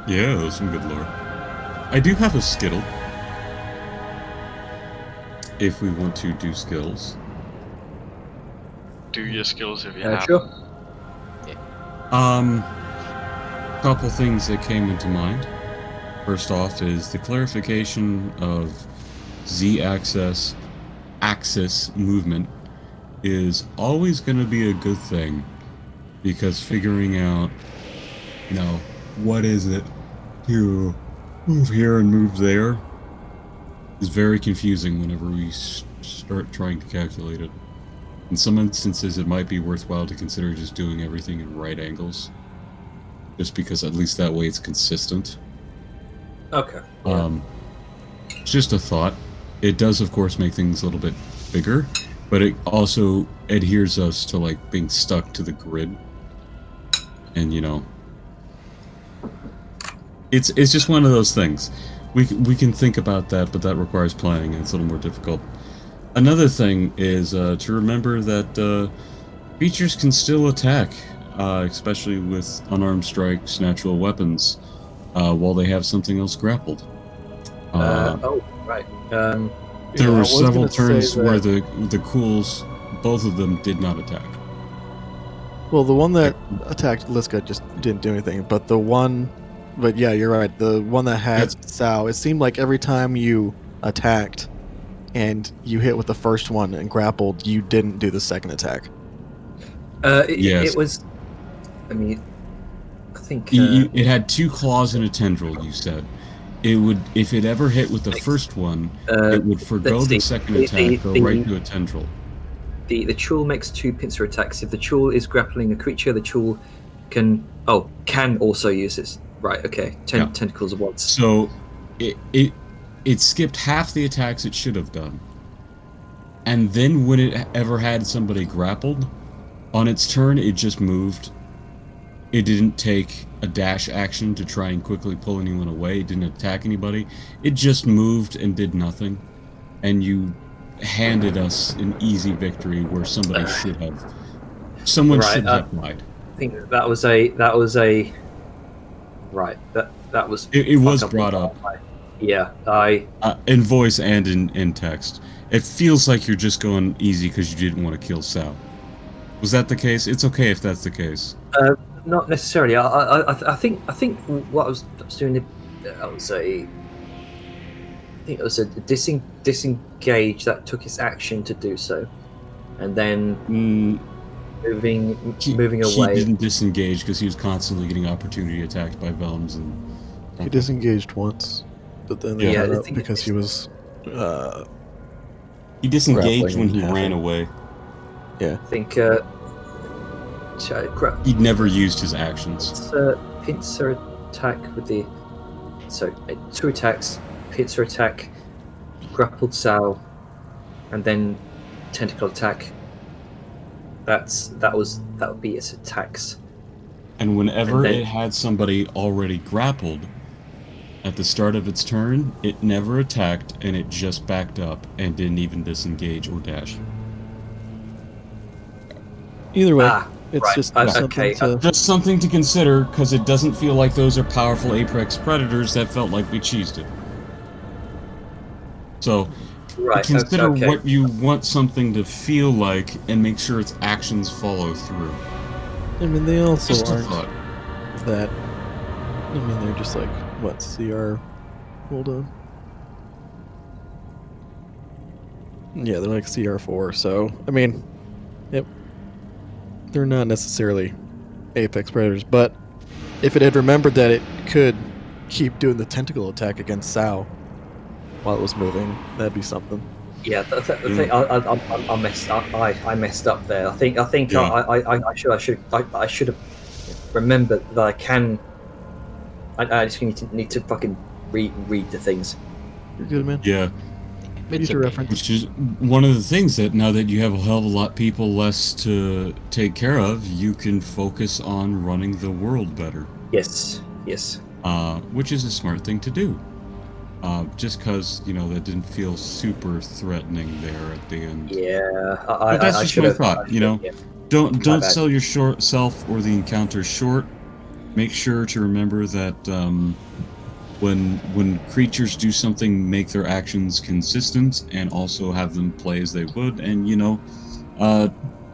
Yeah, there's some good lore. I do have a Skittle. If we want to do skills. Do your skills if you have Sure. them. Couple things that came into mind. First off is the clarification of Z-axis movement is always going to be a good thing, because figuring out, what is it to move here and move there is very confusing whenever we start trying to calculate it. In some instances, it might be worthwhile to consider just doing everything in right angles, just because at least that way it's consistent. Okay. It's just a thought. It does, of course, make things a little bit bigger, but it also adheres us to, like, being stuck to the grid. And, it's just one of those things. We can think about that, but that requires planning, and it's a little more difficult. Another thing is to remember that creatures can still attack, especially with unarmed strikes, natural weapons, while they have something else grappled. Right. There I were was several gonna say turns where that- the Cools, both of them, did not attack. Well, the one that attacked Liska just didn't do anything, but yeah, you're right. The one that had Sao, it seemed like every time you attacked and you hit with the first one and grappled, you didn't do the second attack. Yes. It was. I mean, I think It had 2 claws and a tendril, you said. It would, if it ever hit with the first one, it would forgo let's see. the second attack, go right to a tendril. the Chul makes 2 pincer attacks. If the Chul is grappling a creature, the Chul can also use its right. Okay, tentacles at once. So it skipped half the attacks it should have done. And then when it ever had somebody grappled, on its turn it just moved. It didn't take a dash action to try and quickly pull anyone away. It didn't attack anybody. It just moved and did nothing. And you handed us an easy victory where somebody should have. Someone should have died. I think that was a right. That was. It was brought up. Yeah, in voice and in text. It feels like you're just going easy because you didn't want to kill Sal. Was that the case? It's okay if that's the case. Not necessarily. I think what I was doing. I think it was a disengage that took its action to do so, and then moving away. He didn't disengage because he was constantly getting opportunity attacked by Velms and. He disengaged once, but then they got up because he was. He disengaged when he grappling ran away. Yeah. I think He'd never used his actions. pincer attack with the 2 attacks, pincer attack, grappled Sal, and then tentacle attack. That would be its attacks. And whenever And then- it had somebody already grappled at the start of its turn, it never attacked and it just backed up and didn't even disengage or dash. Either way, Ah, it's right. just Okay, something to. Just something to consider, because it doesn't feel like those are powerful apex predators that felt like we cheesed it. So, Right. consider okay. what you want something to feel like and make sure its actions follow through. I mean, they also Just a aren't thought. that. I mean, they're just like what CR. Hold on. Yeah, they're like CR4. So I mean, yep, they're not necessarily apex predators, but if it had remembered that it could keep doing the tentacle attack against Sao while it was moving, that'd be something. Yeah, the thing I messed up. I messed up there. I think Yeah. I should have remembered that I can. I just need to fucking read the things. You're good, man. Yeah. Future reference. Which is one of the things that now that you have a hell of a lot people less to take care of, you can focus on running the world better. Yes. Which is a smart thing to do. Just because, that didn't feel super threatening there at the end. Yeah, But that's just my thought, Yeah. Don't bad. sell your self or the encounter short. Make sure to remember that when creatures do something, make their actions consistent and also have them play as they would. And,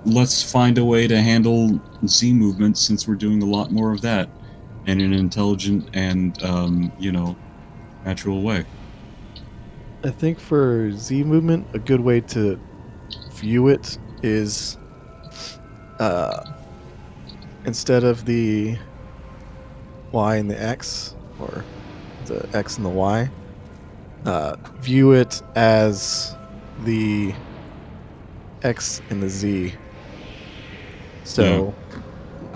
let's find a way to handle Z movement since we're doing a lot more of that in an intelligent and, natural way. I think for Z movement, a good way to view it is instead of the Y and the X, or the X and the Y, view it as the X and the Z. So,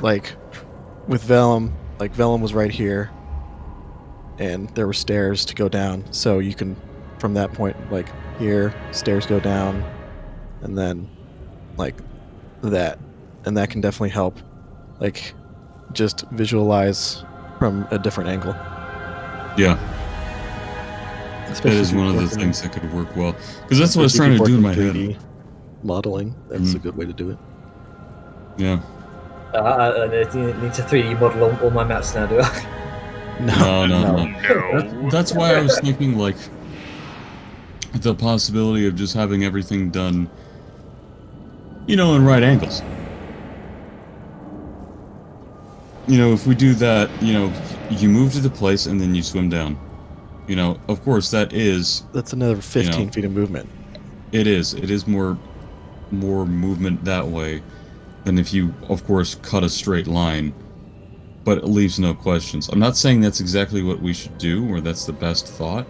like, with Vellum, Vellum was right here, and there were stairs to go down, so you can, from that point, here, stairs go down, and then, that. And that can definitely help, just visualize from a different angle. Yeah. Especially That is if you're one of the working- things that could work well. Because that's what I was especially trying if to do you're in my working head. 3D modeling, that's a good way to do it. Yeah. I need to 3D model all my maps now, do I? No. That's why I was thinking, the possibility of just having everything done, in right angles. If we do that, you move to the place and then you swim down. Of course, that's another 15 feet of movement. It is more movement that way than if you, of course, cut a straight line. But it leaves no questions. I'm not saying that's exactly what we should do, or that's the best thought.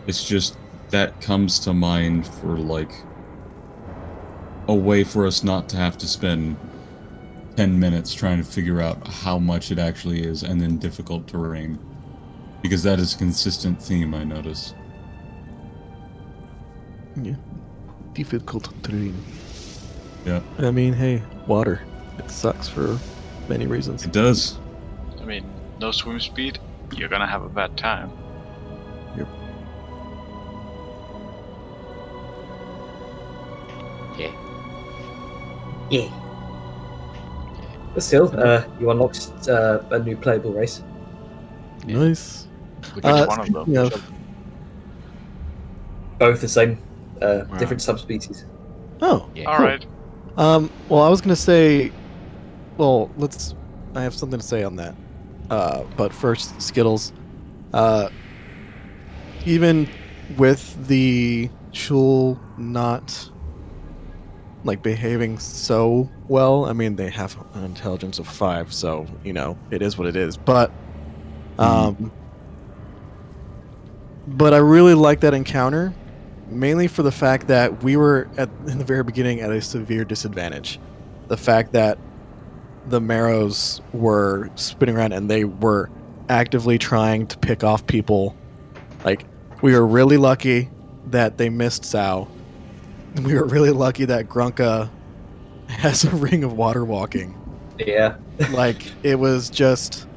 It's just that comes to mind for, a way for us not to have to spend 10 minutes trying to figure out how much it actually is, and then difficult terrain. Because that is a consistent theme, I notice. Yeah. Difficult terrain. Yeah. I mean, hey, water. It sucks for many reasons. It does. I mean, no swim speed, you're gonna have a bad time. Yep. Yeah. But still, you unlocked a new playable race. Nice. Which is one of them. speaking of- Both the same, different subspecies. Oh, Yeah. cool. Alright. Well, I was gonna say, I have something to say on that. But first, Skittles. Even with the Chul not behaving so well, I mean, they have an intelligence of 5, so it is what it is. But, but I really like that encounter, mainly for the fact that we were in the very beginning at a severe disadvantage. The fact that the Marrows were spinning around and they were actively trying to pick off people. We were really lucky that they missed Sao. We were really lucky that Grunka has a ring of water walking. Yeah. Like it was just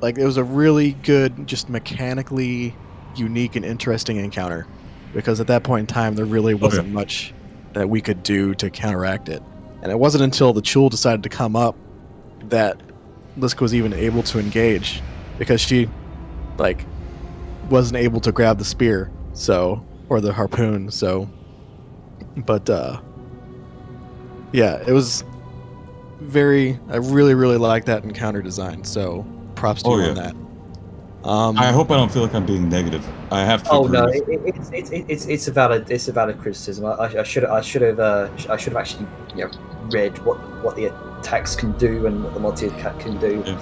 like it was a really good, just mechanically unique and interesting encounter. Because at that point in time, there really wasn't much that we could do to counteract it. And it wasn't until the Chul decided to come up that Lisk was even able to engage, because she like wasn't able to grab the spear, so or the harpoon. So, but yeah, it was very. I really like that encounter design. So props to you on that. I hope I don't feel like I'm being negative. I have to. Oh agree no, with- it's a valid criticism. I should have actually read what the attacks can do and what the multi-attack can do. Yeah.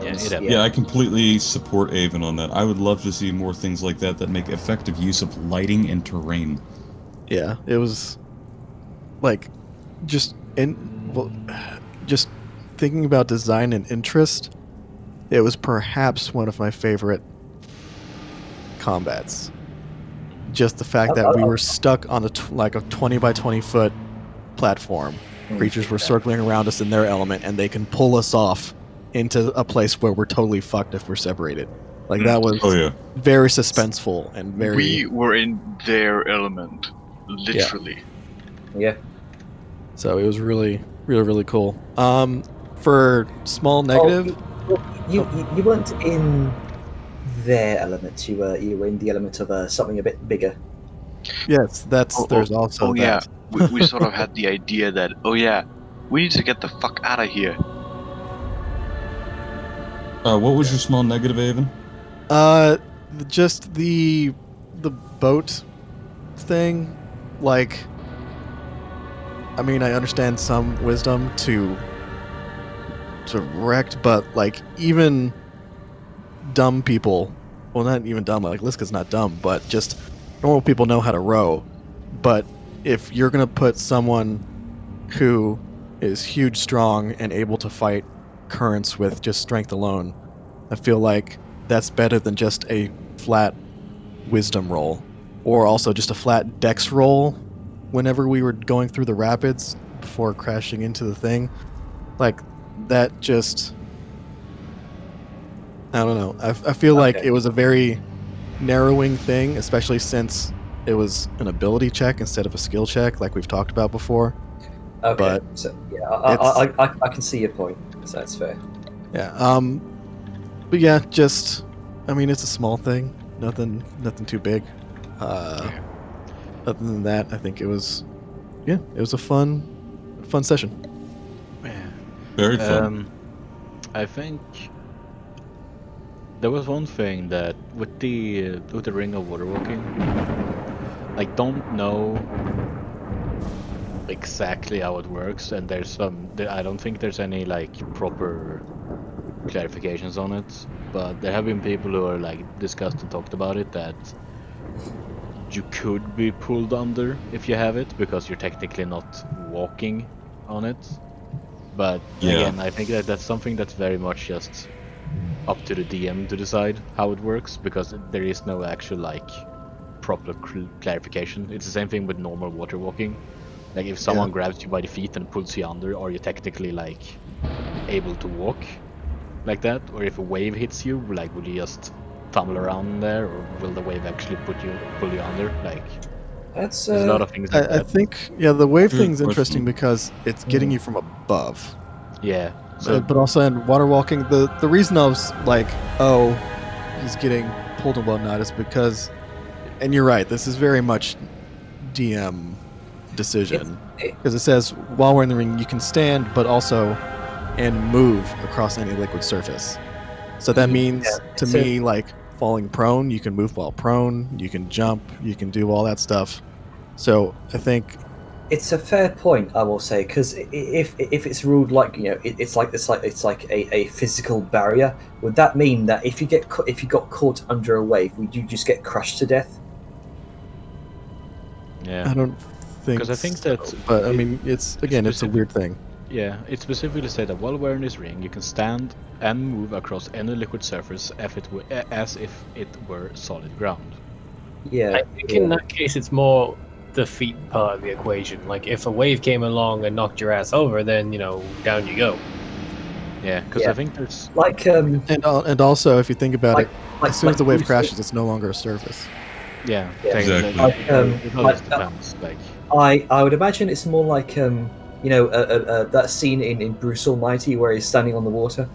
And, Yeah, I completely support Avon on that. I would love to see more things like that make effective use of lighting and terrain. Yeah, it was like just just thinking about design and interest. It was perhaps one of my favorite combats. Just the fact that we were stuck on a 20 by 20 foot platform. Creatures were circling around us in their element, and they can pull us off into a place where we're totally fucked if we're separated. Like that was very suspenseful and very. We were in their element, literally. Yeah. So it was really cool. For small negative, you weren't in their element. You were in the element of something a bit bigger. Yes, there's also that. Yeah, we sort of had the idea that we need to get the fuck out of here. What was your small negative, Avon? Just the boat thing. Like, I mean, I understand some wisdom to wreck, but like even dumb people, well, not even dumb. Like Liska's not dumb, but just normal people know how to row. But if you're gonna put someone who is huge, strong, and able to fight currents with just strength alone, I feel like that's better than just a flat wisdom roll, or also just a flat dex roll whenever we were going through the rapids before crashing into the thing. Like that just, I don't know. I feel like it was a very narrowing thing, especially since it was an ability check instead of a skill check, like we've talked about before. Okay, but so yeah, I can see your point. So that's fair. Yeah. But yeah, just, I mean, it's a small thing. Nothing too big. Other than that, I think it was a fun session. Yeah. Very fun. I think there was one thing that with the ring of water walking, I don't know exactly how it works, and I don't think there's any like proper clarifications on it, but there have been people who are like discussed and talked about it, that you could be pulled under if you have it, because you're technically not walking on it. But again, I think that's something that's very much just up to the DM to decide how it works, because there is no actual like proper clarification. It's the same thing with normal water walking. Like if someone grabs you by the feet and pulls you under, are you technically like able to walk like that? Or if a wave hits you, like will you just tumble around there, or will the wave actually pull you under? Like that's there's a lot of things like that. I think the wave thing's interesting because it's getting you from above. Yeah. So, but also in water walking, the reason I was like, oh, he's getting pulled and whatnot is because, and you're right, this is very much DM decision, because it says while we're in the ring you can stand but also and move across any liquid surface. So that means to me, like falling prone, you can move while prone, you can jump, you can do all that stuff. So I think it's a fair point, I will say, because if it's ruled like it's like a physical barrier, would that mean that if you got caught under a wave, would you just get crushed to death? Yeah, I don't think. Because I think that, but I mean, it's a weird thing. Yeah, it specifically said that while wearing this ring, you can stand and move across any liquid surface as if it were solid ground. Yeah, I think in that case it's more the feet part of the equation. Like if a wave came along and knocked your ass over, then down you go. Yeah, because Yeah. I think there's Like And also, if you think about Like- it, like- as soon as like the wave Bruce- crashes, it's no longer a surface. yeah, Yeah. technically, Exactly. it always depends. Like I would imagine it's more like that scene in Bruce Almighty where he's standing on the water.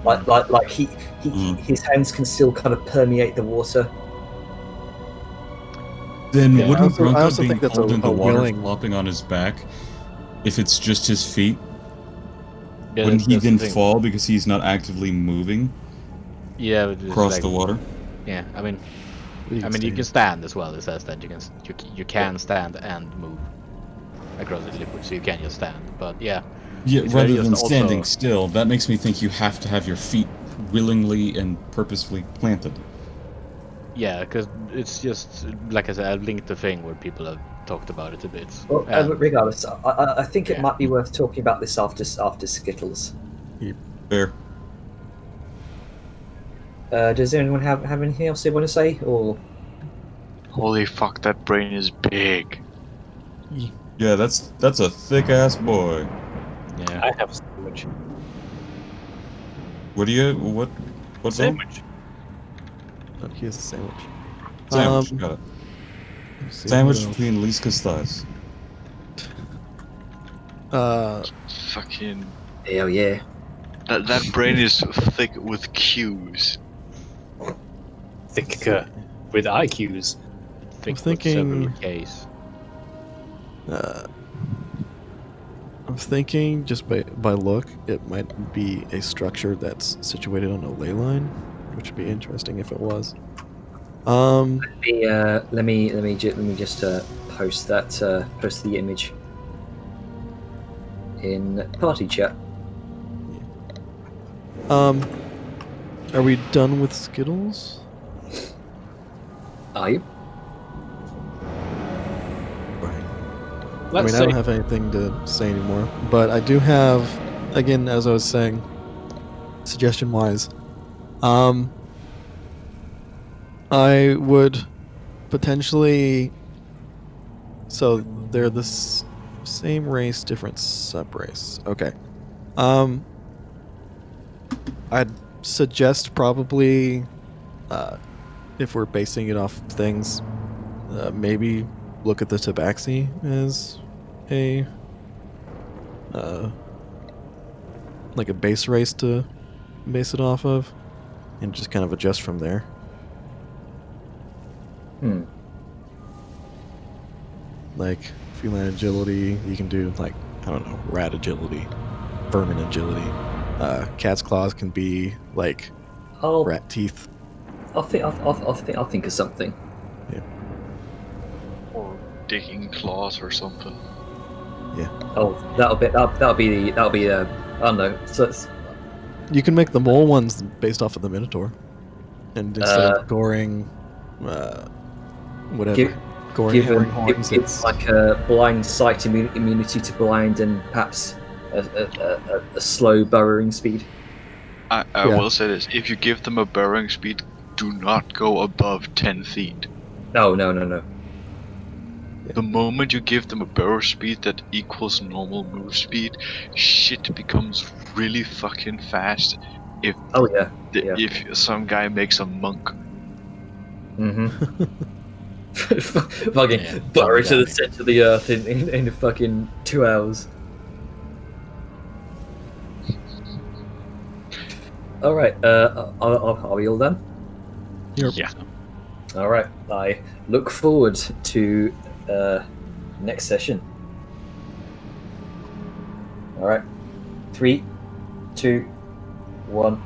Like he his hands can still kind of permeate the water. Then Yeah. wouldn't I Grunka also being think that's pulled a into the water willing- flopping on his back, if it's just his feet, yeah, wouldn't he that's the then thing. fall because he's not actively moving Yeah, but it's across like, the water? yeah. I mean, you stand. can stand as well. It says that you can stand and move across the liquid, so you can just stand. But yeah, Yeah, It's rather very than just standing also- still, that makes me think you have to have your feet willingly and purposefully planted. yeah, because it's just like I said, I've linked the thing where people have talked about it a bit. Well, and regardless, I think it Yeah. might be worth talking about this after Skittles. Fair. Does anyone have anything else they want to say? Or Holy fuck, that brain is big. Yeah, that's a thick ass boy. yeah, I have a sandwich. What do you what's on? Sandwich. Oh, he has a sandwich. Sandwich, got it. Let's see, Sandwich what else? between Liska's thighs. Fucking. hell yeah. That brain is thick with Q's. Thicker with IQs. think thinking- with several Ks. I'm thinking just by look, it might be a structure that's situated on a ley line, which would be interesting if it was. Let me just post the image in party chat. Are we done with Skittles? Are you? Right. Let's I mean, I say don't have anything to say anymore, but I do have, again, as I was saying, suggestion-wise, I would potentially. So they're the same race, different sub-race. Okay. I'd suggest probably, if we're basing it off things, maybe look at the Tabaxi as a like a base race to base it off of, and just kind of adjust from there. Like feline agility, you can do like, I don't know, rat agility, vermin agility. Cat's claws can be like I'll rat teeth. I'll think of something. Or digging claws or something. Oh, that'll be I don't know. So it's, You can make the mole ones based off of the Minotaur, and instead of goring, whatever, Give- goring give herring them horns, give it's like a blind sight immunity to blind, and perhaps a slow burrowing speed. I Yeah. will say this: if you give them a burrowing speed, do not go above 10 feet. No. The moment you give them a burrow speed that equals normal move speed, shit becomes really fucking fast. If Oh yeah. if some guy makes a monk, Mm-hmm. Fucking Yeah, burrow to the zombie center of the earth in fucking 2 hours. All right. Are we all done? yeah. All right. I look forward to next session. All right. 3, 2, 1.